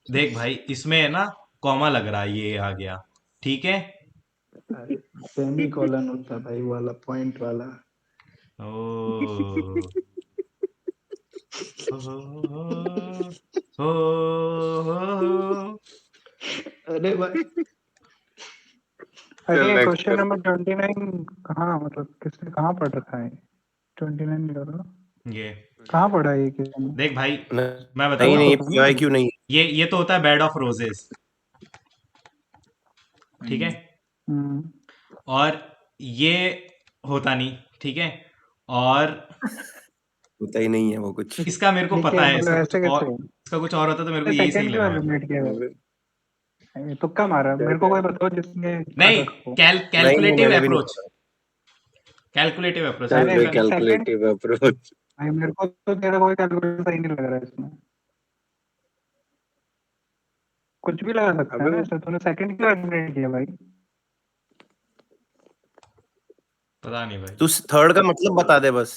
देख भाई, इसमें है ना कॉमा लग रहा है, ये आ गया, ठीक है। अरे सेमी कॉलन होता है भाई, वो वाला पॉइंट वाला। ओ हो हो हो। अरे भाई। चल अरे नेक्स्ट क्वेश्चन कर दो। नंबर 29 कहाँ, मतलब किसने कहाँ पढ़ रखा है? 29 निकालो। ये कहाँ पढ़ा है ये किसी ने? देख भाई, मैं नहीं बताता नहीं, हूँ। होता है ना। पीवाईक्यू नहीं। ये तो होता है बेड ऑफ रोजेस। ठीक है, और ये होता नहीं, ठीक है, और होता ही नहीं है वो कुछ। इसका मेरे को ठीक पता है, है, मतलब ऐसे कैसे? इसका कुछ और होता तो मेरे को यही सही सेकंड क्यों लगा। एलिमिनेट किया अबे, भाई? तुक्का मारा, मेरे को कोई बताओ जिसने कर नहीं, रखा हो। नहीं कैलकुलेटिव मैंने भी नहीं अप्रोच, पता। कैलकुलेटिव अप्रोच चल मैंने बे इसका। Second calculative approach. भाई, मेरे को तो तेरा कोई कैलकुलेटर सही नहीं लग रहा है इसमें। कुछ भी लगा सकता है अबे ना ऐसे। तूने सेकंड क्यों एलिमिनेट किया भाई? पता नहीं भाई। तू थर्ड का मतलब बता दे बस।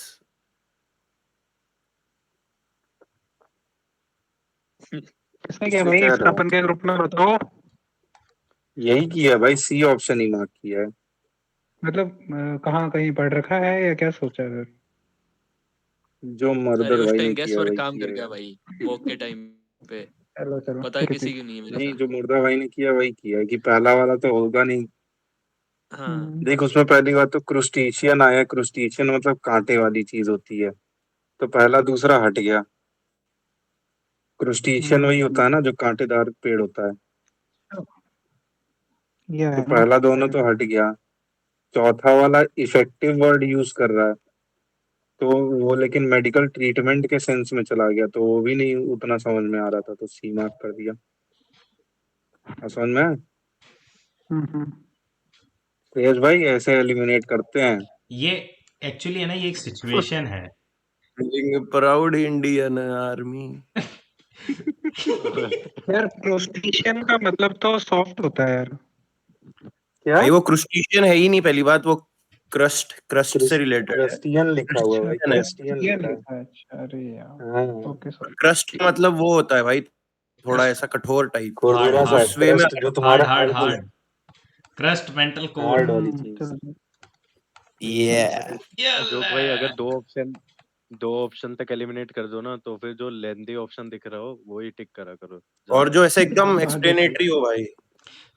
इसने क्या इससे भाई? कह इसका रहा हूँ अपन के ग्रुप में बताओ। यही किया भाई, सी ऑप्शन ही मार्क किया है। मतलब कहाँ कहीं पढ़ रखा है या क्या सोचा है? जो अरे मर्दर उस भाई टाइम ने गैस किया वर्क वही काम कर किया गया यार। भाई, मॉक के टाइम पे। चलो चलो, पता फिर किसी रिपीट। को नहीं है मेरे नहीं, से। जो मुर्दा भाई ने किया वही किया है कि पहला वाला तो होगा नहीं। हाँ देख, उसमें पहली बात तो क्रुस्टेशियन आया। क्रुस्टेशियन मतलब कांटे वाली चीज होती है, तो पहला दूसरा हट गया। क्रुस्टेशियन वही होता है ना जो कांटेदार पेड़ होता है, ये तो है ना पहला दोनों तो सेकंड। हट गया। चौथा वाला इफेक्टिव वर्ड यूज कर रहा है, तो वो लेकिन मेडिकल ट्रीटमेंट के सेंस में चला गया, तो वो भी नहीं उतना समझ में आ रहा था, तो सी मार्क कर दिया। समझ में आया? हम्म। तेज भाई ऐसे एलिमिनेट करते हैं। ये एक्चुअली है ना, ये एक सिचुएशन है। Proud Indian army. यार क्रोस्टेशियन का मतलब तो सॉफ्ट होता है यार। क्या? भाई वो क्रुस्टेशियन है ही नहीं, पहली बात। वो क्रस्ट से रिलेटेड है। क्रिस्टियन लिखा हुआ है भाई, क्रिस्टियन है। क्रिस्टियन ये लिखा है। लिखा है? अच्छा, अरे यार। हाँ, ओके सॉरी। क्रस्ट मतलब वो होता है भाई, थोड़ा ऐसा कठोर टाइप। हार्ड खुरदुरा सा हार्ड उस वे में क्रस्ट जो हार्ड तुम्हारा hard earth, hard crust, mantle core. Hard वाली चीज। चलो। ये जोक भाई, अगर दो ऑप्शन तक एलिमिनेट कर दो ना, तो फिर जो लेंदी ऑप्शन दिख रहा हो वही टिक करा करो और ज्यादा। जो ऐसे एकदम आगे चल। एक्सप्लेनेटरी हो भाई।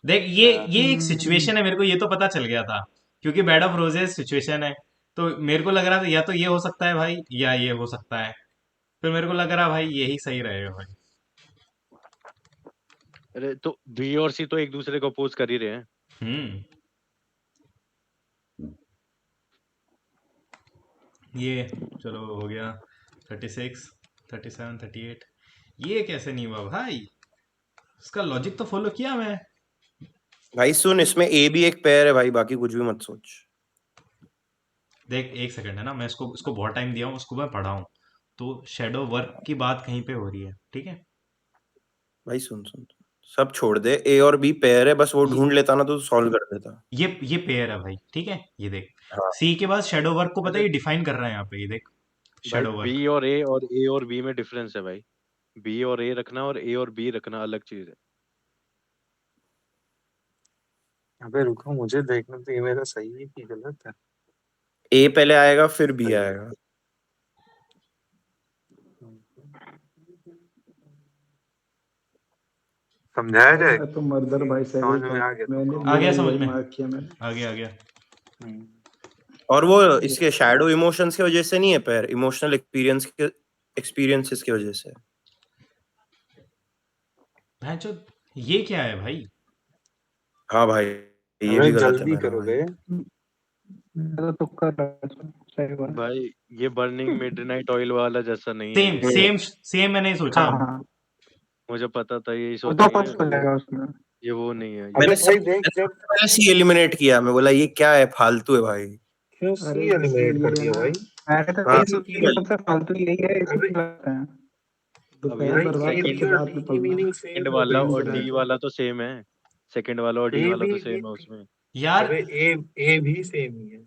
देख, ये एक सिचुएशन है, मेरे को ये तो पता चल गया था, क्योंकि बेड ऑफ रोजेस सिचुएशन है। तो मेरे को लग रहा था या तो ये हो सकता है भाई, या ये हो सकता है। फिर मेरे को लग रहा भाई यही सही रहेगा भाई। अरे तो बी और सी तो एक दूसरे को अपोज कर ही रहे हैं। हम्म। ये चलो हो गया 36, 37, 38। ये कैसे नहीं हुआ भाई? इसका लॉजिक तो फॉलो किया मैं। भाई सुन, इसमें ए भी एक पेयर है भाई, बाकी कुछ भी मत सोच। देख, एक सेकंड है ना, मैं इसको इसको बहुत टाइम दिया हूँ, उसको मैं पढ़ा हूँ। तो शेडो वर्क की बात कहीं पे हो रही है, ठीक है। भाई सुन सुन, सब छोड़ दे। ए और बी पेयर है, बस वो ये ढूंढ लेता ना तो सॉल्व कर देता। ये पेयर है भाई, ठीक है। ये देख, हाँ सी के बाद शेडो वर्क को पता है, अच्छा ये डिफाइन कर रहा है यहाँ पे, ये देख, भाई, शेडो वर्क। बी और ए और बी में डिफरेंस है भाई। बी और ए रखना और ए और बी रखना अलग चीज है। अबे रुको, मुझे देखना तो ये मेरा सही है कि गलत है। ए पहले आएगा फिर बी आएगा। समझाया भाई जाए? मैं तो मर्दर भाई से समझ ही में था। आ गया तो मैंने कहो। आ गया मेरा भी समझ वही में, मार्क किया मैंने। आ गया आ गया। हम्म। और वो इसके शैडो इमोशंस की वजह से नहीं है पेयर, इमोशनल एक्सपीरियंसेस की वजह से। भैंचो, ये क्या है भाई? हाँ भाई, ये अबे भी गलत है जल्दी मेरा करो भाई। बे। मैं तो तुक्का लगा था, सही बात। भाई ये बर्निंग मिडनाइट ऑयल वाला जैसा नहीं है सेम ये। सेम सेम मैंने सोचा। हाँ हाँ, मुझे पता था यही वो तो सोचेंगे, फर्स्ट हो जाएगा उसमें। ये वो नहीं है, ये अबे मैंने वो भाई नहीं। देख, सबसे जब पहले सी एलिमिनेट किया। मैं बोला ये क्या है, फालतू है भाई। क्यों अरे सी इसमें एलिमिनेट कर ये है दिया ना, भाई? मैंने तो हाँ यही ए सोचा बी, कि सबसे फालतू यही है, अबे इसमें लगता है। अब यार दोपहर भाई बर्बाद ए करके बी और रात डी में की पढ़ना। मीनिंग सेकंड सेम हो वाला गई नींद और इसमें। नहीं डी आती। वाला तो सेम है। सेकंड वाला और डी ए वाला बी तो सेम है एक, उसमें। यार अबे ए भी सेम ही है।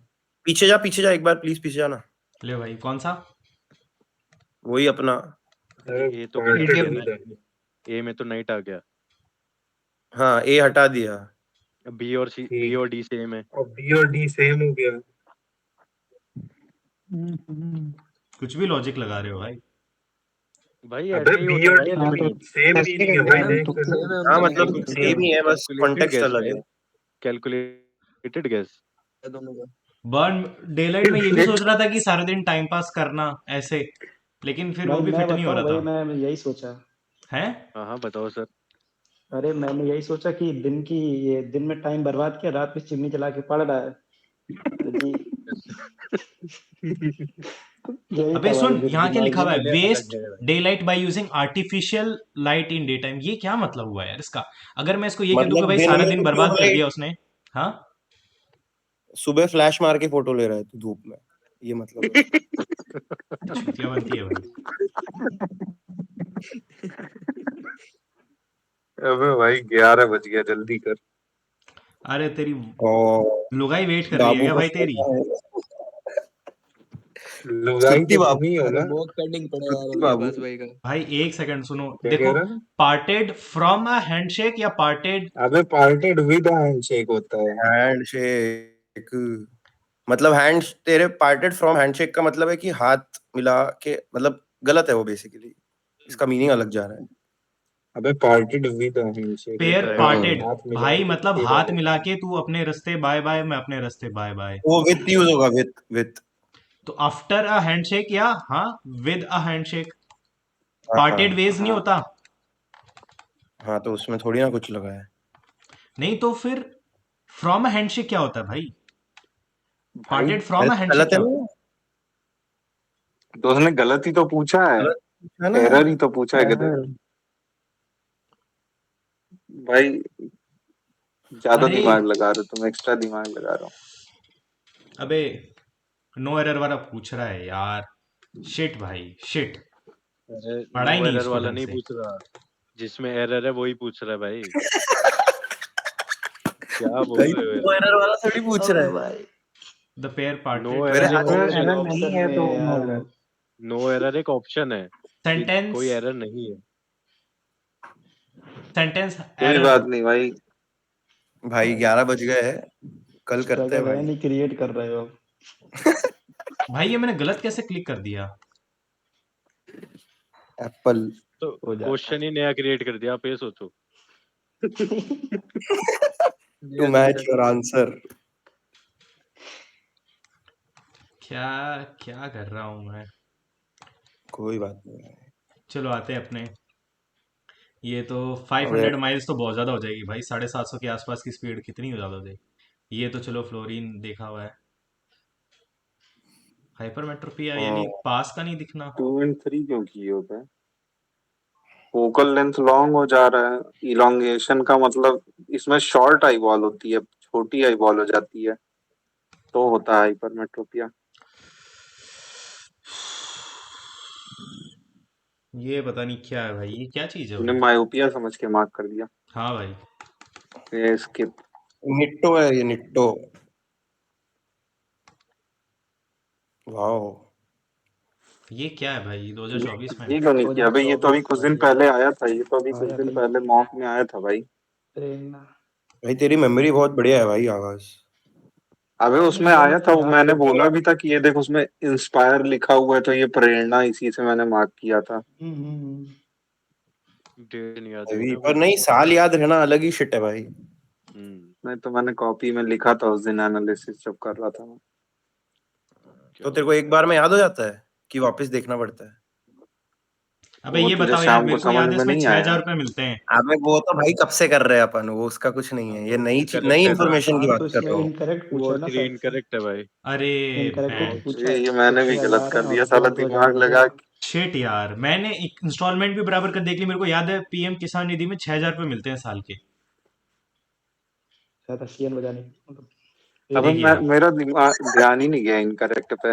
पीछे जा एक बार प्लीज, पीछे जाना। ले भाई, कौन सा? वही अपना। अरे ए तो गलत पार्टेड किया मीडियम। ना। इधर। ए में तो नाइट आ गया। हाँ ए हटा दिया। बी ठीक, और डी सेम है। और बी और डी सेम हो गया। हम्म। कुछ भी लॉजिक लगा रहे हो भाई। भाई अबे ऐसे ही बी होता है और भाई डी हाँ तो एलिमिनेट। सेम ऐसे ही मीनिंग है करते भाई, हैं, देख। तुक्का। हाँ तुक्का मतलब मारते सेम हैं। ही है, बस कैलकुलेटेड कॉन्टेक्स्ट गैस अलग भाई, है। Calculated gas. दोनों का। बर्न डेलाइट में ये भी सोच रहा था कि सारा दिन टाइम पास करना ऐसे, लेकिन फिर वो भाई भी मैं फिट नहीं हो बताऊं रहा भाई, था। मैं यही सोचा। हैं? हाँ हाँ बताओ सर। अरे मैंने यही सोचा कि ये दिन में टाइम बर्बाद किया, रात में चिमनी चला के पढ़ रहा है जी। यही अबे था भाई सुन, फिर यहाँ क्या दिमाग लिखा में। हुआ है, पहले अलग वेस्ट है भाई। Day light by using artificial light in day time. ये क्या मतलब हुआ यार इसका? अगर मैं इसको ये कह दूं कि मतलब भाई दिन सारा में दिन तो क्यों बर्बाद कर भाई दिया उसने। हाँ, सुबह फ्लैश मार के फोटो ले रहा है तू धूप में, ये मतलब है। चुतिया बनती है भाई। अबे भाई 11 बज गया, जल्दी कर। अरे तेरी और लुगाई वेट कर रही है बाबू क्या का भाई तेरी? फोन है। लुगाई सुत्ती तो तुम ही बाबू हो अरे ना। मॉक पेंडिंग पड़ा है यार सुत्ती अभी बाबू आकाश भाई का। भाई एक सेकंड सुनो, क्या कह देखो, रहा है? पार्टेड फ्रॉम अ हैंडशेक या पार्टेड। अबे पार्टेड विद हैंडशेक होता है। हैंडशेक, मतलब हैंड तेरे पार्टेड फ्रॉम हैंडशेक का मतलब है कि हाथ मिला के, मतलब गलत है वो बेसिकली, इसका मीनिंग अलग जा रहा है। अबे पार्टेड विद हैंडशेक पेयर होता है, पार्टेड, हाथ मिला भाई के मतलब तेरा हाथ होता मिला है। के तू अपने रास्ते बाय बाय, मैं अपने रास्ते बाय बाय। वो विथ यूज होगा, विथ। तो आफ्टर अ हैंडशेक या हाँ, विद अ हैंडशेक। हाँ पार्टेड वेज नहीं हाँ होता? हाँ, तो उसमें थोड़ी ना कुछ लगा है। नहीं तो फिर फ्रॉम अ हैंडशेक क्या होता है भाई? भाई, पार्टेड फ्रॉम अरे अ तो हैंडशेक गलत है क्या होता ना, तो उसने गलत ही तो पूछा है। गलत है ना एरर ही तो पूछा है गधे। error। भाई है? ज्यादा अरे दिमाग लगा रहे हो तुम, एक्स्ट्रा दिमाग लगा रहे हो। अबे, नो एरर वाला पूछ रहा है यार। शिट भाई शिट, अरे पढ़ा नो ही नहीं एरर इसको वाला ढंग नहीं से। पूछ रहा, जिसमें एरर है वही पूछ रहा है भाई। क्या बोल भाई रहे हो वो यार? एरर वाला थोड़ी पूछ रहा अबे है। भाई द पेयर नो पार्टेड मेरे एरर एक हाथ अगर ऑप्शन एरर है। नहीं ऑप्शन है में तो है नो यार वो। एरर। नो एरर एक ऑप्शन है कि सेंटेंस, कोई एरर नहीं है। सेंटेंस कोई एरर। बात नहीं भाई। भाई 11 बज गए हैं, कल करते हैं स्ट्रगल है भाई। नहीं, क्रिएट कर रहे हो। भाई ये मैंने गलत कैसे क्लिक कर दिया? एप्पल तो हो जाता क्वेश्चन ही नया क्रिएट कर दिया, आप ये सोचो। है। टू ये मैच दिक्कत योर है। आंसर। क्या क्या कर रहा हूँ मैं? कोई बात नहीं। चलो आते हैं अपने। ये तो अबे 500 माइल्स तो बहुत ज़्यादा हो जाएगी भाई, 750 के आसपास की स्पीड कितनी हो ज़्यादा हो जाएगी। ये तो चलो फ्लोरीन देखा हुआ है। हाइपरमेट्रोपिया यानी पास का नहीं दिखना। 2 and 3 क्यों किए होता है? फोकल लेंथ लॉन्ग हो जा रहा है। इलोंगेशन का मतलब इसमें शॉर्ट आई बॉल होती है, छोटी आई बॉल हो जाती है, तो होता है हाइपरमेट्रोपिया। ये पता नहीं क्या है भाई, ये क्या चीज़ है तूने भाई? मायोपिया समझ के मार्क कर दिया। हाँ भाई। ये स्किप। निट्टो है, ये निट्टो। वाओ, ये क्या है भाई 2024 में? ये क्यों नहीं किया भाई? ये तो अभी 2024 कुछ दिन भाई पहले आया था, ये तो अभी कुछ आया दिन भाई। पहले मॉक में आया था भाई। प्रेरणा। भाई तेरी मेमोरी बहुत बढ़िया है भाई आवाज। अबे नहीं उसमें मेरा आया मतलब था, वो याद मैंने तो था। बोला भी था कि ये देख उसमें इंस्पायर लिखा हुआ है, तो ये प्रेरणा इसी से मैंने मार्क किया था। हम्म। डेट नहीं याद होगी अभी ना पर फिर। नहीं, साल याद रहना अलग ही शिट है भाई। नहीं तो मैंने कॉपी में लिखा था उस दिन एनालिसिस जब कर रहा था मैं। क्या तो तेरे हुआ? को एक बार में याद हो जाता है कि वापस देखना पड़ता है? अबे वो ये तुझे बताओ यार, शाम को मेरे को समझ याद है में इसमें नहीं छह आया? हजार रुपये मिलते हैं। अबे वो तो भाई कब से कर रहे हैं अपन, वो उसका कुछ नहीं है, ये नई करेक्ट है ना, इन्फॉर्मेशन की हाँ बात तो कर इसमें रहा हूँ। इनकरेक्ट 2 पूछा और है ना 3 सर। इनकरेक्ट है भाई। अरे इनकरेक्ट ही तो बहुत पूछा ये है ये कि मैंने भी गलत 6000 कर है दिया, और साला 2000 दिमाग रुपये। लगा। शिट यार, मैंने एक इंस्टॉलमेंट भी बराबर कर देख ली। मेरे को याद है पीएम किसान निधि में 6000 रुपये मिलते हैं साल के। शायद सीएन बजाने मतलब अबे देख एक। मैं यार। मेरा दिमाग ध्यान ही नहीं गया इनकरेक्ट पे।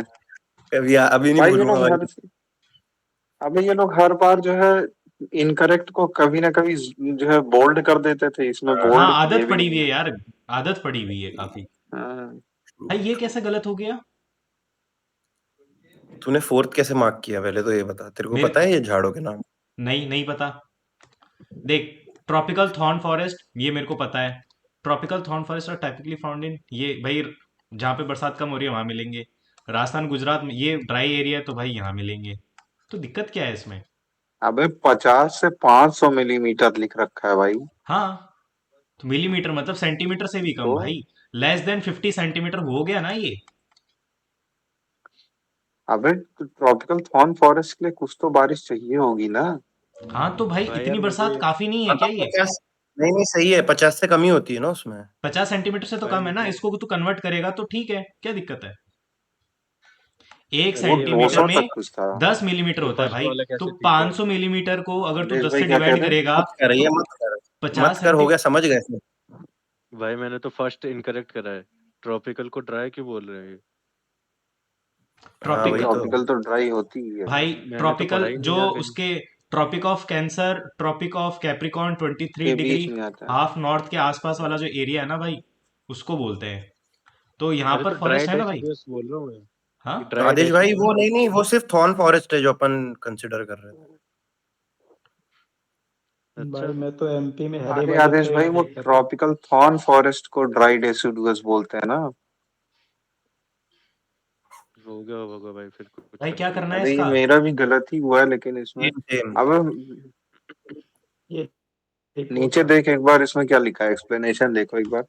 अभी नहीं भाई ये भूलूंगा लोग हर भाई। अबे ये लोग हर बार जो है इनकरेक्ट को कभी ना कभी जो है बोल्ड कर देते थे, इसमें हाँ, बोल्ड किए आदत भी पड़ी नहीं हुई है है। यार, आदत पड़ी हुई है काफी। हाँ। भाई ये कैसे गलत हो गया? तूने फोर्थ कैसे मार्क किया पहले तो ये बता, तेरे को पता मेरे है ये झाड़ों के नाम? नहीं, नहीं पता। देख, ट्रॉपिकल थॉर्न फॉरेस्ट ये मेरे को पता है। Tropical thorn forest are typically found in, ये भाई जहाँ पे बरसात कम हो रही है वहां मिलेंगे। राजस्थान गुजरात में ये ड्राई एरिया है तो भाई यहाँ मिलेंगे। तो दिक्कत क्या है इसमें? अबे 50 से 500 मिलीमीटर लिख रखा है भाई। हाँ, तो मिलीमीटर मतलब सेंटीमीटर से भी तो कम भाई। लेस देन 50 सेंटीमीटर हो गया ना ये। अबे ट्रॉपिकल थॉर्न फॉरेस्ट के लिए कुछ तो बारिश चाहिए होगी ना। हाँ तो भाई भाई इतनी यार बरसात मुझे काफी नहीं है क्या मतलब तो ये? क्या, नहीं नहीं सही है, 50 से कम ही होती है ना उसमें। 50 सेंटीमीटर से तो भाई कम है ना, मुझे इसको तू कन्वर्ट करेगा तो ठीक है, क्या दिक्कत है। एक अरे वो ये दो सेंटीमीटर सौ में तक कुछ था। 10 मिलीमीटर ये होता है फर्स्ट भाई। वाला तो कैसे ठीक है? 500 मिलीमीटर को अगर तू देख 10 भाई से क्या कह डिवाइड रहे हैं। करेगा मत कर, ये मत कर, 50 मत कर, हो गया, समझ गए इसमें। भाई मैंने तो फर्स्ट इनकरेक्ट करा है। ट्रॉपिकल को ड्राई क्यों बोल रहे हैं ये? हाँ वही ट्रॉपिकल तो। ट्रॉपिकल तो ड्राई होती ही है भाई मैंने तो ट्रॉपिकल पढ़ा ही जो नहीं यार कहीं। उसके Tropic of Cancer, Tropic of Capricorn 23 के डिग्री बीच में आता है। हाफ नॉर्थ के आसपास वाला जो एरिया है ना भाई, उसको बोलते हैं। तो यहाँ अरे पर तो ड्राई फॉरेस्ट है ना भाई। डेसिडुअस बोल रहा हूँ मैं हाँ कि ड्राई आदेश भाई डेसिडुअस। वो नहीं नहीं, वो सिर्फ थॉर्न फॉरेस्ट है जो अपन कंसिडर कर रहे थे। अच्छा भाई मैं तो एमपी में हरे अरे भरे आदेश पेड़ भाई वो देखता था। ट्रॉपिकल थॉर्न फॉरेस्ट को ड्राई डेसिडुअस बोलते हैं ना। हो गया होगा भाई, फिर कुछ भाई क्या करना है अरे ये इसका। मेरा भी गलत ही हुआ है लेकिन इसमें सेम सेम। अब ये रिपोर्ट नीचे था। देख एक बार, इसमें क्या लिखा है, एक्सप्लेनेशन देखो एक बार।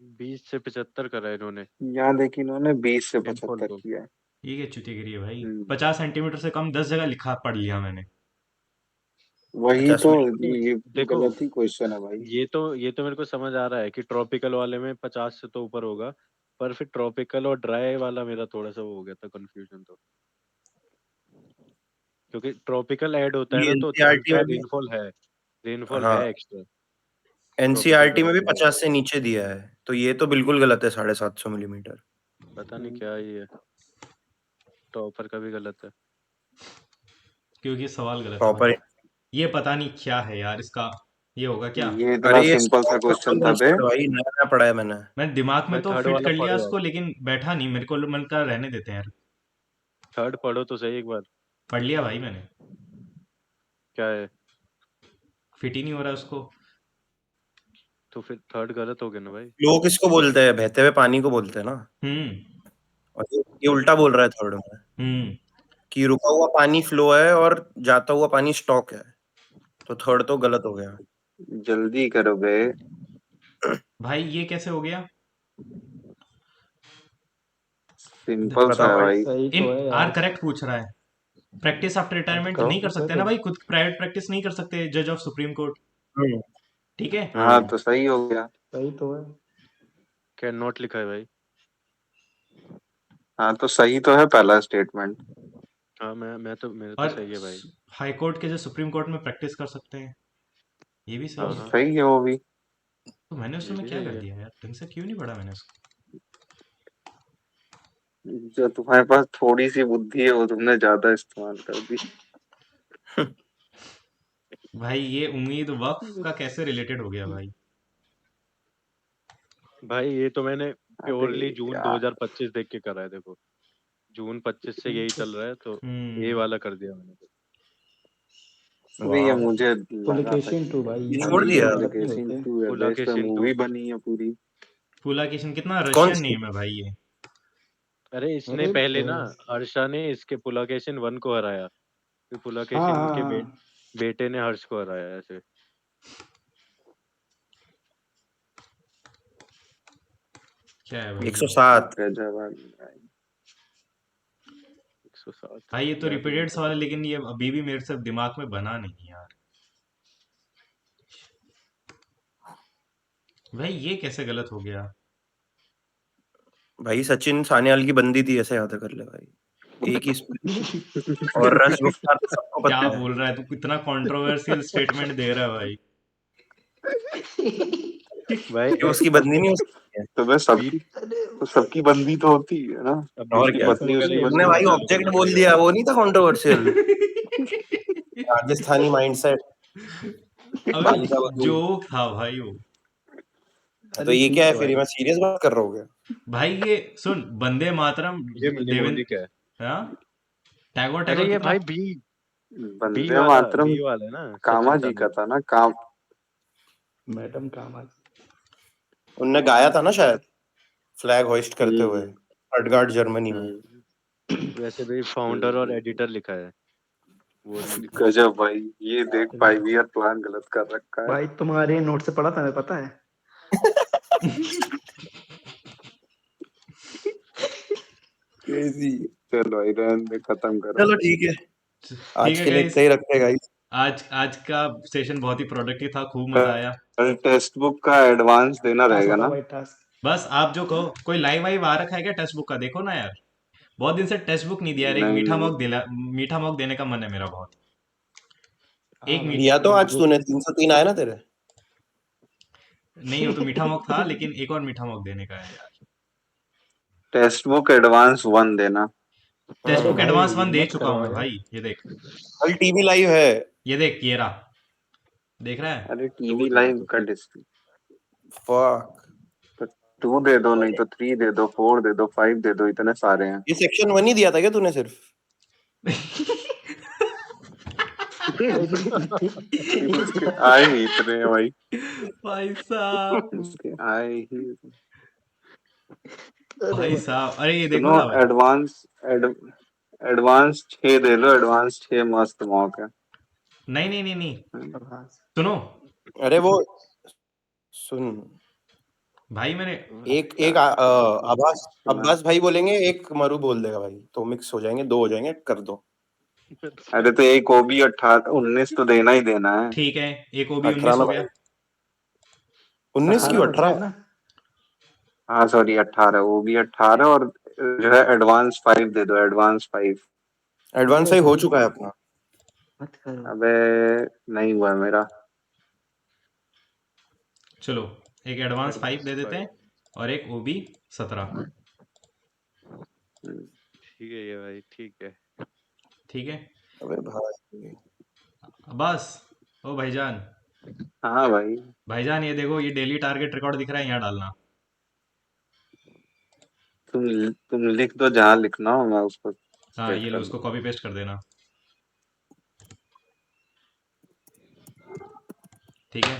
20 से 75 करा है इन्होंने यहाँ देखिए इन्होंने 20 से रेनफॉल 75 को। किया है। ये क्या चुतीगिरी है भाई। हम्म, 50 सेंटीमीटर से कम 10 जगह लिखा पढ़ लिया मैंने। वही 50 तो। मिनट। ये देखो गलत ही क्वेश्चन है भाई। ये तो मेरे को समझ आ रहा है कि ट्रॉपिकल वाले में 50 से तो ऊपर होगा। पर फिर ट्रॉपिकल और ड्राई वाला मेरा थोड़ा सा वो हो गया था कंफ्यूजन तो। क्योंकि ट्रॉपिकल ऐड होता है ये ना तो एनसीईआरटी हल्का में भी, रेनफॉल है हाँ एक्स्ट्रा ट्रॉपिकल एनसीईआरटी का में भी कंपेयर। 50 से नीचे दिया है, तो ये तो बिल्कुल गलत है, 750 मिलीमीटर। पता नहीं क्या ये है, टॉपर का भी गलत है। क्योंकि सवाल गलत है प्रॉपर। भाई। ये पता नहीं क्या है यार इसका। ये होगा क्या। ये इतना अरे ये सिंपल सा क्वेश्चन था बे। भाई, नया नया पढ़ा है मैंने। मैंने दिमाग में भाई तो थर्ड फिट वाला कर लिया पढ़ो उसको, आप। लेकिन बैठा नहीं मेरे को, मन का रहने देते हैं यार। थर्ड पढ़ो तो सही एक बार। पढ़ लिया भाई मैंने। क्या है? फिट ही नहीं हो रहा उसको। तो फिर थर्ड गलत हो गया ना भाई। फ्लो किसको बोलते हैं? बहते हुए पानी को बोलते हैं ना। हम्म। और ये उल्टा बोल रहा है थर्ड में, हम्म। कि रुका हुआ पानी फ्लो है और जाता हुआ पानी स्टॉक है। तो थर्ड तो गलत हो गया। जल्दी करो बे। भाई ये कैसे हो गया। सिंपल सा बताओ है भाई। भाई। सही इन तो है आर यार। करेक्ट पूछ रहा है। प्रैक्टिस आफ्टर हाँ तो रिटायरमेंट नहीं कर करेक्ट है सकते ना तो। भाई, खुद प्राइवेट प्रैक्टिस नहीं कर सकते जज ऑफ सुप्रीम कोर्ट। हम्म ठीक है। हाँ तो सही हो गया। सही तो है। कैन नॉट लिखा है भाई। हाँ तो सही तो है पहला स्टेटमेंट। हाँ मैं तो मेरे तो और सही है भाई। हाई कोर्ट के जो सुप्रीम कोर्ट में प्रैक्टिस कर सकते हैं, ये भी तो सही है। हाँ सही है वो भी। तो मैंने ये उसमें भी क्या सही कर है। दिया यार, ढंग से क्यों नहीं पढ़ा मैंने उसको। जो तुम्हारे पास थोड़ी सी बुद्धि है वो तुमने ज्यादा इस्तेमाल कर दी। भाई ये उम्मीद वक्फ का कैसे रिलेटेड हो गया भाई। भाई ये तो मैंने अरे प्योरली जून यार 2025 देख के करा है देखो। जून 25 से यही चल रहा है तो ये हम्म। वाला कर दिया मैंने। अबे ये वाह, मुझे लगा था पुलिकेशिन कि टू भाई, ये ये छोड़ यही ये दिया। गलत नहीं पुलिकेशिन होते। 2 है बे, इस पे पुलाकेशिन 2। मूवी बनी है पूरी। पुलाकेशन कितना कौन रशियन सी? नेम है भाई ये। अरे इसने अरे पहले ना हर्षा ने इसके पुलाकेशिन 1 को हराया। फिर हाँ पुलाकेशिन हाँ के हाँ। बेटे ने हर्ष को हराया ऐसे। क्या है भाई। 107। गजब आदमी भाई। 107 भाई ये तो याद ही नहीं रिपीटेड था। सवाल है, लेकिन ये अभी भी मेरे से दिमाग में बना नहीं यार। भाई ये कैसे गलत हो गया। भाई सचिन सान्याल की बंदी थी, ऐसे याद कर ले भाई, एक ही स्पेलिंग। और रस गुप्ता तो सबको क्या पता है। बोल रहा है तू, कितना कंट्रोवर्शियल स्टेटमेंट दे रहा है भाई। भाई ये उसकी बंदी नहीं हो सकती है। तो बे सबकी, बीट तो सबकी बंदी तो होती है ना। अब और बीट उसकी क्या, कर पत्नी सकते उसकी हैं तुमने बंदी भाई होती है। चालू ऑब्जेक्ट करना बोल पड़ेगा। दिया, वो नहीं था कंट्रोवर्शियल। राजस्थानी माइंडसेट। अबे बालिका वधू। जोक था भाई वो। तो अरे ये क्या ठीक है है फिर, ये भाई। मैं सीरियस बात कर रहा हूँ क्या? भाई ये सुन, वंदे मातरम ये निमोनिक देवेंद्र। है। हाँ। टैगोर अरे टैगोर ये कितना। भाई बी वंदे वाला मातरम बी वाला है ना कामा सचिन जी का सानिया। था ना, काम। मैडम काम आज। उनने गाया था ना शायद, फ्लैग होइस्ट करते हुए, हम्म स्टटगार्ट जर्मनी में। हम्म वैसे भी फाउंडर और हम्म। एडिटर लिखा है, वो नहीं लिखा। गजब भाई। ये देख 5 ईयर प्लान गलत कर रखा है। भाई तुम्हारे नोट से पढ़ा था मैं, पता है। क्रेजी। चलो भाई रहने दे, खत्म करो। चलो ठीक है, ठीक आज है के लिए गाइस। इतना ही रखते हैं गाइस। आज आज का सेशन बहुत ही प्रोडक्टिव था, खूब मजा आया। कल टेक्स्ट बुक का एडवांस देना टास्क रहेगा बताओ ना? भाई, टास्क। बस आप जो कहो, कोई लाइव वाइव आ रखा है क्या टेक्स्ट बुक का? देखो ना यार, बहुत दिन से टेक्स्ट बुक नहीं दिया यार। एक मीठा नहीं, मॉक दिला, मीठा मॉक देने का मन है मेरा बहुत। एक हाँ भाई, मीठ दिया तो आज ग्रुप तूने 303 आया ना तेरे। नहीं, वो तो मीठा मॉक था, लेकिन एक और मीठा मॉक देने का है यार। टेक्स्ट बुक एडवांस 1 देना। टेक्स्ट अरे बुक भाई एडवांस 1 दे मत चुका हूँ करवाओ मैं यार। भाई, ये देख। कल टीवी लाइव है। ये देख, ये रहा, देख रहा है? अरे 2 टीवी दे लाइव दो। का डिस्प्ले फक। तो 2 दे दो, नहीं तो 3 दे दो, 4 दे दो, 5 दे दो, इतने सारे हैं। ये सेक्शन 1 ही दिया था क्या तूने सिर्फ? इसके आए ही इतने हैं भाई, भाई साहब, इसके आए ही। भाई साहब, अरे ये देखो सुनो, ना भाई। एडवांस 6 दे लो, एडवांस 6 मस्त मौक है। नहीं नहीं नहीं नहीं, हम्म। सुनो अरे वो सुन, भाई, मैंने एक एक अब्बास सुना। अब्बास भाई बोलेंगे, एक मरु बोल देगा भाई, तो मिक्स हो जाएंगे, 2 हो जाएंगे, कर दो। अरे तो एक ओबी 18 19 तो देना ही देना है। ठीक है, एक ओबी 18 19 ना हो भाई, गया। 19 क्यों, 18 बचा 18? है ना? हाँ सॉरी, 18 ओबी 18, और जो है एडवांस 5 दे दो, एडवांस 5। एडवांस अरे ही हो भाई चुका है अपना। मत करो। अबे नहीं हुआ मेरा। चलो, एक एडवांस 5 दे एडवांस देते हैं 5 और एक ओबी 17। ठीक है ये भाई, ठीक है। ठीक है। अबे भाई, बस, ओ भाईजान, हाँ भाई, भाईजान ये देखो, ये डेली टारगेट रिकॉर्ड दिख रहा है, यहाँ डालना। तुम लिख दो जहाँ लिखना हो, मैं उसको हाँ, सेट ये लो, कर उसको दूंगा। कॉपी पेस्ट कर देना। ठीक है।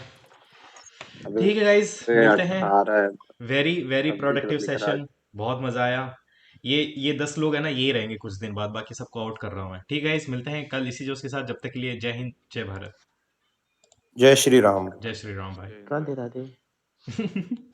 अबे ठीक है गाइस, मिलते हैं। 18 है, वेरी वेरी अभी तो प्रोडक्टिव लिख रहा है। सेशन, बहुत मजा आया। ये 10 लोग है ना, ये रहेंगे कुछ दिन बाद, बाकी सबको आउट कर रहा हूँ मैं। ठीक है गाइस, मिलते हैं कल इसी जोश के साथ। जब तक के लिए जय हिंद, जय भारत, जय श्री राम। जय श्री राम भाई। जय हिंद राधे भाई। राधे।